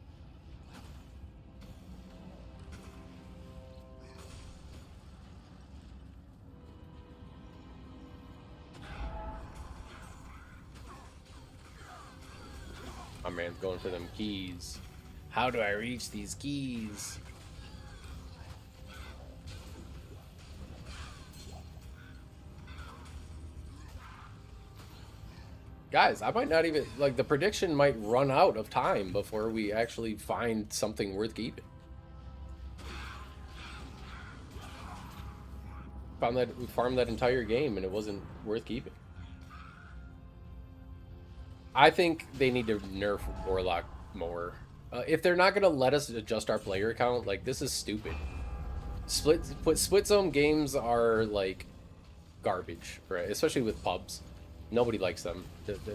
My man's going for them keys. How do I reach these keys? Guys, I might not even, like, the prediction might run out of time before we actually find something worth keeping. We farmed that entire game and it wasn't worth keeping. I think they need to nerf Warlock more. If they're not gonna let us adjust our player count, like, this is stupid. Split zone games are like garbage, right? Especially with pubs. Nobody likes them.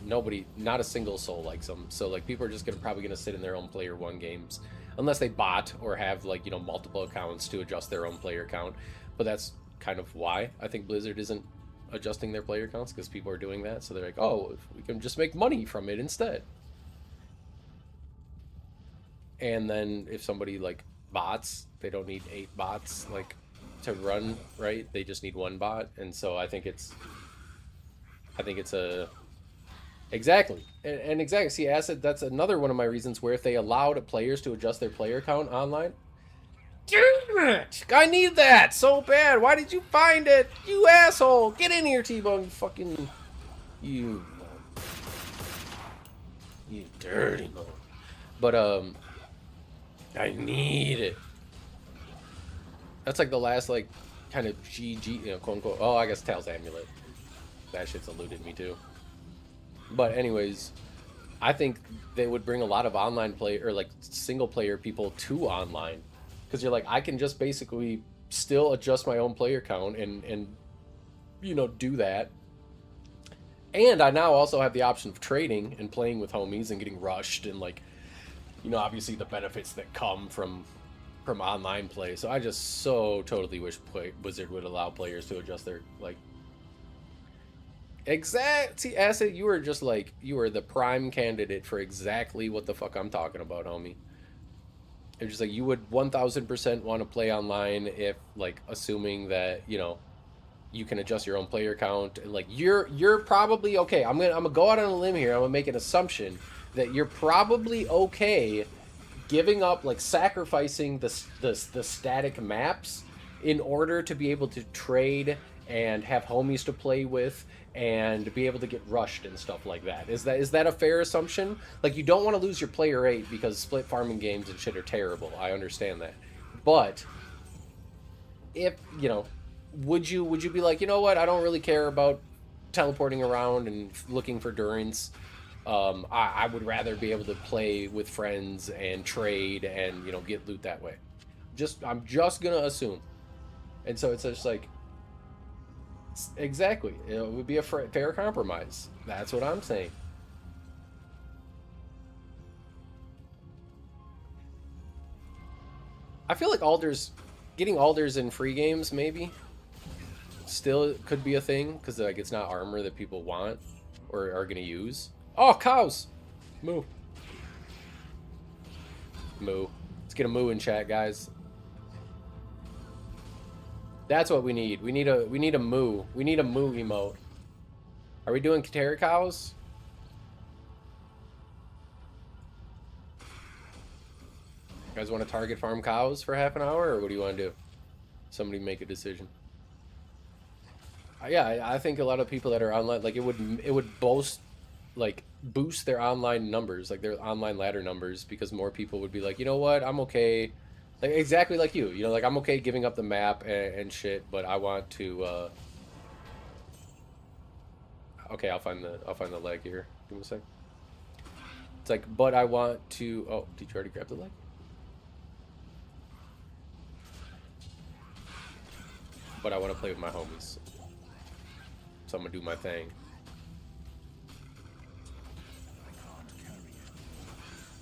Nobody, not a single soul likes them. So like, people are just probably gonna sit in their own player one games, unless they bot or have, like, you know, multiple accounts to adjust their own player count. But that's kind of why I think Blizzard isn't adjusting their player counts, because people are doing that. So they're like, oh, if we can just make money from it instead. And then if somebody like bots, they don't need 8 bots like to run, right? They just need 1 bot. And so I think it's a exactly and exactly. See, Acid, that's another one of my reasons where if they allowed players to adjust their player count online, damn it, I need that so bad. Why did you find it, you asshole? Get in here, T-Bone. You fucking you dirty bone. But I need it. That's like the last, like, kind of GG, you know, quote unquote. Oh, I guess Tails Amulet. That shit's eluded me too. But anyways, I think they would bring a lot of online play, or like single player people to online, because you're like, I can just basically still adjust my own player count and you know, do that. And I now also have the option of trading and playing with homies and getting rushed and, like, you know, obviously the benefits that come from online play. So I just so totally wish Blizzard would allow players to adjust their, like, see, Acid, you were just like, you were the prime candidate for exactly what the fuck I'm talking about, homie. It's just like, you would 1000% want to play online if, like, assuming that, you know, you can adjust your own player count, and like, you're probably okay. I'm gonna go out on a limb here. I'm gonna make an assumption that you're probably okay giving up, like, sacrificing the static maps in order to be able to trade and have homies to play with and be able to get rushed and stuff like that. Is that a fair assumption? Like, you don't want to lose your player 8 because split farming games and shit are terrible. I understand that. But if, you know, would you be like, you know what, I don't really care about teleporting around and looking for Durance. I would rather be able to play with friends and trade and, you know, get loot that way. I'm just gonna assume. And so it's just like, exactly, it would be a fair compromise. That's what I'm saying. I feel like getting alders in free games maybe still could be a thing, because, like, it's not armor that people want or are gonna use. Oh, cows! Moo. Moo. Let's get a moo in chat, guys. That's what we need. We need a moo. We need a moo emote. Are we doing Katera cows? You guys want to target farm cows for half an hour, or what do you want to do? Somebody make a decision. Yeah, I think a lot of people that are online, like, it would boast, like, boost their online numbers, like their online ladder numbers, because more people would be like, you know what, I'm okay, like exactly like you know, like I'm okay giving up the map and shit, but I want to. Okay, I'll find the leg here. Give me a sec. It's like, but I want to. Oh, did you already grab the leg? But I want to play with my homies, so I'm gonna do my thing.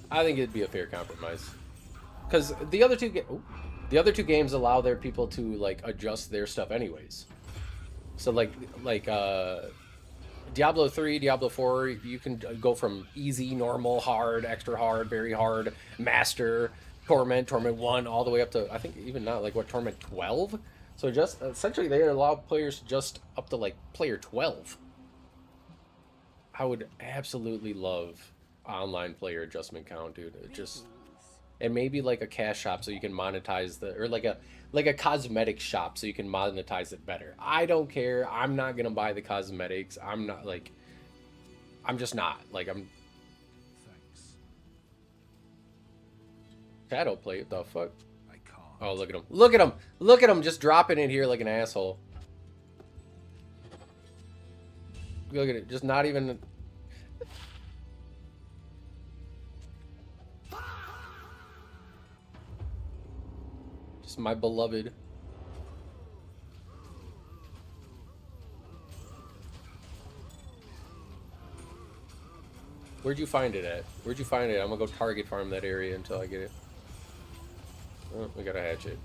I think it'd be a fair compromise, because the other two games allow their people to like adjust their stuff anyways. So like Diablo 3, Diablo 4, you can go from easy, normal, hard, extra hard, very hard, master, torment, torment 1, all the way up to, I think even not, like, what, torment 12? So just, essentially, they allow players just up to, like, player 12. I would absolutely love online player adjustment count, dude. It just... And maybe like a cash shop so you can monetize the, or like a cosmetic shop so you can monetize it better. I don't care. I'm not gonna buy the cosmetics. I'm not like, I'm just not like I'm. Thanks. Shadow plate. What the fuck? I can't. Oh, look at him! Look at him! Look at him! Just dropping it here like an asshole. Look at it. Just not even. My beloved. Where'd you find it at? Where'd you find it? I'm gonna go target farm that area until I get it. Oh, we got a hatchet.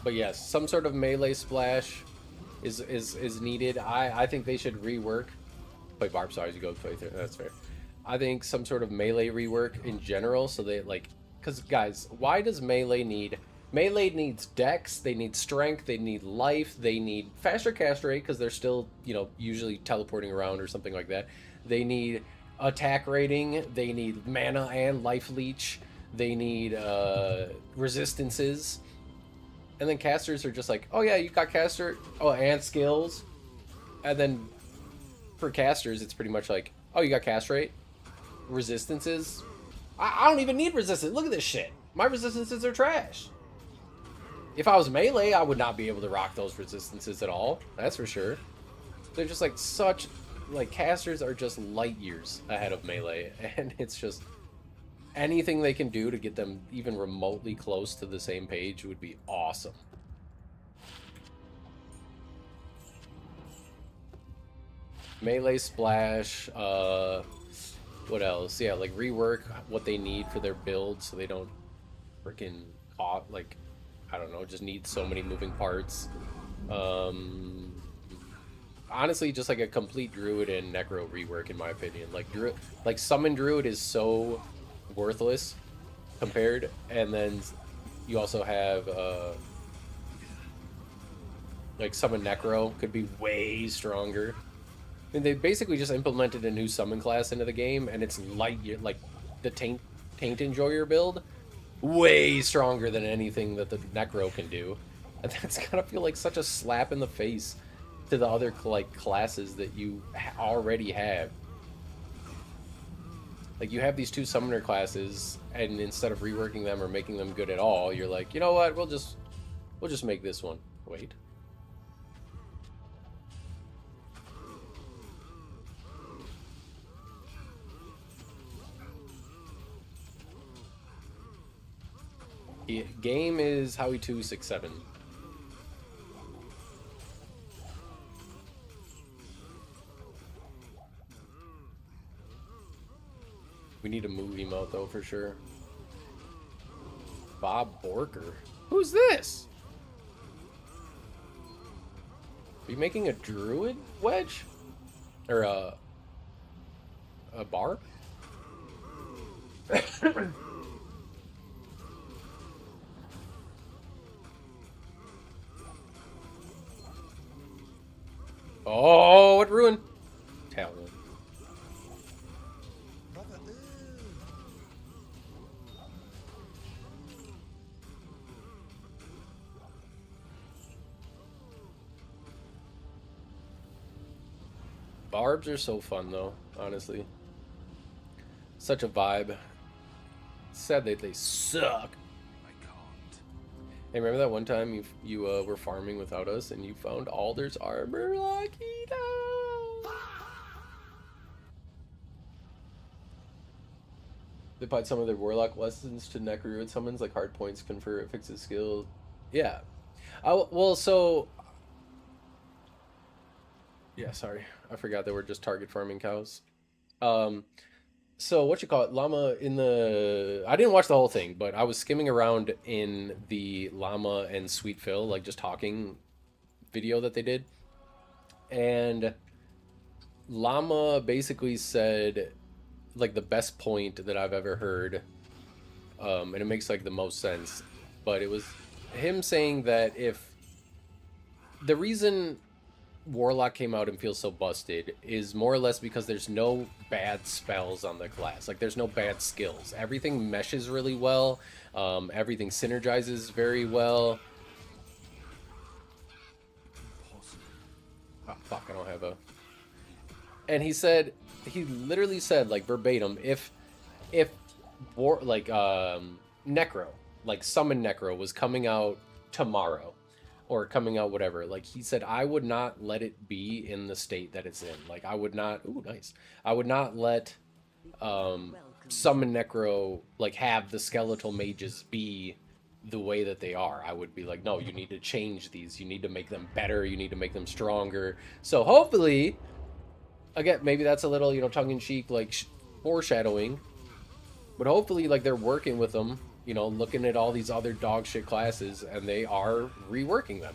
But yes, some sort of melee splash is needed. I think they should rework. Play Barb Stars, you go play through. That's fair. I think some sort of melee rework in general, so they like, because guys, why does melee need? Melee needs dex, they need strength, they need life, they need faster cast rate because they're still, you know, usually teleporting around or something like that. They need attack rating, they need mana and life leech, they need resistances. And then casters are just like, oh yeah, you got caster, oh, and skills. And then for casters, it's pretty much like, oh, you got cast rate, resistances. I don't even need resistance. Look at this shit. My resistances are trash. If I was melee, I would not be able to rock those resistances at all. That's for sure. They're just like such, like casters are just light years ahead of melee. And it's just anything they can do to get them even remotely close to the same page would be awesome. Melee splash, what else? Yeah, like rework what they need for their build so they don't freaking like, I don't know, just need so many moving parts. Honestly, just like a complete druid and necro rework in my opinion. Like summon druid is so worthless compared, and then you also have like summon necro could be way stronger. And they basically just implemented a new summon class into the game, and it's light year, like the taint enjoyer build, way stronger than anything that the necro can do, and that's gotta feel like such a slap in the face to the other like classes that you already have. Like, you have these two summoner classes, and instead of reworking them or making them good at all, you're like, you know what, we'll just make this one. Wait. Game is Howie 267. We need a move emote though for sure. Bob Borker. Who's this? Are you making a druid wedge? Or a barb? Oh, what ruin? Talon. Barbs are so fun though, honestly. Such a vibe. Sad that they suck. I can't. Hey, remember that one time you were farming without us and you found Alder's armor? Lucky no. They applied some of their warlock lessons to Necroruid summons, like hard points confer it fixes skill. Yeah. Well, so yeah, sorry, I forgot that we're just target farming cows. So what you call it, llama in the I didn't watch the whole thing, but I was skimming around in the llama and Sweet Phil like just talking video that they did, and llama basically said like the best point that I've ever heard, and it makes like the most sense, but it was him saying that if the reason Warlock came out and feels so busted is more or less because there's no bad spells on the class. Like there's no bad skills. Everything meshes really well. Everything synergizes very well. Oh, fuck, I don't have a... And he literally said, like verbatim, if Necro, like Summon Necro was coming out tomorrow, or coming out whatever, like he said, I would not let it be in the state that it's in. Like I would not, ooh, nice. I would not let Summon Necro like have the skeletal mages be the way that they are. I would be like, no, you need to change these. You need to make them better. You need to make them stronger. So hopefully, again, maybe that's a little, you know, tongue-in-cheek like foreshadowing, but hopefully like they're working with them, you know, looking at all these other dog shit classes, and they are reworking them.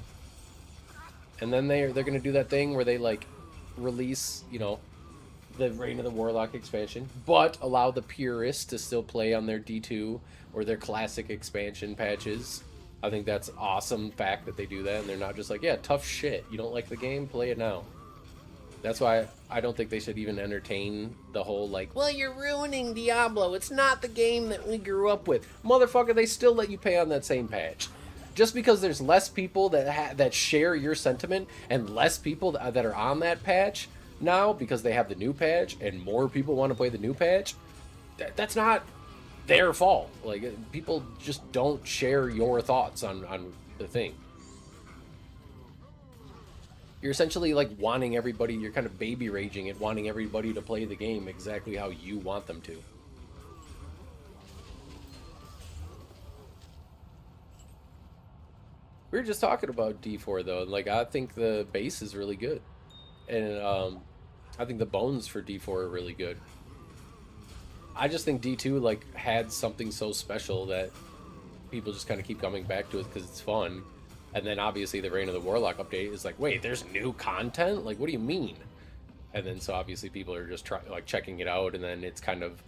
And then they're going to do that thing where they like release, you know, the Reign of the Warlock expansion, but allow the purists to still play on their D2 or their classic expansion patches. I think that's awesome fact that they do that, and they're not just like, yeah, tough shit. You don't like the game? Play it now. That's why I don't think they should even entertain the whole, like, well, you're ruining Diablo. It's not the game that we grew up with. Motherfucker, they still let you pay on that same patch. Just because there's less people that share your sentiment and less people that are on that patch now because they have the new patch and more people want to play the new patch, that's not their fault. Like, people just don't share your thoughts on the thing. You're essentially like wanting everybody, you're kind of baby raging it, wanting everybody to play the game exactly how you want them to. We were just talking about D4 though, and like I think the base is really good. And I think the bones for D4 are really good. I just think D2 like had something so special that people just kind of keep coming back to it because it's fun. And then obviously the Reign of the Warlock update is like, wait, there's new content? Like, what do you mean? And then so obviously people are just checking it out, and then it's kind of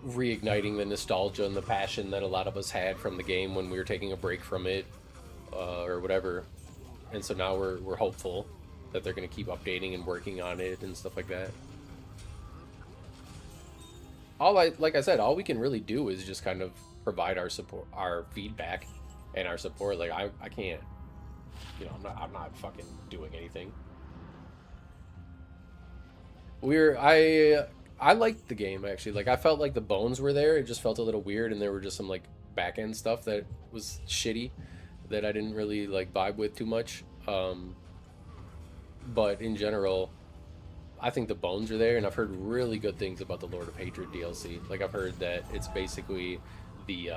reigniting the nostalgia and the passion that a lot of us had from the game when we were taking a break from it, or whatever. And so now we're hopeful that they're going to keep updating and working on it and stuff like that. Like I said, all we can really do is just kind of provide our support, our feedback, and our support. Like I can't, you know, I'm not fucking doing anything. I liked the game actually. Like I felt like the bones were there. It just felt a little weird, and there were just some like back end stuff that was shitty that I didn't really like vibe with too much. But in general, I think the bones are there, and I've heard really good things about the Lord of Hatred DLC. Like I've heard that it's basically the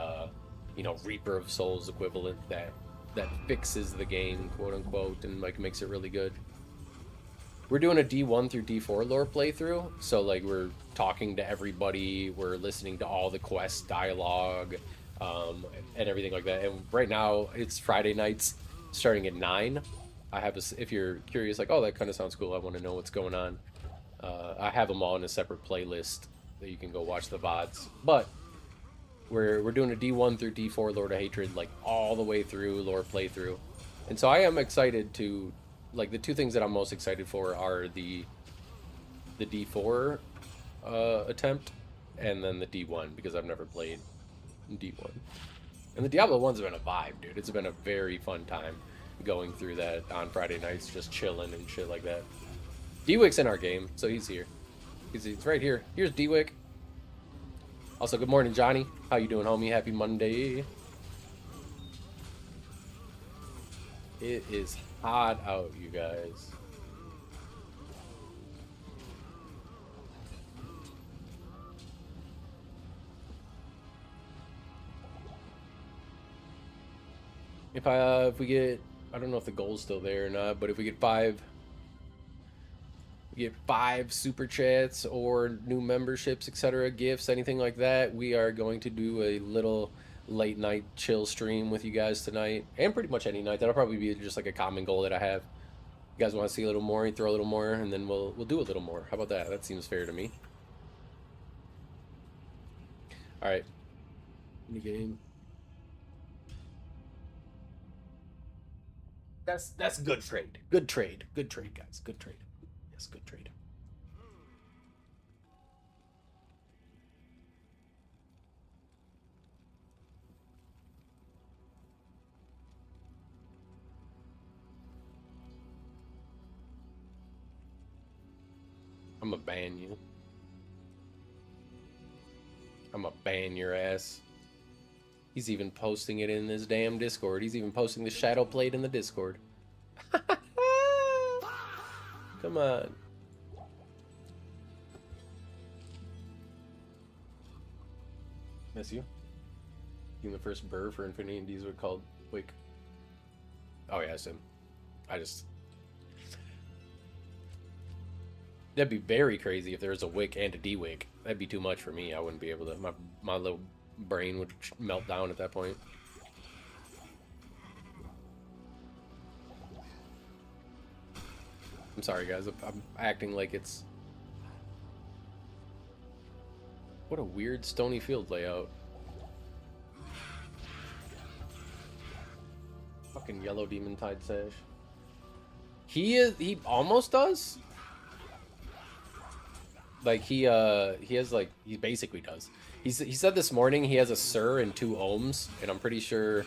you know, Reaper of Souls equivalent that fixes the game, quote unquote, and like makes it really good. We're doing a D1 through D4 lore playthrough, so like we're talking to everybody, we're listening to all the quest dialogue, and everything like that. And right now it's Friday nights starting at 9. I have if you're curious, like, oh, that kind of sounds cool, I want to know what's going on, I have them all in a separate playlist that you can go watch the VODs. But we're doing a D1 through D4 Lord of Hatred, like all the way through lore playthrough. And so I am excited to, like, the two things that I'm most excited for are the D4 attempt, and then the D1, because I've never played D1. And the Diablo 1's been a vibe, dude. It's been a very fun time going through that on Friday nights, just chilling and shit like that. D-Wick's in our game, so he's here. He's right here. Here's D-Wick. Also, good morning, Johnny. How you doing, homie? Happy Monday. It is hot out, you guys. If we get, I don't know if the goal's still there or not, but if we get five super chats or new memberships, etc., gifts, anything like that, we are going to do a little late night chill stream with you guys tonight, and pretty much any night. That'll probably be just like a common goal that I have. You guys want to see a little more, you throw a little more, and then we'll do a little more. How about that? That seems fair to me. All right, new game. That's good trade. Good trade. Good trade, guys. Good trade. Yes, good trade. I'm gonna ban you. I'm gonna ban your ass. He's even posting it in his damn Discord. He's even posting the shadow plate in the Discord. Come on. Miss you. Being the first burr for Infinity and D's were called Wick. Oh yeah, it's him. That'd be very crazy if there was a Wick and a D-Wick. That'd be too much for me. I wouldn't be able to. My little brain would melt down at that point. I'm sorry, guys. I'm acting like it's... What a weird stony field layout. Fucking yellow demon tide sash. He almost does? Like he basically does. He said this morning he has a Sir and 2 ohms, and I'm pretty sure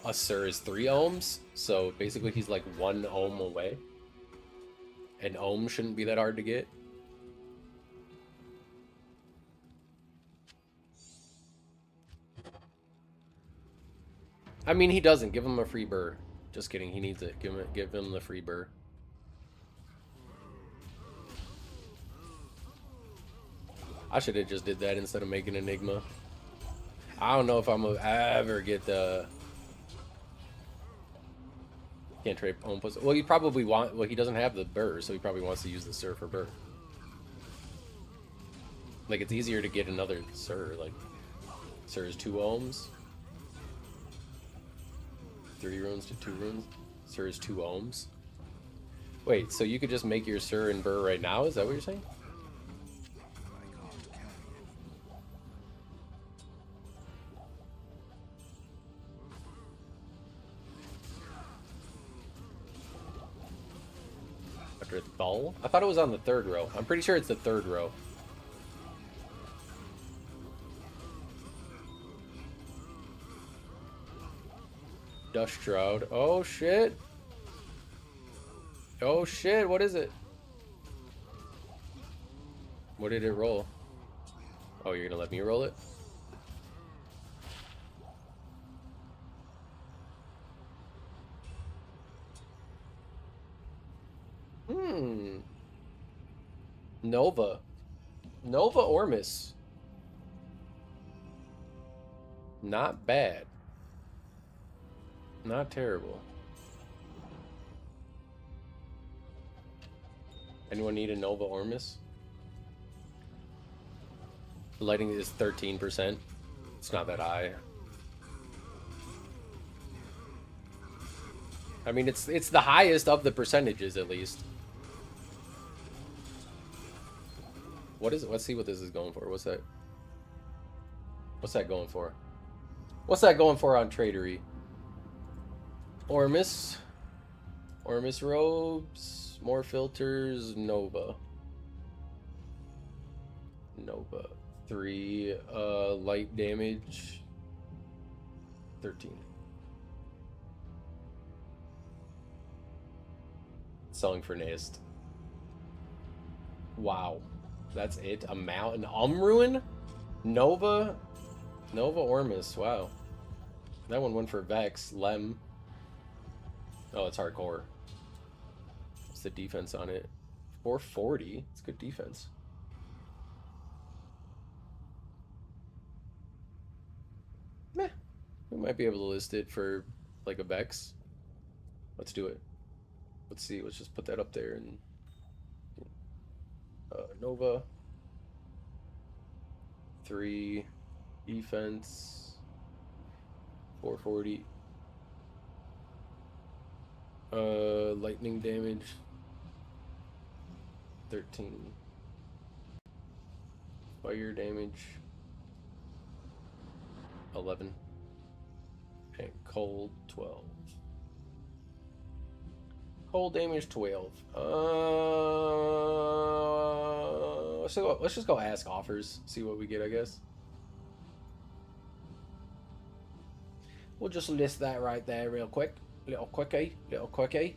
a Sir is 3 ohms. So basically he's like 1 ohm away. An ohm shouldn't be that hard to get. I mean, he doesn't. Give him a free burr. Just kidding. He needs it. Give him the free burr. I should have just did that instead of making Enigma. I don't know if I'm gonna ever get the... Can't trade own pussy. Well, he probably want... Well, he doesn't have the burr, so he probably wants to use the Sir for burr. Like, it's easier to get another Sir. Like, Sir is 2 ohms. 3 runes to 2 runes. Sir is 2 ohms. Wait, so you could just make your Sir and burr right now? Is that what you're saying? Thull? I thought it was on the 3rd row. I'm pretty sure it's the 3rd row. Dust Shroud. Oh shit. Oh shit, what is it? What did it roll? Oh, you're gonna let me roll it? Nova. Nova Ormus. Not bad. Not terrible. Anyone need a Nova Ormus? Lighting is 13%. It's not that high. I mean, it's the highest of the percentages, at least. What is it? Let's see what this is going for. What's that? What's that going for? What's that going for on Tradery? Ormus. Ormus robes. More filters. Nova. Nova. 3. Light damage. 13. Selling for Nast. Wow. That's it? A mountain? Ruin? Nova? Nova Ormus. Wow. That one went for Vex. Lem. Oh, it's hardcore. What's the defense on it? 440? It's good defense. Meh. We might be able to list it for like a Vex. Let's do it. Let's see. Let's just put that up there and Nova. 3 defense. 440. Lightning damage. 13. Fire damage. 11. And cold 12. Cold damage 12. So let's just go ask offers. See what we get, I guess. We'll just list that right there real quick. Little quickie. Little quickie.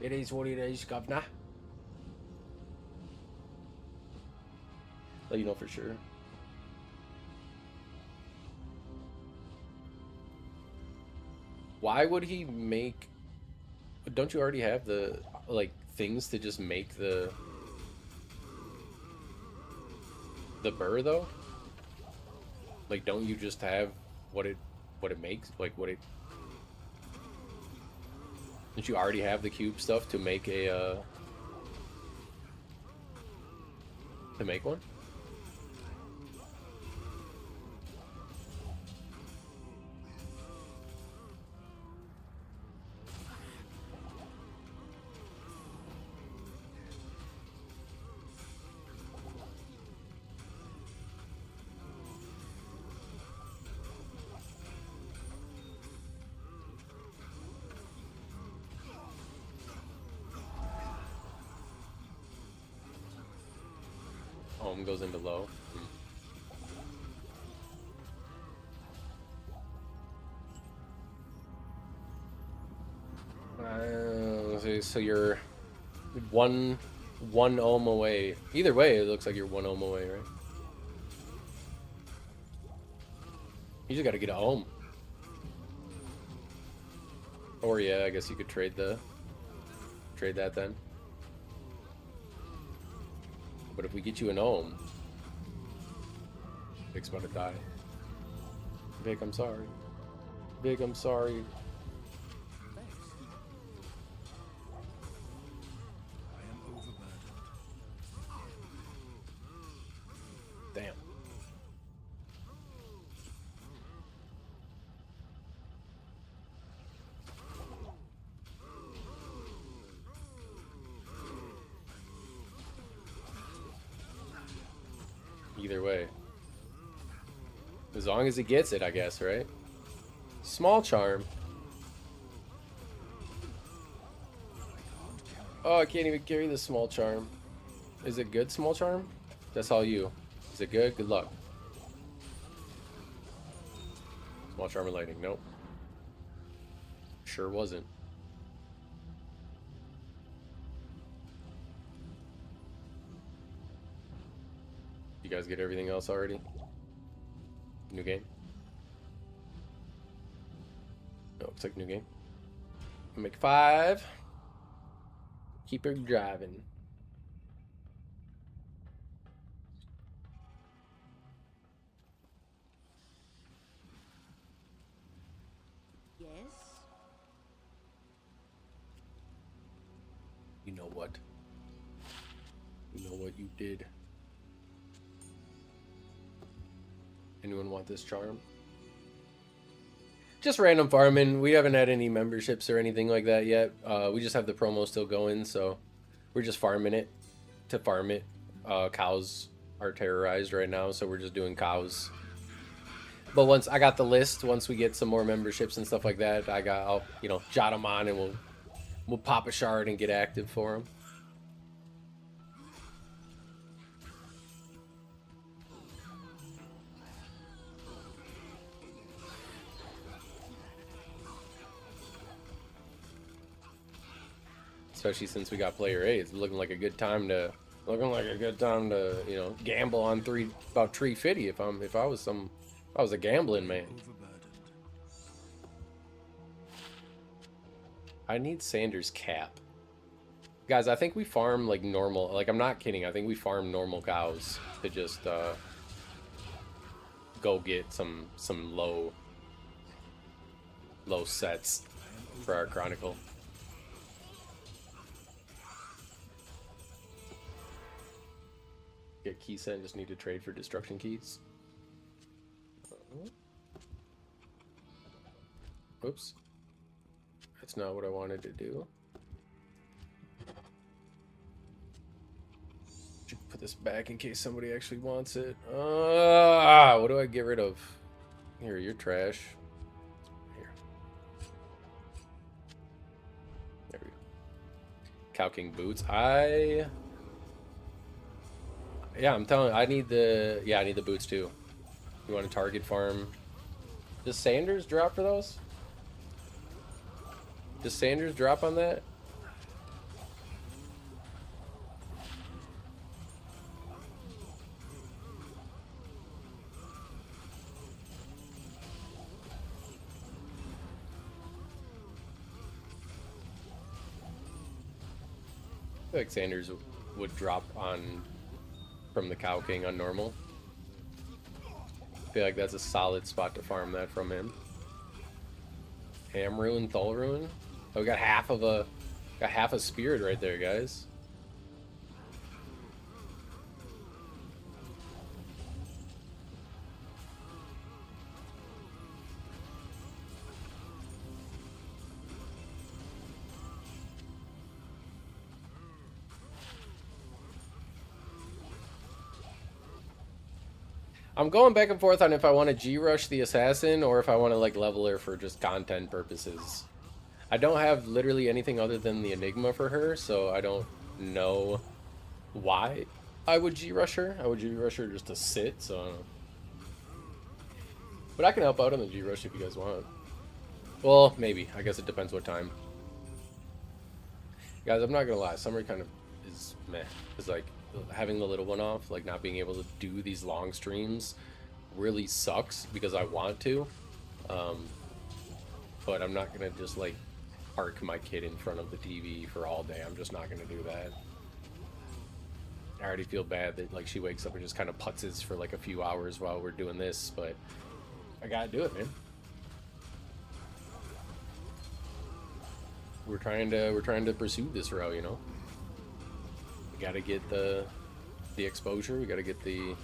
It is what it is, governor. Let you know for sure. Why would he make... Don't you already have the, like, things to just make the burr, though? Like, don't you just have what it makes? Like, what it... Don't you already have the cube stuff to make a, to make one? Goes into low. So you're one ohm away. Either way, it looks like you're 1 ohm away, right? You just got to get a ohm. Or yeah, I guess you could trade that then. But if we get you an ohm, Vic's about to die. Vic, I'm sorry. Vic, I'm sorry. I am overburdened. Damn. Either way. As long as he gets it, I guess, right? Small charm. Oh, I can't even carry the small charm. Is it good, small charm? That's all you. Is it good? Good luck. Small charm or lightning? Nope. Sure wasn't. You guys get everything else already? New game? Oh, looks like new game. Make 5. Keep her driving. Yes? You know what? You know what you did. Anyone want this charm? Just random farming. We haven't had any memberships or anything like that yet. We just have the promo still going, so we're just farming it to farm it. Cows are terrorized right now, so we're just doing cows. But once I got the list, once we get some more memberships and stuff like that, I'll jot them on and we'll pop a shard and get active for them. Especially since we got player A, it's looking like a good time to Looking like a good time to, you know, gamble on about 350 if I was a gambling man. Overburdened. I need Sanders' cap. Guys, I think we farm like normal, like I'm not kidding, I think we farm normal cows to just go get some low sets for our chronicle. Get key set and just need to trade for destruction keys. Oops. That's not what I wanted to do. Should put this back in case somebody actually wants it. What do I get rid of? Here, you're trash. Here. There we go. Cow King boots. Yeah, I'm telling you, I need the boots too. You want to target farm? Does Sanders drop for those? Does Sanders drop on that? I feel like Sanders would drop on from the Cow King on normal. I feel like that's a solid spot to farm that from him. Ham Ruin, Thul Ruin. Oh, we got half a spirit right there, guys. I'm going back and forth on if I want to G-rush the assassin or if I want to like level her for just content purposes. I don't have literally anything other than the Enigma for her, so I don't know why I would G-rush her. I would G-rush her just to sit, so I don't know. But I can help out on the G-rush if you guys want. Well, maybe. I guess it depends what time. Guys, I'm not gonna lie. Summer kind of is meh. It's like having the little one off, like not being able to do these long streams really sucks because I want to. But I'm not gonna just like park my kid in front of the TV for all day. I'm just not gonna do that. I already feel bad that like she wakes up and just kind of putzes for like a few hours while we're doing this, but I gotta do it, man. We're trying to pursue this route, you know. We gotta get the exposure. We gotta get the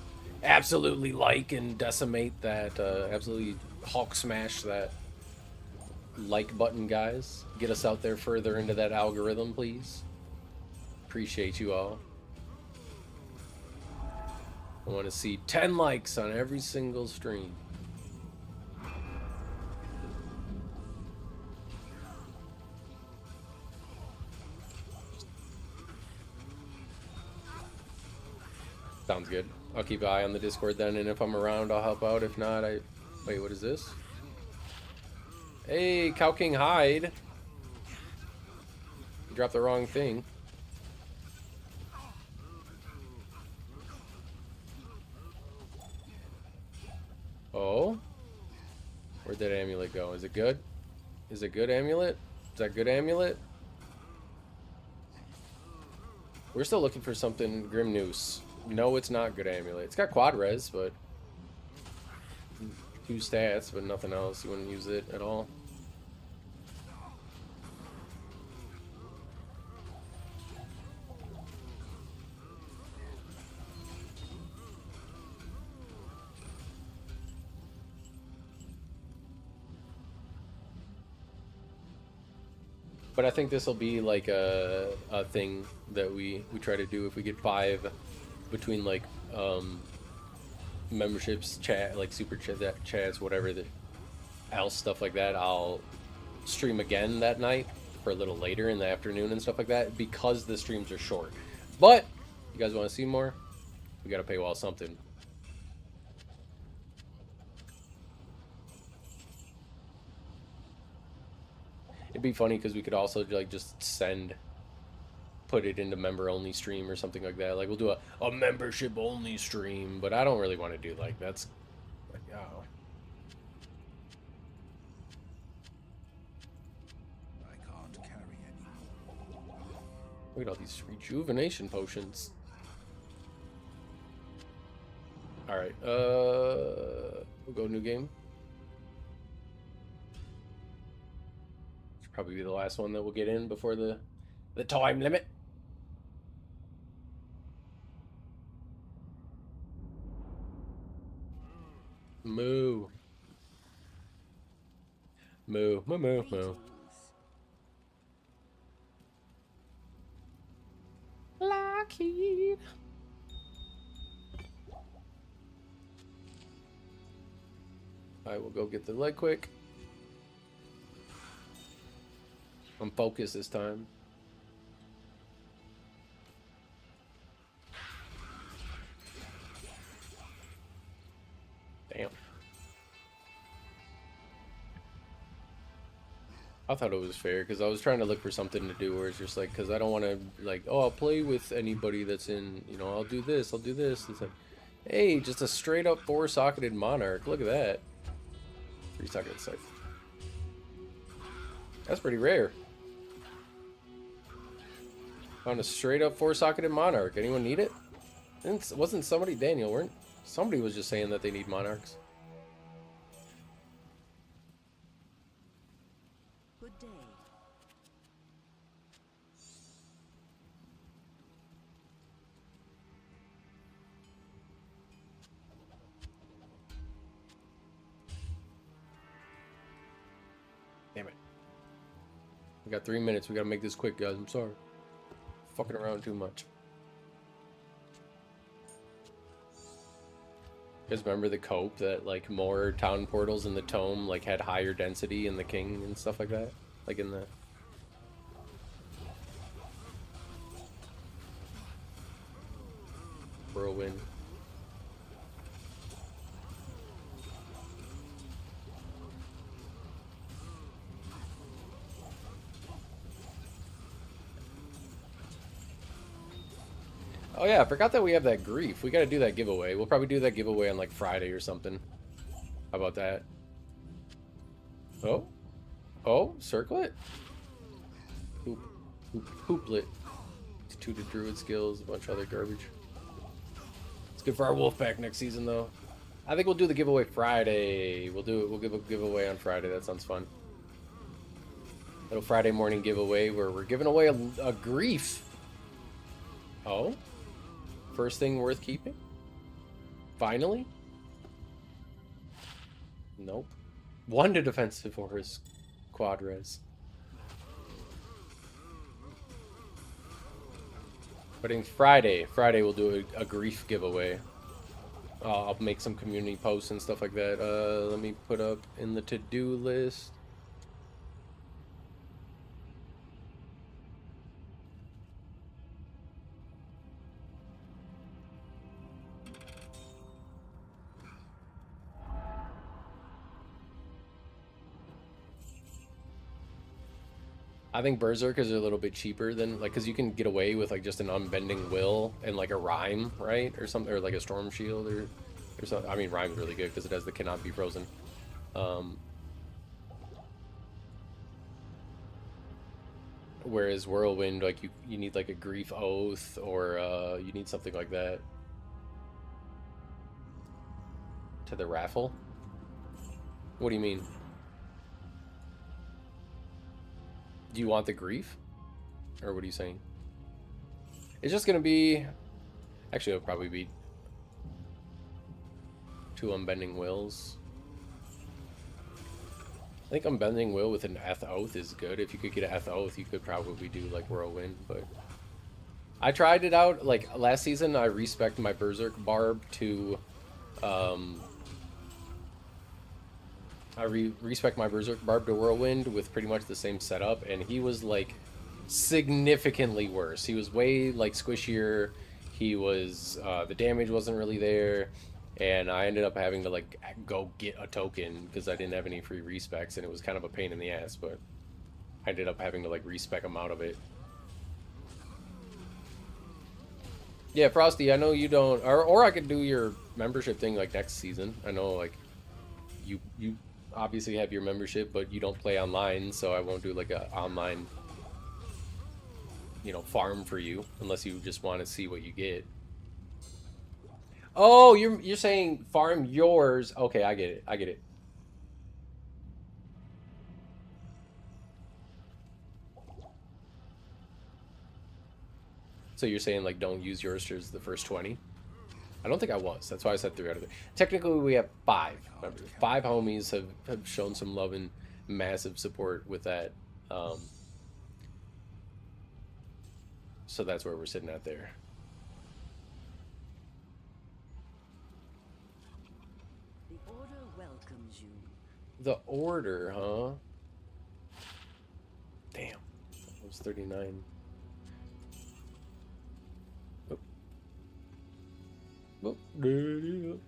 absolutely like and decimate that, absolutely Hulk smash that like button, guys. Get us out there further into that algorithm, please. Appreciate you all. I want to see 10 likes on every single stream. Sounds good. I'll keep an eye on the Discord then, and if I'm around, I'll help out. If not, Wait, what is this? Hey, Cow King hide. You dropped the wrong thing. Oh? Where'd that amulet go? Is it good? Is it good amulet? Is that good amulet? We're still looking for something. Grim Noose. No, it's not good amulet. It's got quad res, but 2 stats, but nothing else. You wouldn't use it at all. But I think this will be like a thing that we try to do if we get 5 between like memberships, chat, like super chats, whatever else stuff like that. I'll stream again that night for a little later in the afternoon and stuff like that because the streams are short. But you guys want to see more? We gotta paywall something. It'd be funny because we could also like just send put it into member-only stream or something like that. Like, we'll do a membership-only stream, but I don't really want to do, like, that's... Like, oh. I can't carry anymore. Look at all these rejuvenation potions. Alright, we'll go new game. Should probably be the last one that we'll get in before the time limit. Moo. Moo, moo, moo, moo. Lockheed. I will go get the leg quick. I'm focused this time. Damn. I thought it was fair because I was trying to look for something to do where it's just like, because I don't want to, like, oh, I'll play with anybody that's in, you know, I'll do this, I'll do this. It's like, hey, just a straight up 4-socketed monarch. Look at that. 3-socketed scythe. That's pretty rare. On a straight up 4-socketed monarch. Anyone need it? Wasn't somebody, Daniel, weren't? Somebody was just saying that they need monarchs. Good day. Damn it. We got 3 minutes. We gotta make this quick, guys. I'm sorry. Fucking around too much. You guys remember the cope that, like, more town portals in the tome, like, had higher density in the king and stuff like that? Like, in the... Whirlwind. Oh yeah, I forgot that we have that grief. We gotta do that giveaway. We'll probably do that giveaway on like Friday or something. How about that? Oh? Oh, circlet? Hooplet. It's 2 to druid skills, a bunch of other garbage. It's good for our wolf pack next season though. I think we'll do the giveaway Friday. We'll do it. We'll give a giveaway on Friday. That sounds fun. Little Friday morning giveaway where we're giving away a grief. Oh? First thing worth keeping? Finally? Nope. 1 to defensive or his quad res. But in Friday we'll do a grief giveaway. I'll make some community posts and stuff like that. Let me put up in the to-do list. I think Berserkers are a little bit cheaper than, like, because you can get away with, like, just an Unbending Will and, like, a Rhyme, right? Or something, or, like, a Storm Shield, or something. I mean, Rhyme's really good because it has the cannot be frozen. Whereas Whirlwind, like, you need, like, a Grief Oath, or, you need something like that. To the raffle? What do you mean? Do you want the grief? Or what are you saying? It's just gonna be... Actually, it'll probably be 2 Unbending Wills. I think Unbending Will with an Eth Oath is good. If you could get an Eth Oath, you could probably do, like, Whirlwind, but... I tried it out, like, last season, I respec'd my Berserk Barb to, I respect my Berserk Barb to Whirlwind with pretty much the same setup, and he was, like, significantly worse. He was way, like, squishier. He was, the damage wasn't really there, and I ended up having to, like, go get a token because I didn't have any free respecs, and it was kind of a pain in the ass, but I ended up having to, like, respec him out of it. Yeah, Frosty, I know you don't, or I could do your membership thing like next season. I know like you obviously have your membership, but you don't play online, so I won't do like a online, you know, farm for you unless you just want to see what you get. Oh, you're saying farm yours. Okay, I get it. I get it. So you're saying like don't use yours for the first 20? I don't think I was. That's why I said 3 out of 3. Technically, we have 5 members. 5 homies have shown some love and massive support with that. So that's where we're sitting at there. The order welcomes you. The order, huh? Damn. That was 39. Oh. Oh. Greetings.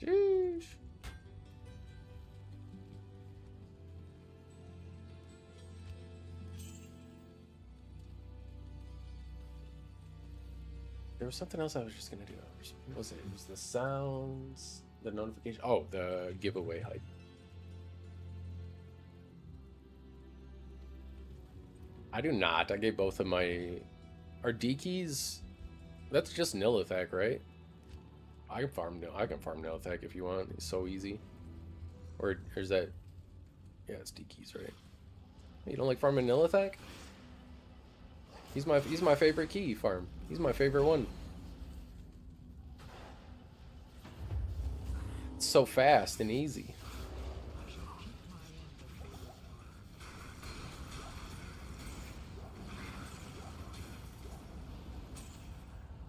Sheesh. There was something else I was just gonna do. What was it? It was the sounds, the notification. Oh, the giveaway hype. I do not. I gave both of my. Are D keys? That's just Nilithak, right? I can farm Nilithak if you want. It's so easy. Or is that? Yeah, it's D keys, right? You don't like farming Nilithak? He's my favorite key farm. He's my favorite one. It's so fast and easy.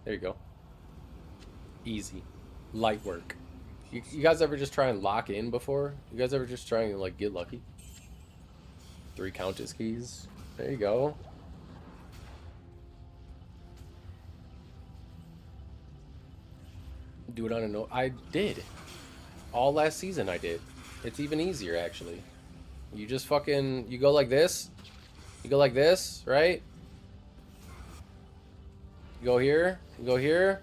There you go. Easy. Light work. You guys ever just try and lock in before? You guys ever just try and like get lucky? 3 Countess keys. There you go. Do it on a note. I did. All last season I did. It's even easier actually. You just fucking, you go like this. You go like this, right? You go here. You go here.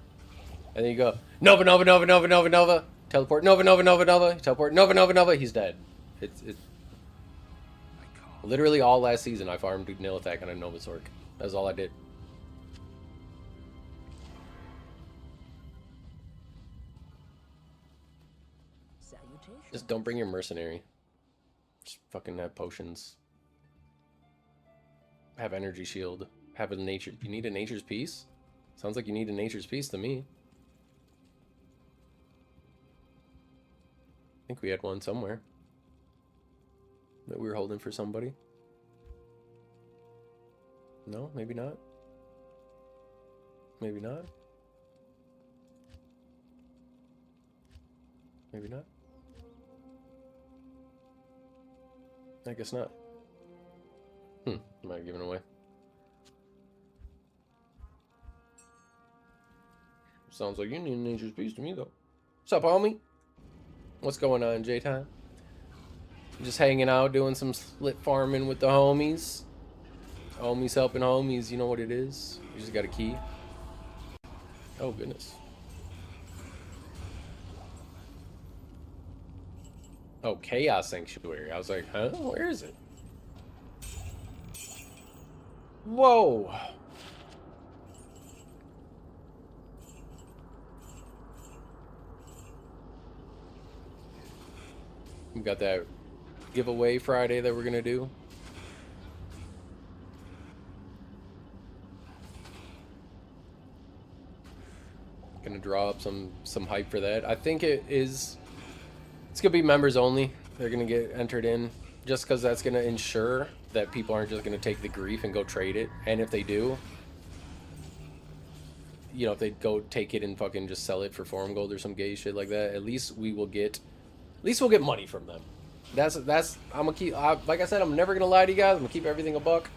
And then you go Nova, Nova, Nova, Nova, Nova, Nova. Teleport. Nova, Nova, Nova, Nova. Teleport. Nova, Nova, Nova. He's dead. It's literally all last season I farmed Nilithak on a Nova Sork. That's all I did. Just don't bring your mercenary. Just fucking have potions. Have energy shield. Have a nature. You need a nature's piece? Sounds like you need a nature's piece to me. I think we had one somewhere that we were holding for somebody. No, maybe not. Maybe not. Maybe not. I guess not. Am I giving away? Sounds like you need a nature's piece to me, though. What's up, homie? What's going on, J-Time? Just hanging out, doing some split farming with the homies. Homies helping homies, you know what it is. You just got a key. Oh, goodness. Oh, Chaos Sanctuary. I was like, huh? Where is it? Whoa. We got that giveaway Friday that we're gonna do. Gonna draw up some hype for that. I think it's gonna be members only. They're gonna get entered in just because that's gonna ensure that people aren't just gonna take the grief and go trade it. And if they do, you know, if they go take it and fucking just sell it for forum gold or some gay shit like that, at least we'll get money from them. That's I'm gonna keep, like I said, I'm never gonna lie to you guys. I'm gonna keep everything a buck.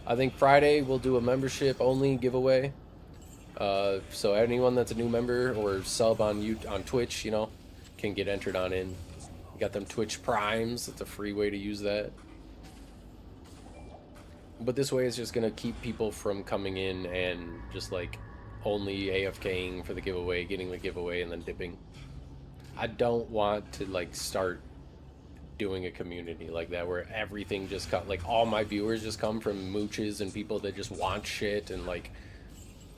I think Friday we'll do a membership only giveaway. So anyone that's a new member or sub on Twitch, you know, can get entered on in. You got them Twitch Primes. It's a free way to use that. But this way it's just going to keep people from coming in and just like only AFKing for the giveaway, getting the giveaway, and then dipping. I don't want to like start doing a community like that where everything just got like all my viewers just come from mooches and people that just want shit and like,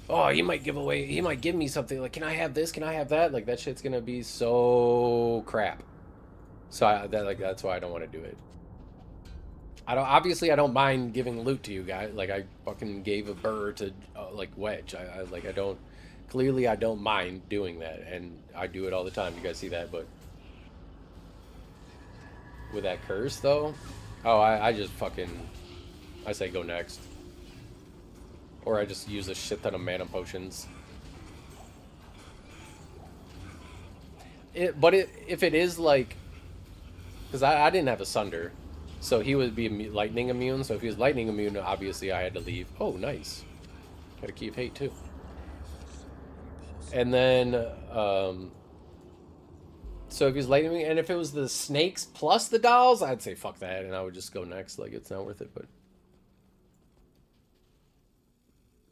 oh, he might give away, he might give me something like, can I have this, can I have that? Like that shit's gonna be so crap. So that's why I don't want to do it. I don't mind giving loot to you guys. Like I fucking gave a burr to like Wedge. I don't mind doing that, and I do it all the time. You guys see that, but with that curse though, oh, I just fucking, I say go next, or I just use a shit ton of mana potions. If it is like, because I didn't have a Sunder. So he would be lightning immune. So if he was lightning immune, obviously I had to leave. Oh, nice. Got a key of hate too. And then, so if he's lightning immune, and if it was the snakes plus the dolls, I'd say fuck that, and I would just go next. Like it's not worth it. But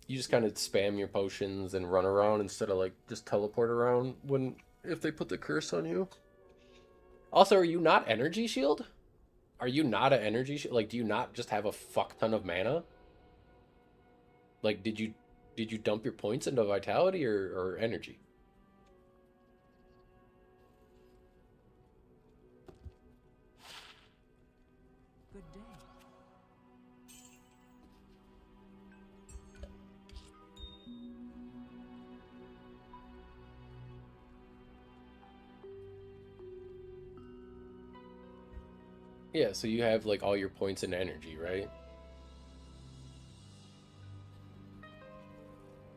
you just kind of spam your potions and run around instead of like just teleport around if they put the curse on you. Also, are you not energy shield? Are you not an energy shield? Like, do you not just have a fuck ton of mana? Like, did you dump your points into vitality or energy? Good day. Yeah, so you have like all your points in energy, right?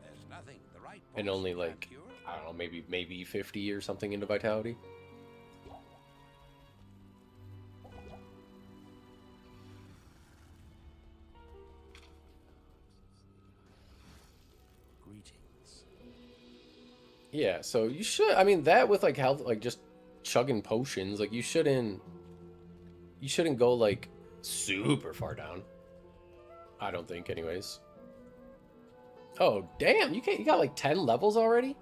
There's nothing the right And only poison like, can't cure. I don't know, maybe 50 or something into vitality. Greetings. Yeah, so you should, I mean, that with like health, like just chugging potions, like you shouldn't go like super far down. I don't think anyways. Oh, damn, you got like 10 levels already?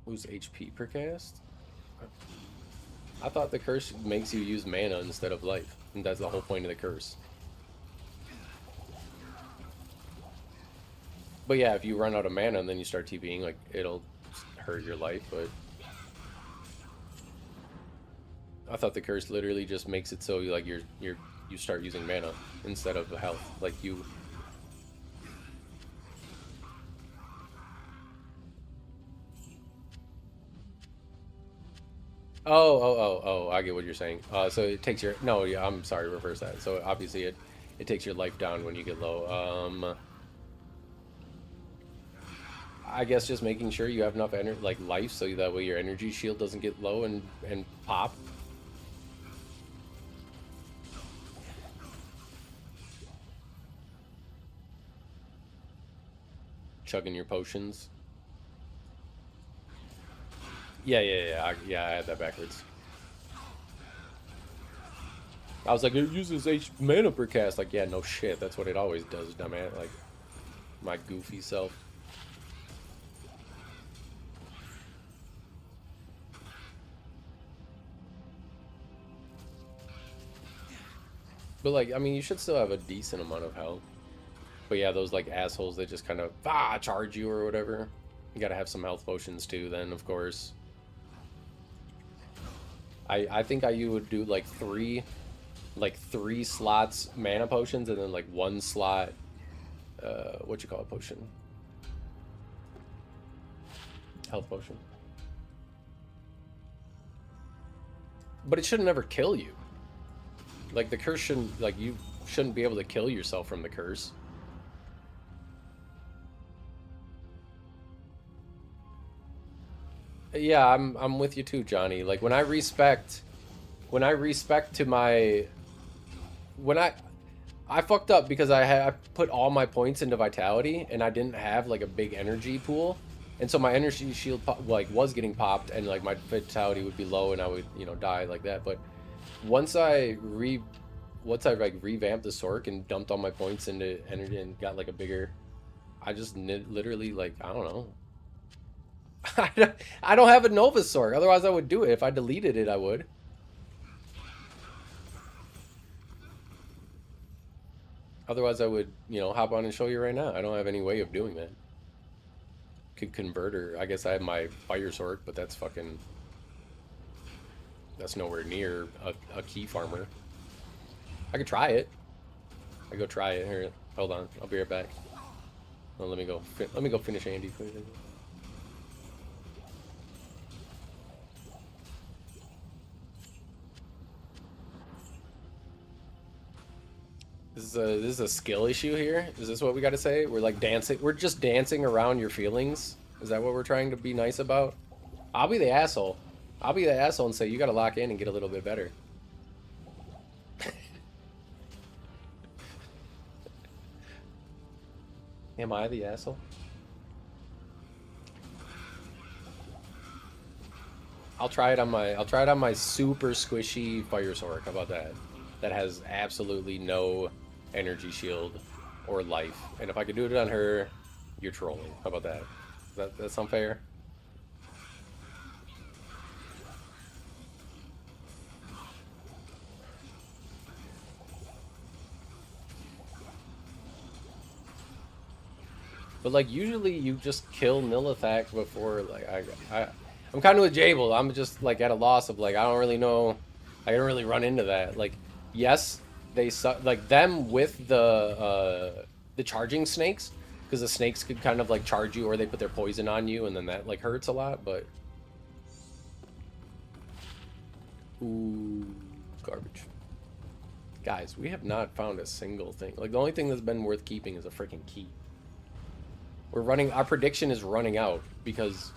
Lose HP per cast? I thought the curse makes you use mana instead of life. And that's the whole point of the curse. But yeah, if you run out of mana and then you start TPing, like, it'll hurt your life, but... I thought the curse literally just makes it so like you start using mana instead of health. Like you... Oh, I get what you're saying. So it takes your... No, yeah, I'm sorry, reverse that. So obviously it takes your life down when you get low. I guess just making sure you have enough like life so that way your energy shield doesn't get low and pop. Chugging your potions. Yeah, I had that backwards. I was like, it uses mana per cast. Like, yeah, no shit. That's what it always does, dumbass. Like, my goofy self. But, like, I mean, you should still have a decent amount of health. But yeah, those, like, assholes that just kind of, charge you or whatever. You gotta have some health potions, too, then, of course. I think you would do, like, three slots mana potions, and then, like, one slot, what you call a potion? Health potion. But it should never kill you. Like, the curse shouldn't, like, you shouldn't be able to kill yourself from the curse. Yeah, I'm with you too, Johnny. Like, when I respect to my... I fucked up because I put all my points into vitality and I didn't have like a big energy pool, and so my energy shield like was getting popped and like my vitality would be low and I would, you know, die like that. But once I like revamped the Sork and dumped all my points into energy and got like a bigger, I just literally like, I don't know. I don't have a Nova Sork, otherwise I would do it. If I deleted it, I would. Otherwise I would, you know, hop on and show you right now. I don't have any way of doing that. Could convert her. I guess I have my Fire Sork, but that's fucking, that's nowhere near a key farmer. I could try it. I go try it. Here, hold on. I'll be right back. Well, let me go finish Andy. This is a skill issue here. Is this what we got to say? We're like dancing. We're just dancing around your feelings. Is that what we're trying to be nice about? I'll be the asshole. I'll be the asshole and say you got to lock in and get a little bit better. Am I the asshole? I'll try it on my super squishy Fire Sork. How about that? That has absolutely no energy shield or life. And if I could do it on her, you're trolling. How about that? That sound fair? But like usually you just kill Nilithak before like I'm kind of with Jable. I'm just like at a loss of like I don't really know. I don't really run into that. Like yes, they suck. Like them with the charging snakes, because the snakes could kind of like charge you or they put their poison on you and then that like hurts a lot. But ooh, garbage. Guys, we have not found a single thing. Like the only thing that's been worth keeping is a freaking key. We're running, our prediction is running out because...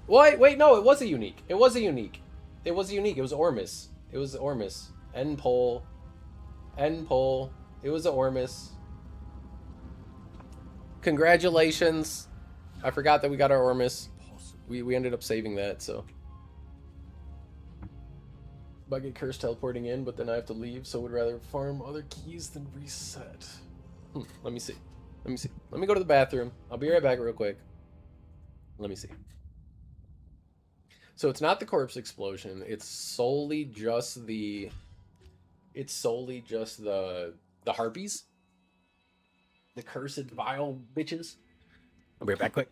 Wait, no, it was a unique. It was a unique. It was a unique. It was Ormus. It was Ormus. End poll. End poll. It was a Ormus. Congratulations. I forgot that we got our Ormus. We ended up saving that, so... I get cursed teleporting in, but then I have to leave, so would rather farm other keys than reset. Let me see. Let me see. Let me go to the bathroom. I'll be right back real quick. Let me see. So it's not the corpse explosion. It's solely just the... It's solely just the harpies. The cursed vile bitches. I'll be right back quick.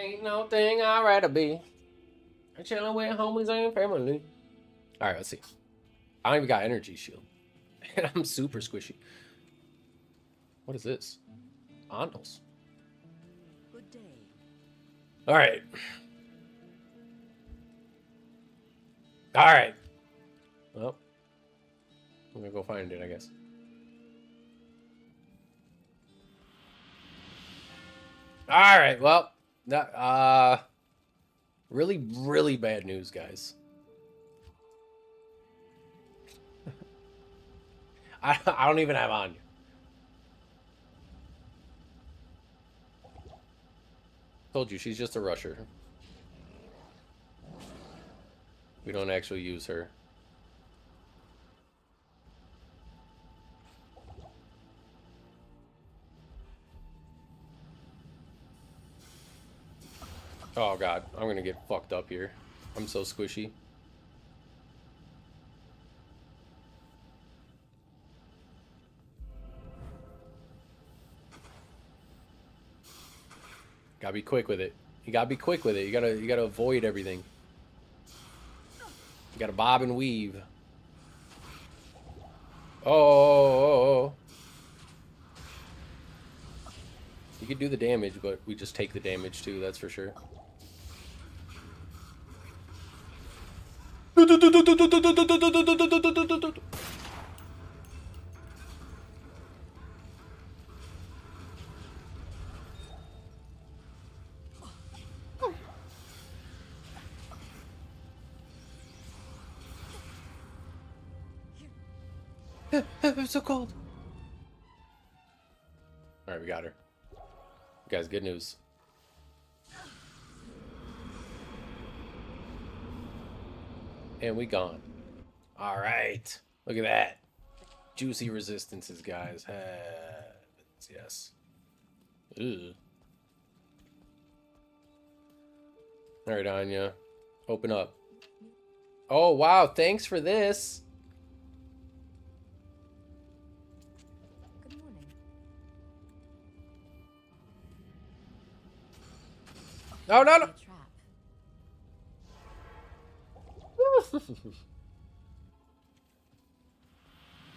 Ain't no thing I'd rather be. I'm chilling with homies and family. Alright, let's see. I don't even got energy shield. And I'm super squishy. What is this? Ondels. Good day. Alright. Alright. Well, I'm gonna go find it, I guess. Alright, well. That, really, really bad news, guys. I don't even have Anya. Told you, she's just a rusher. We don't actually use her. Oh god, I'm gonna get fucked up here. I'm so squishy. Gotta be quick with it. You gotta be quick with it. You gotta avoid everything. You gotta bob and weave. Oh. You could do the damage, but we just take the damage too, that's for sure. I'm so cold. Alright, we got her. Guys, good news. And we gone. Alright. Look at that. Juicy resistances, guys. Yes. Ugh. Alright, Anya. Open up. Oh, wow. Thanks for this. Good morning. No, no, no. A trap.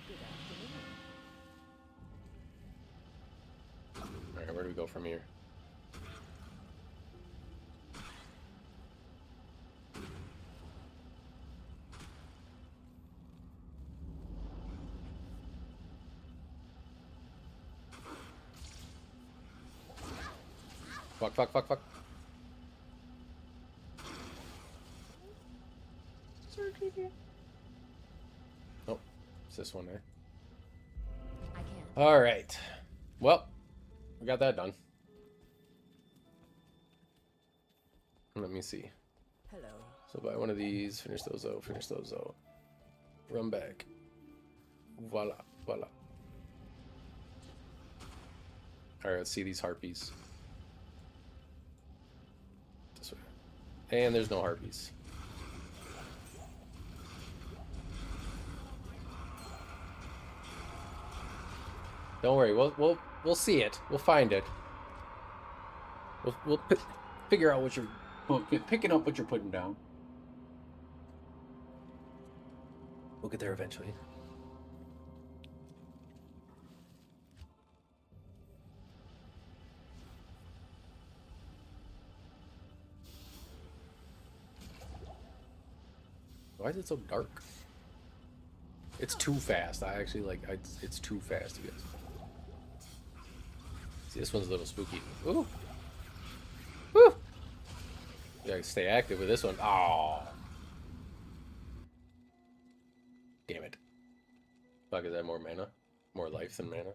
Good afternoon. Alright, where do we go from here? Fuck. Oh, it's this one there. I can't. Alright. Well, we got that done. Let me see. Hello. So buy one of these, finish those out. Run back. Voila. Alright, let's see these harpies. This way. And there's no harpies. Don't worry, we'll see it. We'll find it. We'll figure out what you're picking up, what you're putting down. We'll get there eventually. Why is it so dark? It's too fast. I actually like. It's too fast, you guys. See, this one's a little spooky. Ooh. Woo. You gotta stay active with this one. Oh. Damn it. Fuck, is that more mana? More life than mana?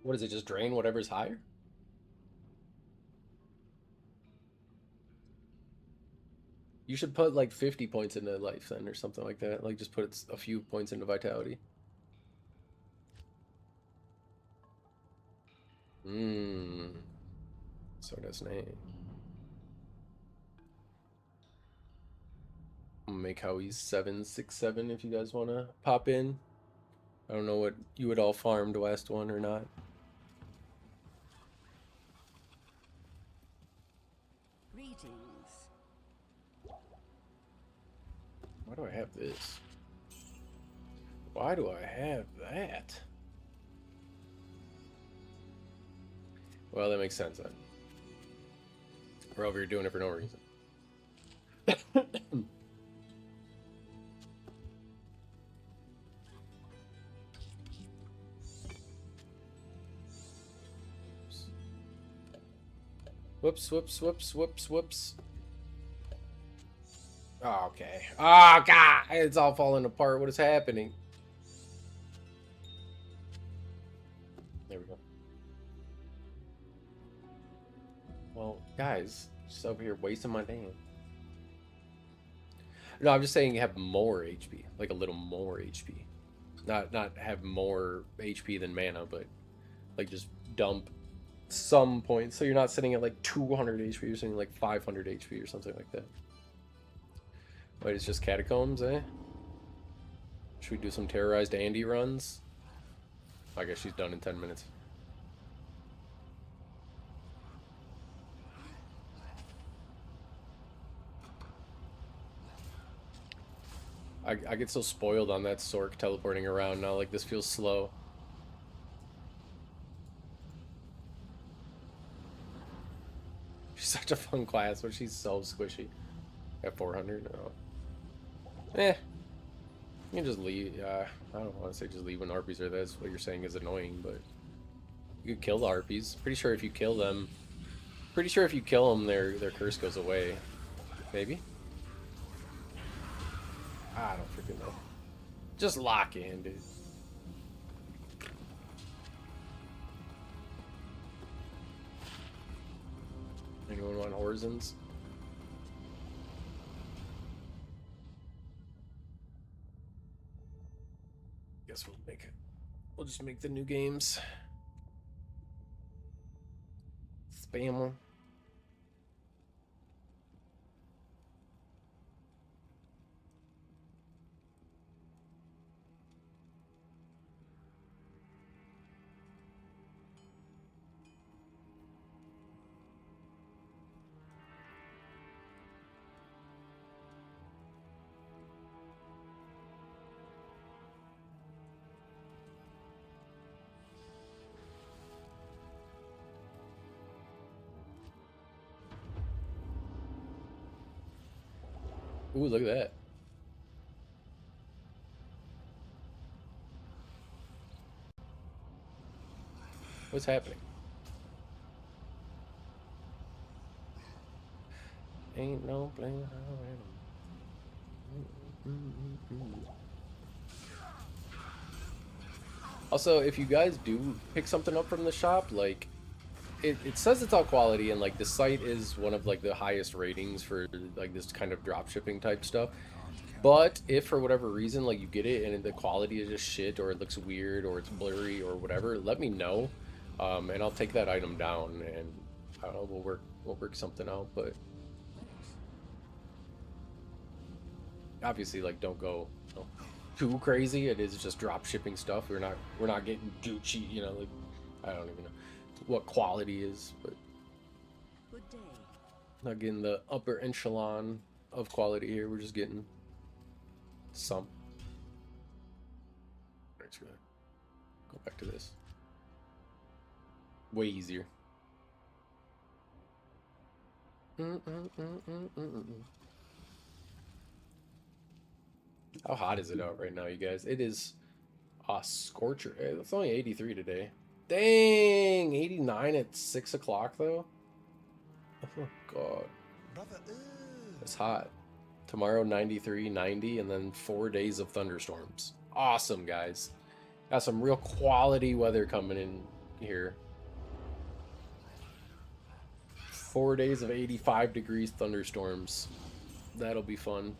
What does it just drain whatever's higher? You should put like 50 points into life then or something like that. Like just put a few points into vitality. So that's name. I'm gonna make Howie's 767 if you guys wanna pop in. I don't know what you would all farmed last one or not. Greetings. Why do I have this? Why do I have that? Well, that makes sense then. We're over here doing it for no reason. Whoops. Oh, okay. Oh, God! It's all falling apart. What is happening? There we go. Well, guys, just over here wasting my damn. No, I'm just saying you have more HP. Like a little more HP. Not have more HP than mana, but like just dump some points. So you're not sitting at like 200 HP, you're sitting like 500 HP or something like that. Wait, it's just catacombs, eh? Should we do some terrorized Andy runs? I guess she's done in 10 minutes. I get so spoiled on that Sork teleporting around now, like this feels slow. She's such a fun class, but she's so squishy. At 400? No. Eh. You can just leave. I don't want to say just leave when harpies are there. That's what you're saying is annoying, but you could kill the harpies. Pretty sure if you kill them, their curse goes away. Maybe? I don't freaking know. Just lock in, dude. Anyone want Horizons? Guess we'll make it. We'll just make the new games. Spam them. Ooh, look at that. What's happening? Ain't no blame. Also, if you guys do pick something up from the shop, like, it says it's all quality, and like the site is one of like the highest ratings for like this kind of drop shipping type stuff. But if for whatever reason like you get it and the quality is just shit, or it looks weird, or it's blurry, or whatever, let me know, and I'll take that item down, and I don't know, we'll work something out. But obviously, like, don't go too crazy. It is just drop shipping stuff. We're not getting Gucci, you know, like, I don't even know what quality is, but Good day. not getting the upper echelon of quality here. We're just getting some. Let's go back to this. Way easier. How hot is it out right now, you guys? It is a scorcher. It's only 83 today. Dang! 89 at 6 o'clock, though? Oh, God. It's hot. Tomorrow, 93, 90, and then 4 days of thunderstorms. Awesome, guys. Got some real quality weather coming in here. 4 days of 85 degrees thunderstorms. That'll be fun.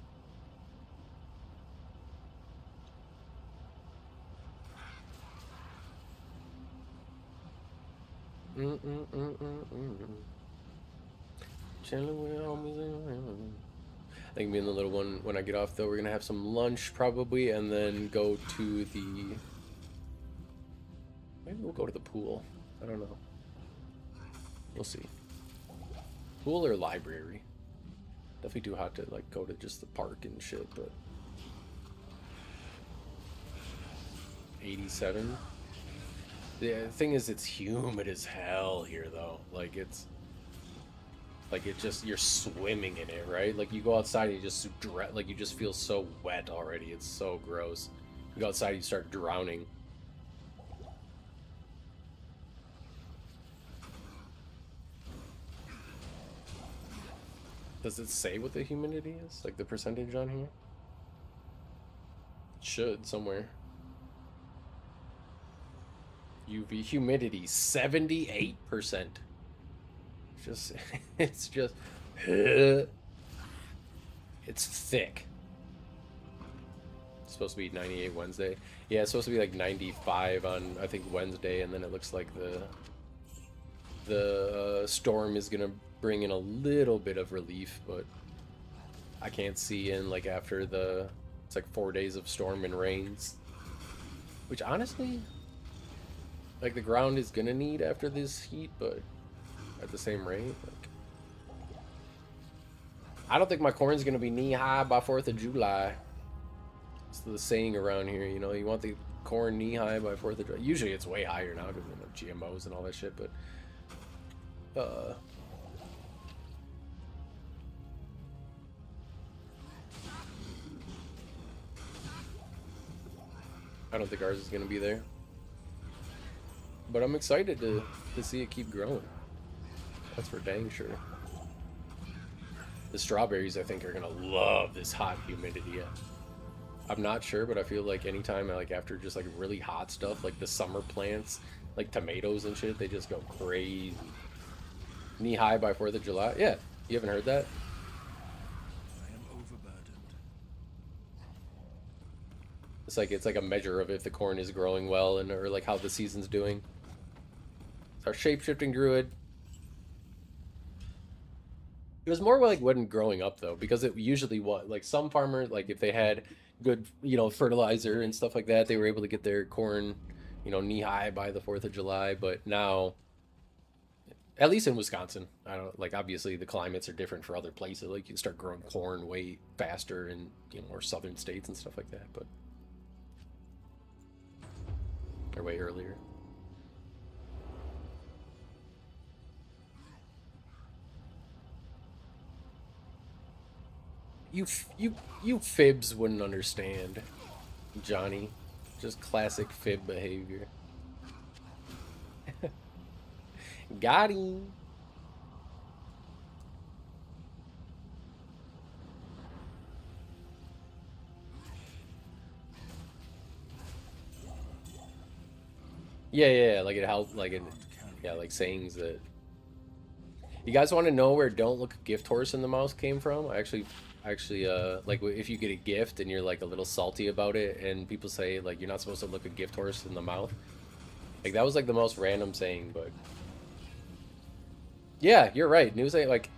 Chilling with homies. I think me and the little one, when I get off though, we're gonna have some lunch probably, and then go to the. Maybe we'll go to the pool. I don't know. We'll see. Pool or library? Definitely too hot to like go to just the park and shit, but. 87. The thing is, it's humid as hell here, though. Like, it's... Like, it just... You're swimming in it, right? Like, you go outside and you just... Like, you just feel so wet already. It's so gross. You go outside, you start drowning. Does it say what the humidity is? Like, the percentage on here? It should, somewhere. UV humidity 78%. Just it's just it's thick. It's supposed to be 98 Wednesday. Yeah, it's supposed to be like 95 on I think Wednesday, and then it looks like the the storm is gonna bring in a little bit of relief, but I can't see in like after it's like 4 days of storm and rains, which honestly, like the ground is gonna need after this heat, but at the same rate, like, I don't think my corn's gonna be knee high by 4th of July. It's the saying around here, you know, you want the corn knee high by 4th of July. Usually it's way higher now because GMOs and all that shit, but I don't think ours is gonna be there. But I'm excited to see it keep growing. That's for dang sure. The strawberries, I think, are gonna love this hot humidity. I'm not sure, but I feel like anytime, like after just like really hot stuff, like the summer plants, like tomatoes and shit, they just go crazy. Knee high by 4th of July. Yeah, you haven't heard that? I am overburdened. It's like a measure of if the corn is growing well and or like how the season's doing. It's our shape-shifting druid. It was more like when growing up though, because it usually was like some farmers, like if they had good, you know, fertilizer and stuff like that, they were able to get their corn, you know, knee high by the 4th of July. But now, at least in Wisconsin, I don't like, obviously the climates are different for other places. Like you start growing corn way faster in, you know, more southern states and stuff like that, but or way earlier. You fibs wouldn't understand, Johnny. Just classic fib behavior. Got him. Yeah, like it helped, like it, yeah, like sayings that. You guys want to know where "Don't Look a Gift Horse in the Mouth" came from? Actually, like if you get a gift and you're like a little salty about it, and people say like you're not supposed to look a gift horse in the mouth. Like that was like the most random saying, but yeah, you're right. News ain't like,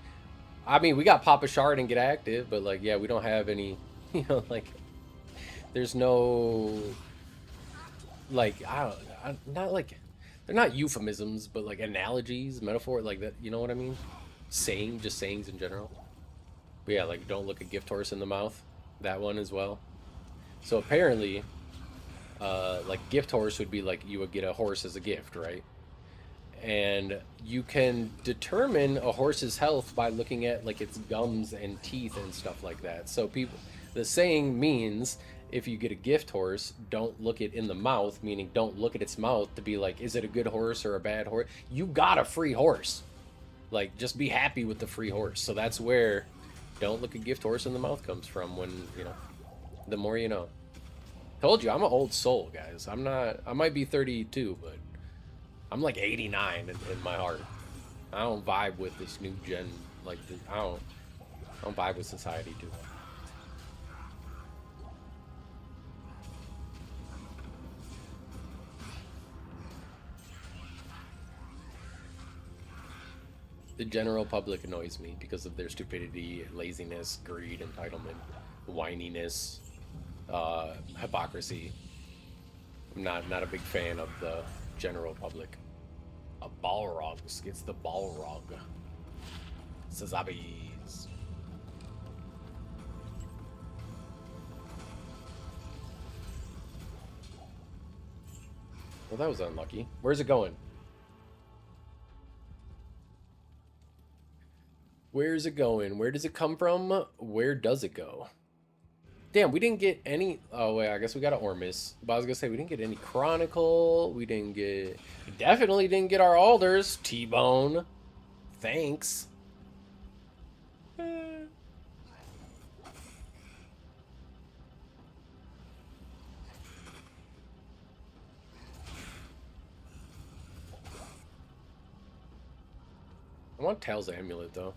I mean, we got Papa Shard and Get Active, but like, yeah, we don't have any, you know, like, there's no, like, not like, they're not euphemisms, but like analogies, metaphor, like that, you know what I mean? Just sayings in general. But yeah, like, don't look a gift horse in the mouth. That one as well. So apparently, like, gift horse would be like, you would get a horse as a gift, right? And you can determine a horse's health by looking at like its gums and teeth and stuff like that. So the saying means if you get a gift horse, don't look it in the mouth, meaning don't look at its mouth to be like, is it a good horse or a bad horse? You got a free horse. Like, just be happy with the free horse. So that's where don't look a gift horse in the mouth comes from, when, you know, the more you know. Told you, I'm an old soul, guys. I might be 32, but I'm like 89 in my heart. I don't vibe with this new gen, like, I don't vibe with society too much. The general public annoys me because of their stupidity, laziness, greed, entitlement, whininess, hypocrisy. I'm not a big fan of the general public. A Balrog gets the Balrog. Sazabis. Well, that was unlucky. Where's it going? Where's it going? Where does it come from? Where does it go? Damn, we didn't get any... Oh, wait, I guess we got an Ormus. But I was going to say, we didn't get any Chronicle. We didn't get... We definitely didn't get our Alders. T-Bone. Thanks. I want Tal's Amulet, though.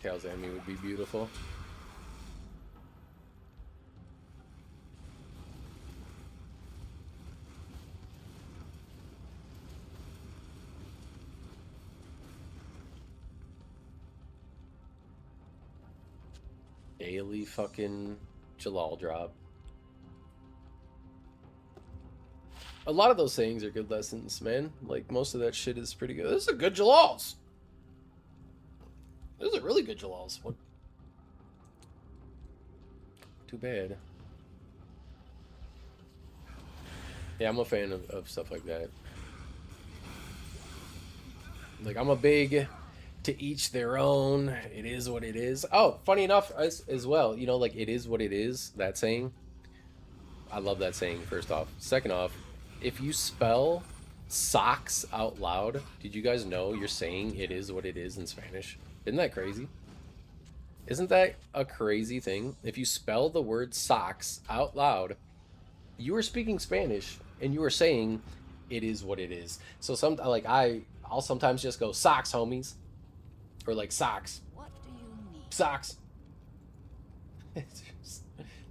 Tails Emmy would be beautiful. Daily fucking Jalal drop. A lot of those sayings are good lessons, man. Like, most of that shit is pretty good. This is a good Jalals. This is a really good Jalals. What? Too bad. Yeah, I'm a fan of stuff like that. Like, I'm a big to each their own. It is what it is. Oh, funny enough, as well, you know, like, it is what it is, that saying. I love that saying, first off. Second off, if you spell socks out loud, did you guys know you're saying it is what it is in Spanish? Isn't that crazy? Isn't that a crazy thing? If you spell the word socks out loud, you are speaking Spanish and you are saying it is what it is. So I'll sometimes just go socks, homies, or like socks, What do you need? socks. It's just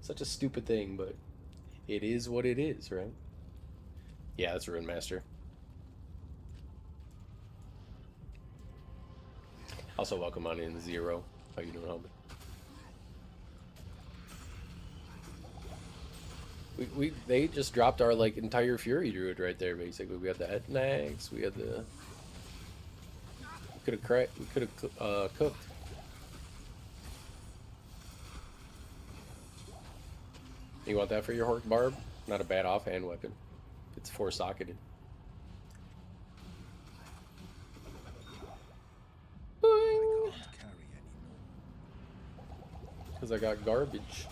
such a stupid thing, but it is what it is, right? Yeah, that's Ruin Master. Also, welcome on in Zero. How you doing, homie? They just dropped our like entire Fury Druid right there. Basically, we had the Etnax, we had the. We could have cooked. You want that for your Hork Barb? Not a bad offhand weapon. It's 4-socketed. I can't carry anymore. Because I got garbage.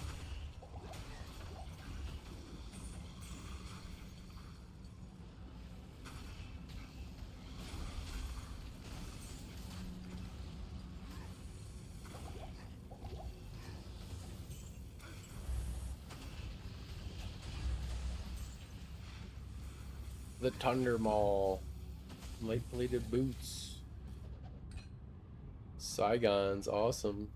The Thunder Maul. Light-bladed boots. Saigon's awesome.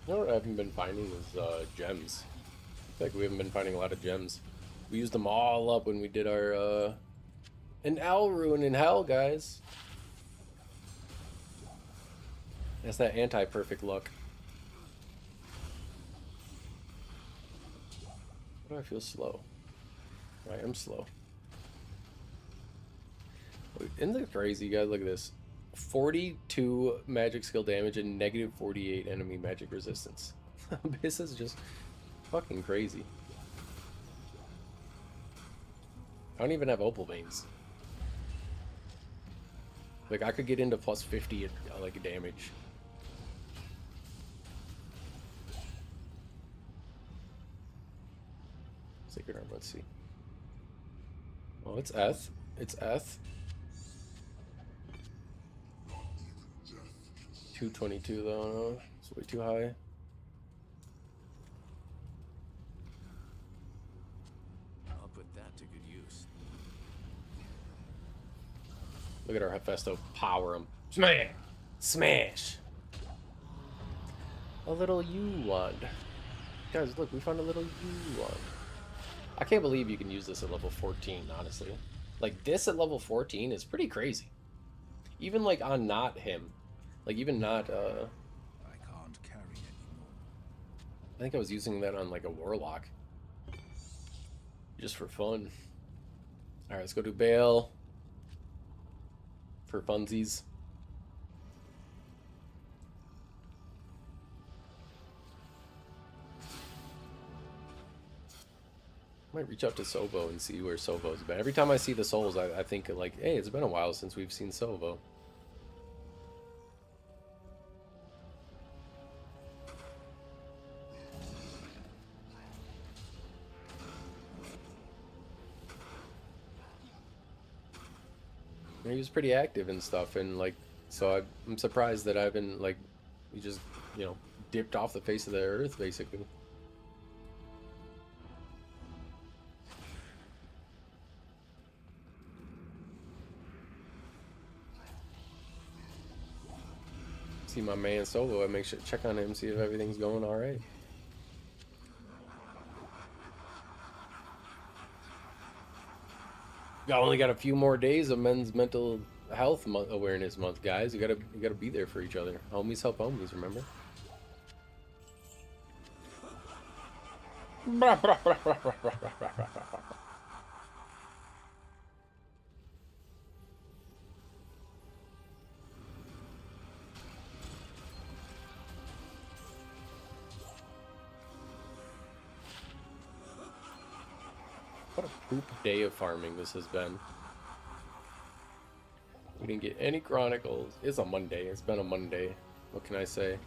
You know what I haven't been finding is gems. I feel like we haven't been finding a lot of gems. We used them all up when we did our an Owl Ruin in Hell, guys. That's that anti-perfect luck. Why do I feel slow? I am slow. Isn't that crazy, guys? Look at this. 42 magic skill damage and negative 48 enemy magic resistance. This is just fucking crazy. I don't even have opal veins. Like, I could get into plus 50 at, like, damage. Sacred Arm, let's see. Oh, it's Eth. It's Eth. 222 though, no. It's way too high. I'll put that to good use. Look at our Hephaestus power him. Smash! Smash! A little U wand. Guys, look, we found a little U wand. I can't believe you can use this at level 14, honestly. Like, this at level 14 is pretty crazy. Even, like, on not him. Like, even not, I can't carry anymore. I think I was using that on, like, a Warlock. Just for fun. Alright, let's go do Bale. For funsies. Might reach out to Sovo and see where Sovo's been. Every time I see the souls, I think, like, hey, it's been a while since we've seen Sovo. He was pretty active and stuff, and like, so I'm surprised that I haven't, like, he just, you know, dipped off the face of the earth, basically. See my man Solo. I make sure check on him, see if everything's going all right. I only got a few more days of Men's Mental Health Awareness Month, guys. You gotta be there for each other. Homies help homies. Remember. What a poop day of farming this has been. We didn't get any chronicles. It's a Monday. It's been a Monday. What can I say?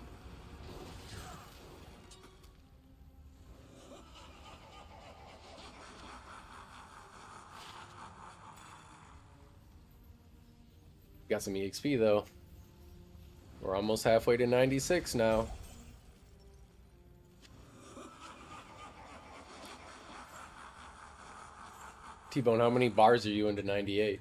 Got some EXP though. We're almost halfway to 96 now. T-Bone, how many bars are you into 98?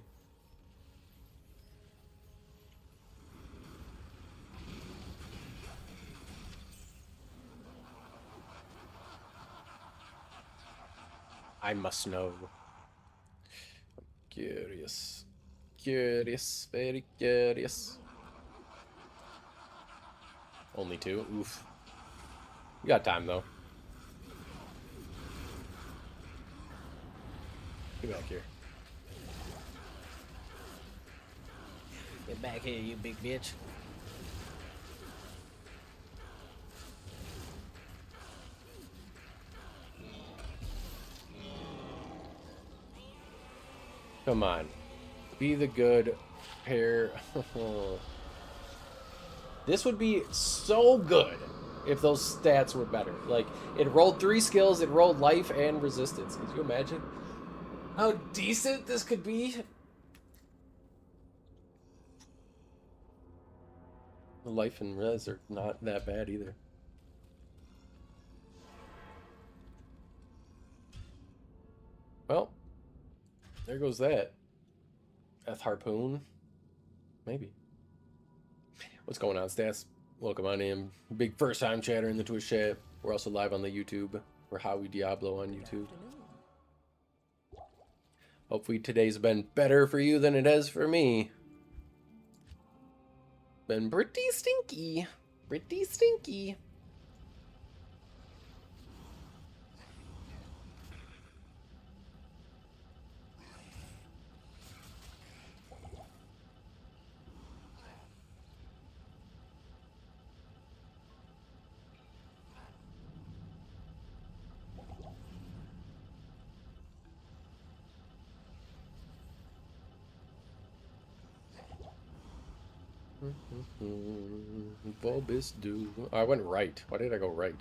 I must know. I'm curious. Curious, very curious. Only 2? Oof. We got time though. Get back here. Get back here, you big bitch. Come on. Be the good pair. This would be so good if those stats were better. Like, it rolled 3 skills, it rolled life and resistance. Could you imagine how decent this could be? The life and res are not that bad either. Well, there goes that. F Harpoon. Maybe. What's going on, Stats? Welcome on in. Big first time chatter in the Twitch chat. We're also live on the YouTube. We're Howie Diablo on YouTube. Hopefully today's been better for you than it has for me. Been pretty stinky. Pretty stinky. Bulbous do. I went right. Why did I go right?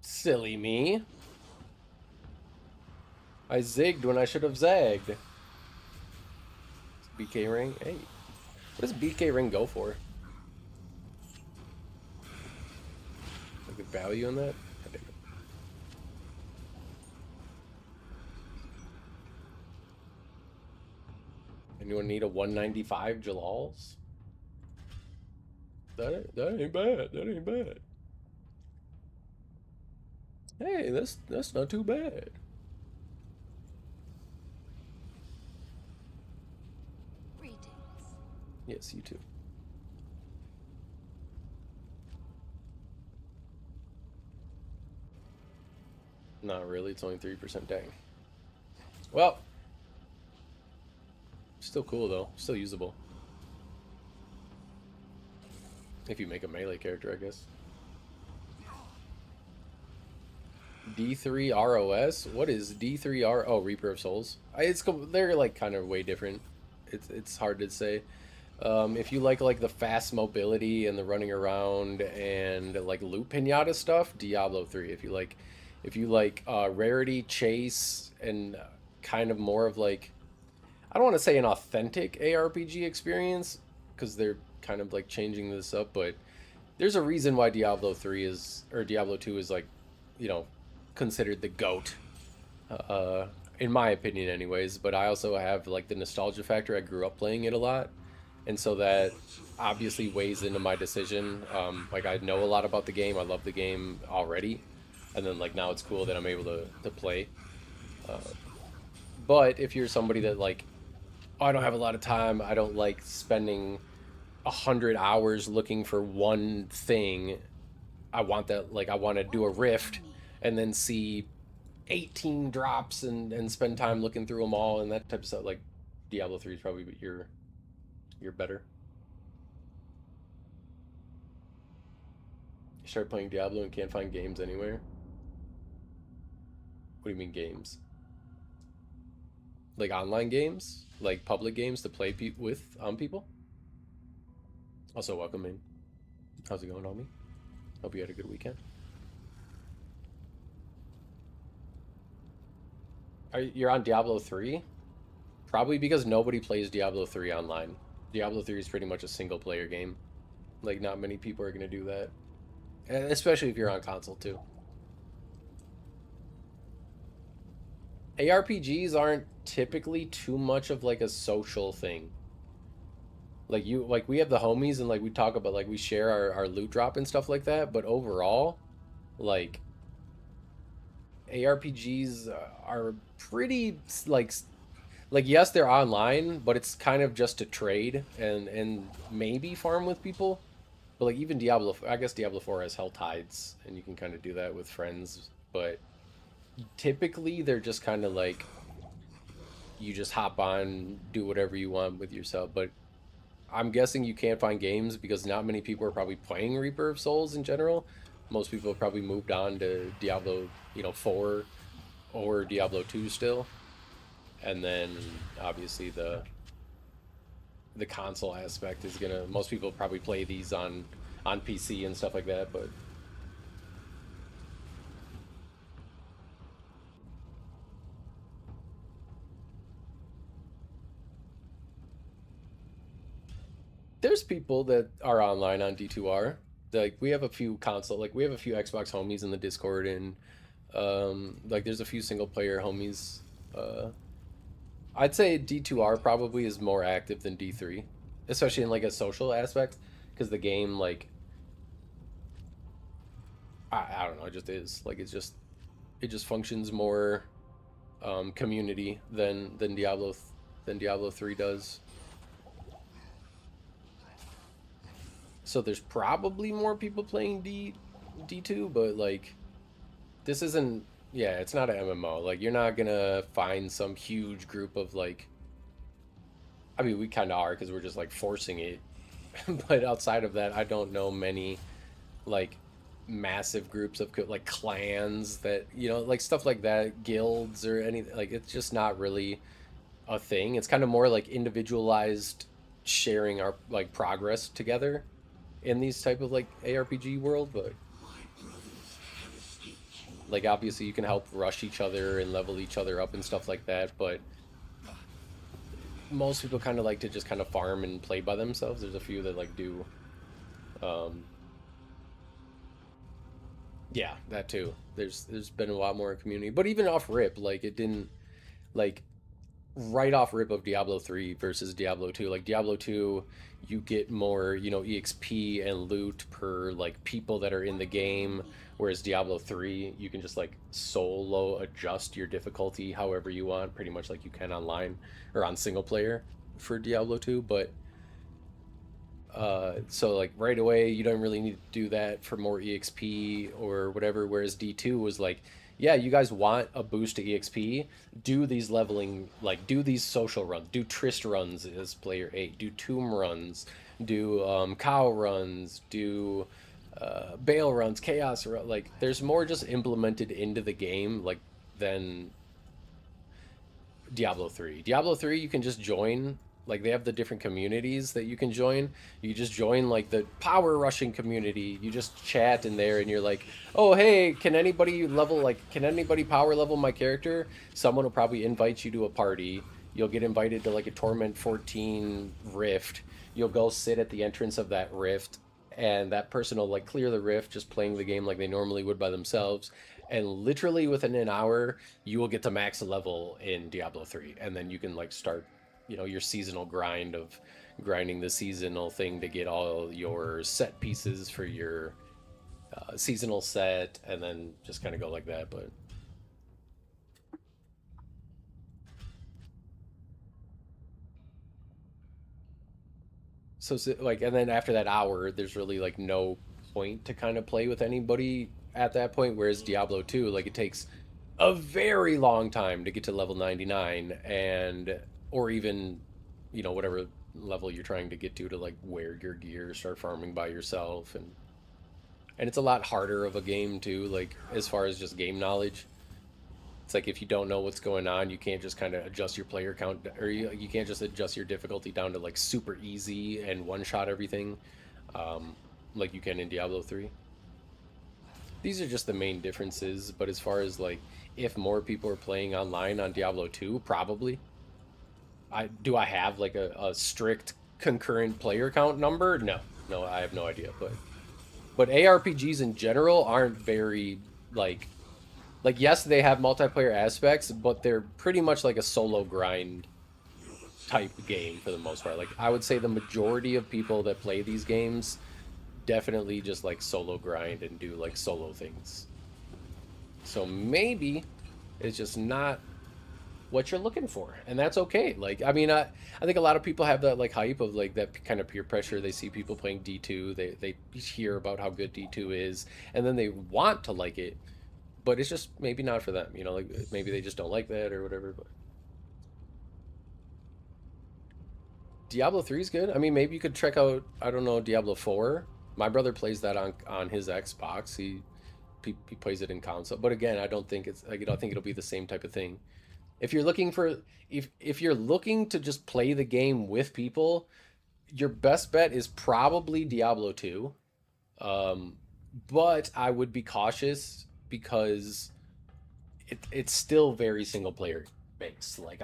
Silly me. I zigged when I should have zagged. BK ring? Hey. What does BK ring go for? Like the value in that? Anyone need a 195 Jalals? That ain't bad. That ain't bad. Hey, that's not too bad. Greetings. Yes, you too. Not really. It's only 3%. Dang. Well. Still cool though. Still usable. If you make a melee character, I guess. D2R? What is D2R? Oh, Reaper of Souls. They're like kind of way different. It's hard to say. If you like the fast mobility and the running around and like loot pinata stuff, Diablo 3. If you like rarity, chase, and kind of more of like, I don't want to say an authentic ARPG experience, because they're kind of like changing this up, but there's a reason why Diablo 2 is like, you know, considered the GOAT, in my opinion anyways, but I also have like the nostalgia factor. I grew up playing it a lot, and so that obviously weighs into my decision. Like I know a lot about the game, I love the game already, and then like now it's cool that I'm able to play. But if you're somebody that like, oh, I don't have a lot of time, I don't like spending 100 hours looking for one thing. I want that, like I want to do a rift and then see 18 drops and spend time looking through them all and that type of stuff. Like Diablo 3 is probably your better. You start playing Diablo and can't find games anywhere. What do you mean games? Like online games? Like public games to play with people? Also, welcome in. How's it going, homie? Hope you had a good weekend. You're on Diablo 3? Probably because nobody plays Diablo 3 online. Diablo 3 is pretty much a single player game. Like, not many people are going to do that. Especially if you're on console, too. ARPGs aren't typically too much of, like, a social thing. Like, we have the homies and, like, we talk about, like, we share our loot drop and stuff like that. But overall, like, ARPGs are pretty, like yes, they're online, but it's kind of just to trade and maybe farm with people. But like even Diablo, I guess Diablo 4 has Hell Tides, and you can kind of do that with friends. But typically they're just kind of like you just hop on, do whatever you want with yourself. But I'm guessing you can't find games because not many people are probably playing Reaper of Souls in general. Most people have probably moved on to Diablo, 4 or Diablo 2 still. And then obviously the console aspect is gonna, most people probably play these on PC and stuff like that, but there's people that are online on D2R. Like we have a few we have a few Xbox homies in the Discord, and like there's a few single player homies. I'd say D2R probably is more active than D3, especially in like a social aspect, because the game, like, I don't know, it just is like it just functions more community than Diablo 3 does. So there's probably more people playing D2, but like this isn't, yeah, it's not an MMO. Like you're not gonna find some huge group of like, I mean we kind of are because we're just like forcing it, but outside of that I don't know many like massive groups of like clans that, like stuff like that, guilds or anything. Like it's just not really a thing. It's kind of more like individualized sharing our like progress together in these type of like ARPG world. But like obviously you can help rush each other and level each other up and stuff like that, but most people kind of like to just kind of farm and play by themselves. There's a few that like do yeah, that too. There's been a lot more community, but even off rip, like it didn't, like right off rip of Diablo 3 versus Diablo 2. Like Diablo 2, you get more, EXP and loot per like people that are in the game, whereas Diablo 3, you can just like solo adjust your difficulty however you want, pretty much like you can online or on single player for Diablo 2. But so like right away you don't really need to do that for more EXP or whatever, whereas D2 was like, yeah, you guys want a boost to EXP, do these leveling, like do these social runs, do Trist runs as player 8, do Tomb runs, do Cow runs, do Bale runs, Chaos runs. Like there's more just implemented into the game like than Diablo 3. Diablo 3 you can just join. Like they have the different communities that you can join. You just join like the power rushing community. You just chat in there and you're like, oh hey, can anybody power level my character? Someone will probably invite you to a party. You'll get invited to like a Torment 14 rift. You'll go sit at the entrance of that rift, and that person will like clear the rift just playing the game like they normally would by themselves. And literally within an hour, you will get to max level in Diablo 3. And then you can like start, you know, your seasonal grind of grinding the seasonal thing to get all your set pieces for your seasonal set, and then just kind of go like that. But so like, and then after that hour, there's really like no point to kind of play with anybody at that point. Whereas Diablo 2, like it takes a very long time to get to level 99, and or even, you know, whatever level you're trying to get to like wear your gear, start farming by yourself, and it's a lot harder of a game too, like as far as just game knowledge. It's like if you don't know what's going on, you can't just kind of adjust your player count, or you can't just adjust your difficulty down to like super easy and one shot everything, um, like you can in Diablo 3. These are just the main differences, but as far as like if more people are playing online on Diablo 2, probably. I have like a strict concurrent player count number? No, no, I have no idea. But ARPGs in general aren't very like yes, they have multiplayer aspects, but they're pretty much like a solo grind type game for the most part. Like I would say the majority of people that play these games definitely just like solo grind and do like solo things. So maybe it's just not what you're looking for, and that's okay. Like I mean, I think a lot of people have that like hype of like that kind of peer pressure. They see people playing D2, they hear about how good D2 is, and then they want to like it, but it's just maybe not for them, you know, like maybe they just don't like that or whatever. But Diablo 3 is good. I mean, maybe you could check out, I don't know, Diablo 4. My brother plays that on his Xbox. He plays it in console, but again, I don't think it's like, I don't think it'll be the same type of thing. If you're looking for, if you're looking to just play the game with people, your best bet is probably Diablo 2. Um, but I would be cautious because it's still very single player based. Like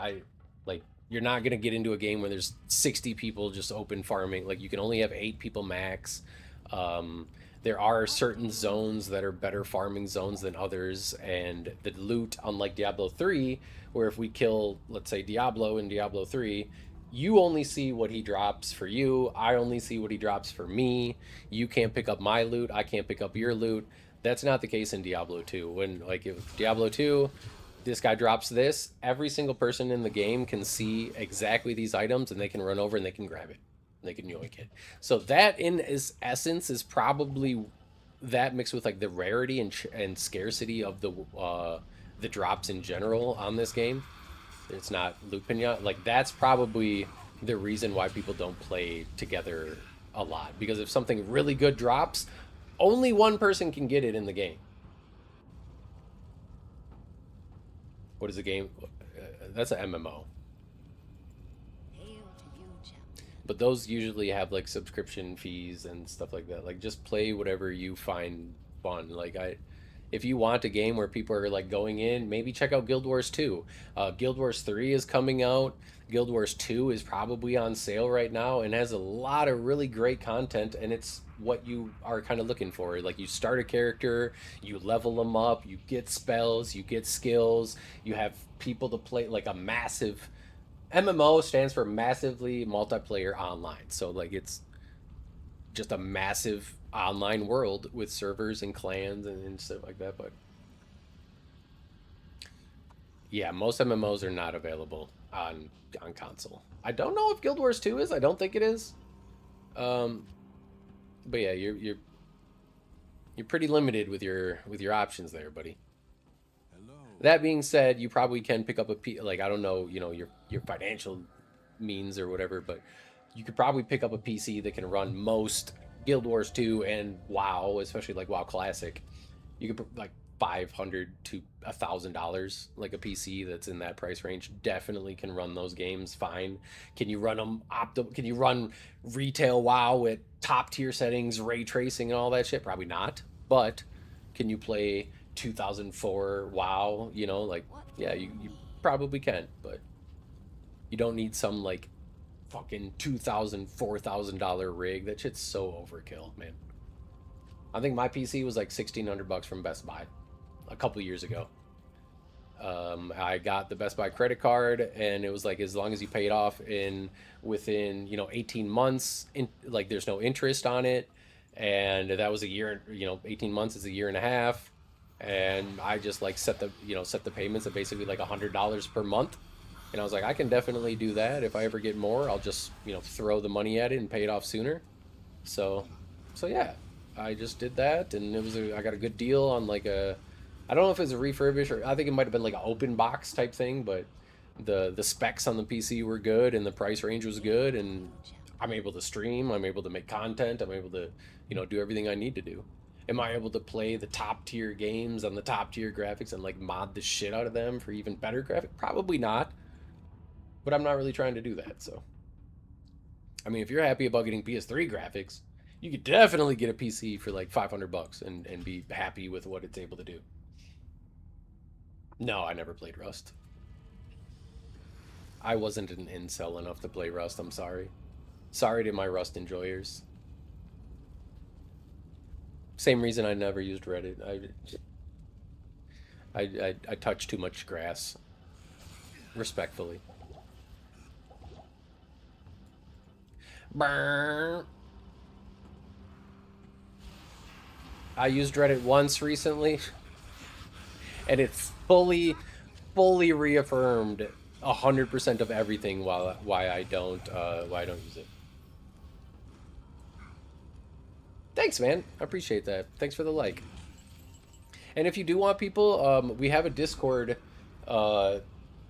you're not gonna get into a game where there's 60 people just open farming. Like you can only have 8 people max. Um, there are certain zones that are better farming zones than others, and the loot, unlike Diablo 3, where if we kill, let's say, Diablo in Diablo 3, you only see what he drops for you, I only see what he drops for me. You can't pick up my loot, I can't pick up your loot. That's not the case in Diablo 2. When, like, if Diablo 2, this guy drops this, every single person in the game can see exactly these items, and they can run over and they can grab it. They can yoink it. So that in its essence is probably that mixed with like the rarity and scarcity of the drops in general on this game. It's not loot pinata. Like that's probably the reason why people don't play together a lot, because if something really good drops, only one person can get it in the game. What is the game? That's an MMO. Hail to you, champion. But those usually have like subscription fees and stuff like that. Like just play whatever you find fun. If you want a game where people are like going in, maybe check out Guild Wars 2. Guild Wars 3 is coming out. Guild Wars 2 is probably on sale right now and has a lot of really great content, and it's what you are kind of looking for. Like you start a character, you level them up, you get spells, you get skills, you have people to play. Like a massive MMO stands for massively multiplayer online. So like it's just a massive online world with servers and clans and stuff like that. But yeah, most MMOs are not available on console. I don't know if Guild Wars 2 is. I don't think it is. But yeah, you're pretty limited with your options there, buddy. Hello. That being said, you probably can pick up like I don't know, you know, your financial means or whatever, but you could probably pick up a PC that can run most Guild Wars 2 and WoW, especially like WoW Classic. You could like $500 to $1,000, like a PC that's in that price range definitely can run those games fine. Can you run them Can you run retail WoW at top tier settings, ray tracing, and all that shit? Probably not. But can you play 2004 WoW? You know, like yeah, you probably can, but you don't need some like fucking $2,000, $4,000 rig. That shit's so overkill, man. I think my PC was like $1,600 from Best Buy. a couple years ago. I got the Best Buy credit card, and it was like as long as you pay it off within 18 months, like there's no interest on it, and that was a year. 18 months is a year and a half, and I just like set the payments at basically like $100 per month, and I was like, I can definitely do that. If I ever get more, I'll just throw the money at it and pay it off sooner. So, yeah, I just did that, and I got a good deal on like I don't know if it was a refurbish or I think it might have been like an open box type thing, but the specs on the PC were good and the price range was good, and I'm able to stream, I'm able to make content, I'm able to, do everything I need to do. Am I able to play the top tier games on the top tier graphics and like mod the shit out of them for even better graphics? Probably not, but I'm not really trying to do that. So, I mean, if you're happy about getting PS3 graphics, you could definitely get a PC for like $500 and be happy with what it's able to do. No, I never played Rust. I wasn't an incel enough to play Rust, I'm sorry. Sorry to my Rust enjoyers. Same reason I never used Reddit. I touch too much grass. Respectfully. Burn. I used Reddit once recently, and it fully reaffirmed 100% of everything why I don't use it. Thanks, man. I appreciate that. Thanks for the like. And if you do want people, we have a Discord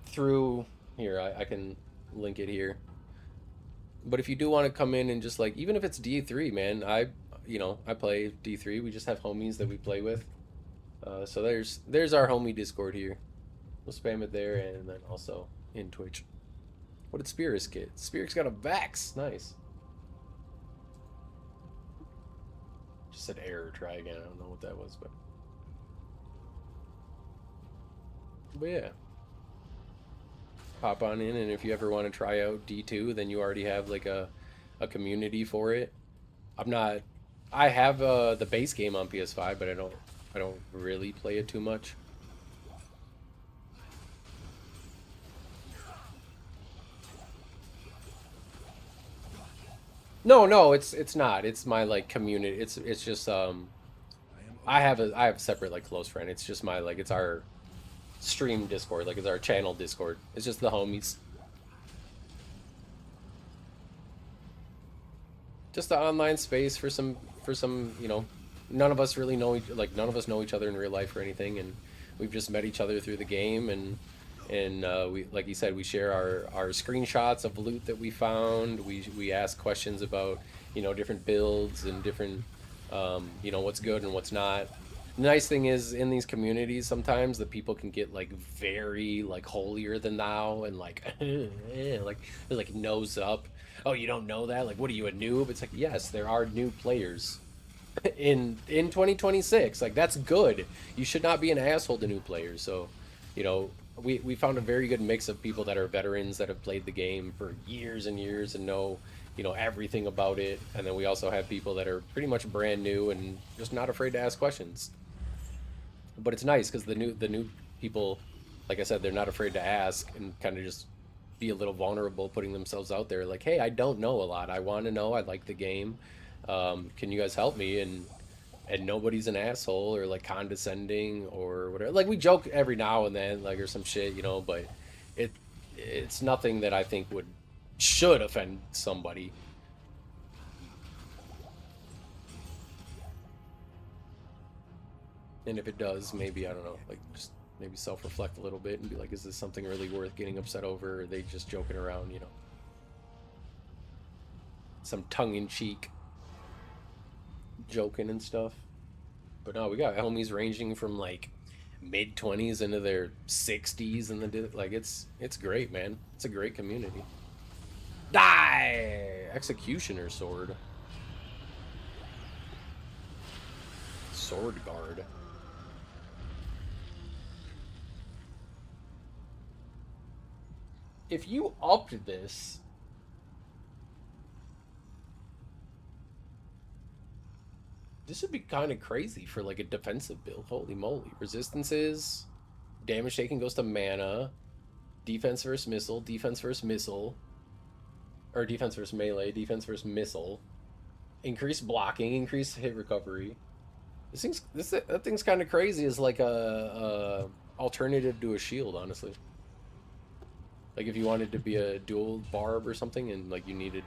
through here. I can link it here. But if you do want to come in and just like, even if it's D3, man, I play D3. We just have homies that we play with. So there's our homie Discord here. We'll spam it there and then also in Twitch. What did Spirits get? Spirits got a Vax. Nice. Just said error. Try again. I don't know what that was, but yeah. Hop on in, and if you ever want to try out D2, then you already have like a community for it. I have the base game on PS5, but I don't really play it too much. No, it's not. It's my like community. It's just I have a separate like close friend. It's just my like it's our stream Discord, like it's our channel Discord. It's just the homies. Just the online space for some none of us really know none of us know each other in real life or anything, and we've just met each other through the game, and we, like you said, we share our screenshots of loot that we found. We ask questions about different builds and different what's good and what's not. The nice thing is, in these communities, sometimes the people can get like very like holier than thou and like like they're like nose up. Oh, you don't know that? Like, what are you, a noob? It's like, yes, there are new players in 2026. Like, that's good. You should not be an asshole to new players. So, we found a very good mix of people that are veterans that have played the game for years and years and know everything about it, and then we also have people that are pretty much brand new and just not afraid to ask questions. But it's nice because the new people, like I said, they're not afraid to ask and kind of just be a little vulnerable, putting themselves out there. Like, hey, I don't know a lot. I want to know. I like the game. Can you guys help me? And nobody's an asshole or like condescending or whatever. Like, we joke every now and then, like, or some shit, but it's nothing that I think should offend somebody. And if it does, maybe, I don't know, like, just maybe self-reflect a little bit and be like, is this something really worth getting upset over? Or are they just joking around, Some tongue-in-cheek joking and stuff. But no, we got homies ranging from, like, mid-20s into their 60s, and like, it's great, man. It's a great community. Die! Executioner sword. Sword guard. If you upped this, this should be kind of crazy for like a defensive build. Holy moly. Resistances, damage taken goes to mana, defense versus missile, or defense versus melee, defense versus missile, increased blocking, increased hit recovery. That thing's kind of crazy as like a alternative to a shield, honestly. Like if you wanted to be a dual barb or something and like you needed,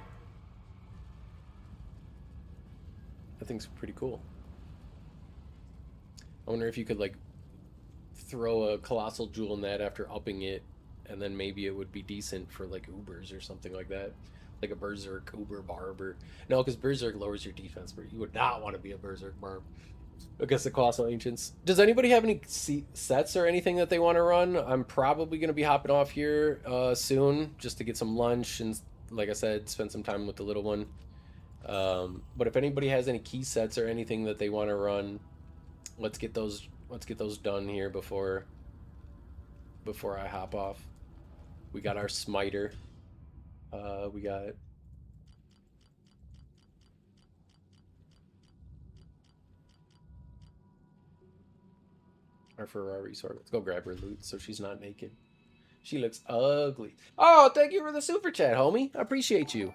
that thing's pretty cool. I wonder if you could like throw a colossal jewel in that after upping it, and then maybe it would be decent for like Ubers or something like that. Like a Berserk Uber Barber. No, because Berserk lowers your defense, but you would not want to be a Berserk Barb against the Colossal Ancients. Does anybody have any sets or anything that they want to run? I'm probably going to be hopping off here soon just to get some lunch and, like I said, spend some time with the little one. But if anybody has any key sets or anything that they want to run, let's get those done here before I hop off. We got our Smiter. We got our Ferrari sword. Let's go grab her loot so she's not naked. She looks ugly. Oh, thank you for the super chat, homie. I appreciate you.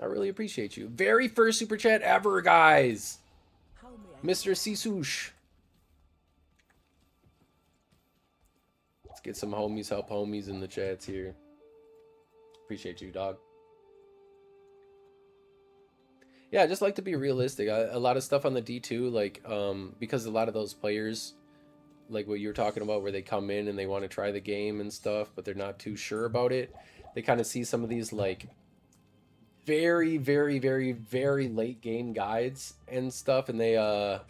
I really appreciate you. Very first super chat ever, guys. Mr. Sisush. Let's get some homies help homies in the chats here. Appreciate you, dog. Yeah, I just like to be realistic. A lot of stuff on the D2, like, because a lot of those players, like what you were talking about, where they come in and they want to try the game and stuff, but they're not too sure about it. They kind of see some of these, like, very, very, very, very late game guides and stuff, and they, I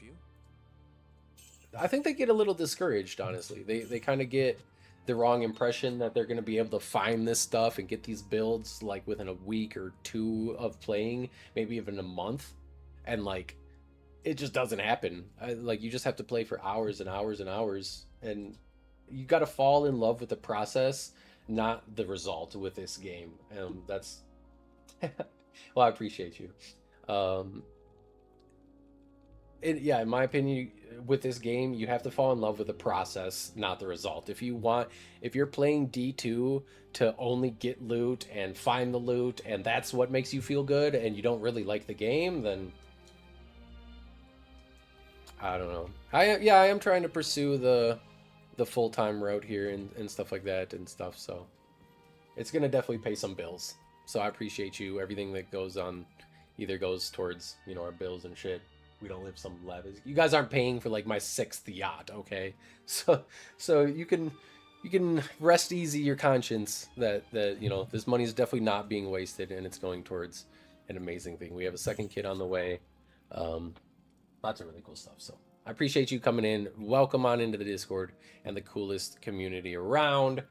think they get a little discouraged, honestly. They kind of get the wrong impression that they're going to be able to find this stuff and get these builds like within a week or two of playing, maybe even a month, and like it just doesn't happen. Like you just have to play for hours and hours and hours, and you got to fall in love with the process, not the result with this game. That's well, I appreciate you. Yeah, in my opinion, with this game, you have to fall in love with the process, not the result. If you're playing D2 to only get loot and find the loot, and that's what makes you feel good, and you don't really like the game, then I don't know. I am trying to pursue the full-time route here and stuff like that and stuff, so it's gonna definitely pay some bills. So I appreciate you. Everything that goes on either goes towards, you know, our bills and shit. We don't live some lavish. You guys aren't paying for like my 6th yacht, okay? So you can rest easy your conscience that you know this money is definitely not being wasted and it's going towards an amazing thing. We have a second kid on the way. Lots of really cool stuff. So I appreciate you coming in. Welcome on into the Discord and the coolest community around.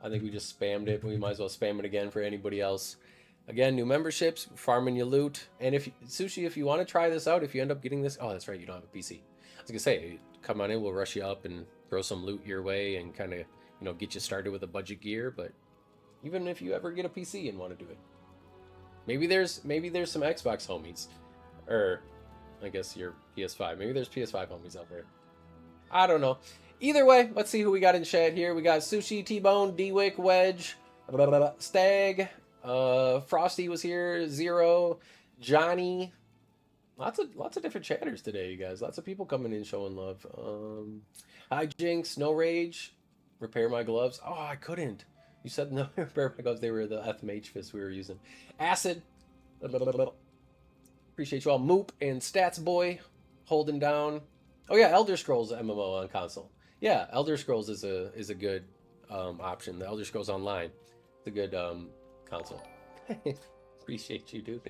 I think we just spammed it, but we might as well spam it again for anybody else. Again, new memberships, farming your loot. And if Sushi, if you want to try this out, if you end up getting this, oh, that's right, you don't have a PC. I was gonna say, come on in, we'll rush you up and throw some loot your way and kind of, you know, get you started with a budget gear. But even if you ever get a PC and want to do it, maybe there's some Xbox homies, or I guess your PS5. Maybe there's PS5 homies out there. I don't know. Either way, let's see who we got in chat here. We got Sushi, T-Bone, D-Wick, Wedge, Stag. Frosty was here, Zero, Johnny. Lots of different chatters today, you guys. Lots of people coming in showing love. Hi Jinx, No Rage, Repair My Gloves. Oh, I couldn't. You said no Repair My Gloves. They were the FMH fists we were using. Acid. Appreciate you all. Moop and Stats Boy holding down. Oh yeah, Elder Scrolls MMO on console. Yeah, Elder Scrolls is a good option. The Elder Scrolls Online. It's a good console. Appreciate you, dude.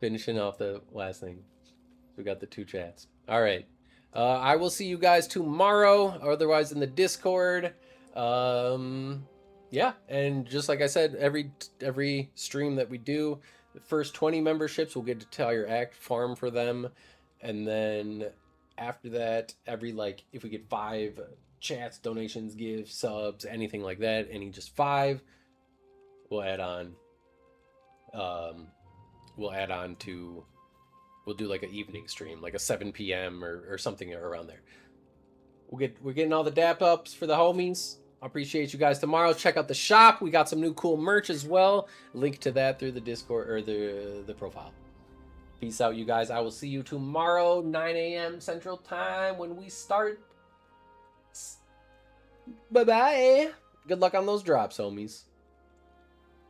Finishing off the last thing. We got the 2 chats. All right. I will see you guys tomorrow, otherwise in the Discord. Yeah, and just like I said, every stream that we do, the first 20 memberships, we'll get to Tire Act, farm for them, and then after that, if we get 5 chats, donations, gifts, subs, anything like that, just 5, we'll add on to We'll do like an evening stream, like a 7 p.m. or something around there. We're getting all the dap ups for the homies. I appreciate you guys tomorrow. Check out the shop. We got some new cool merch as well. Link to that through the Discord or the profile. Peace out, you guys. I will see you tomorrow, 9 a.m. Central Time when we start. Bye-bye. Good luck on those drops, homies.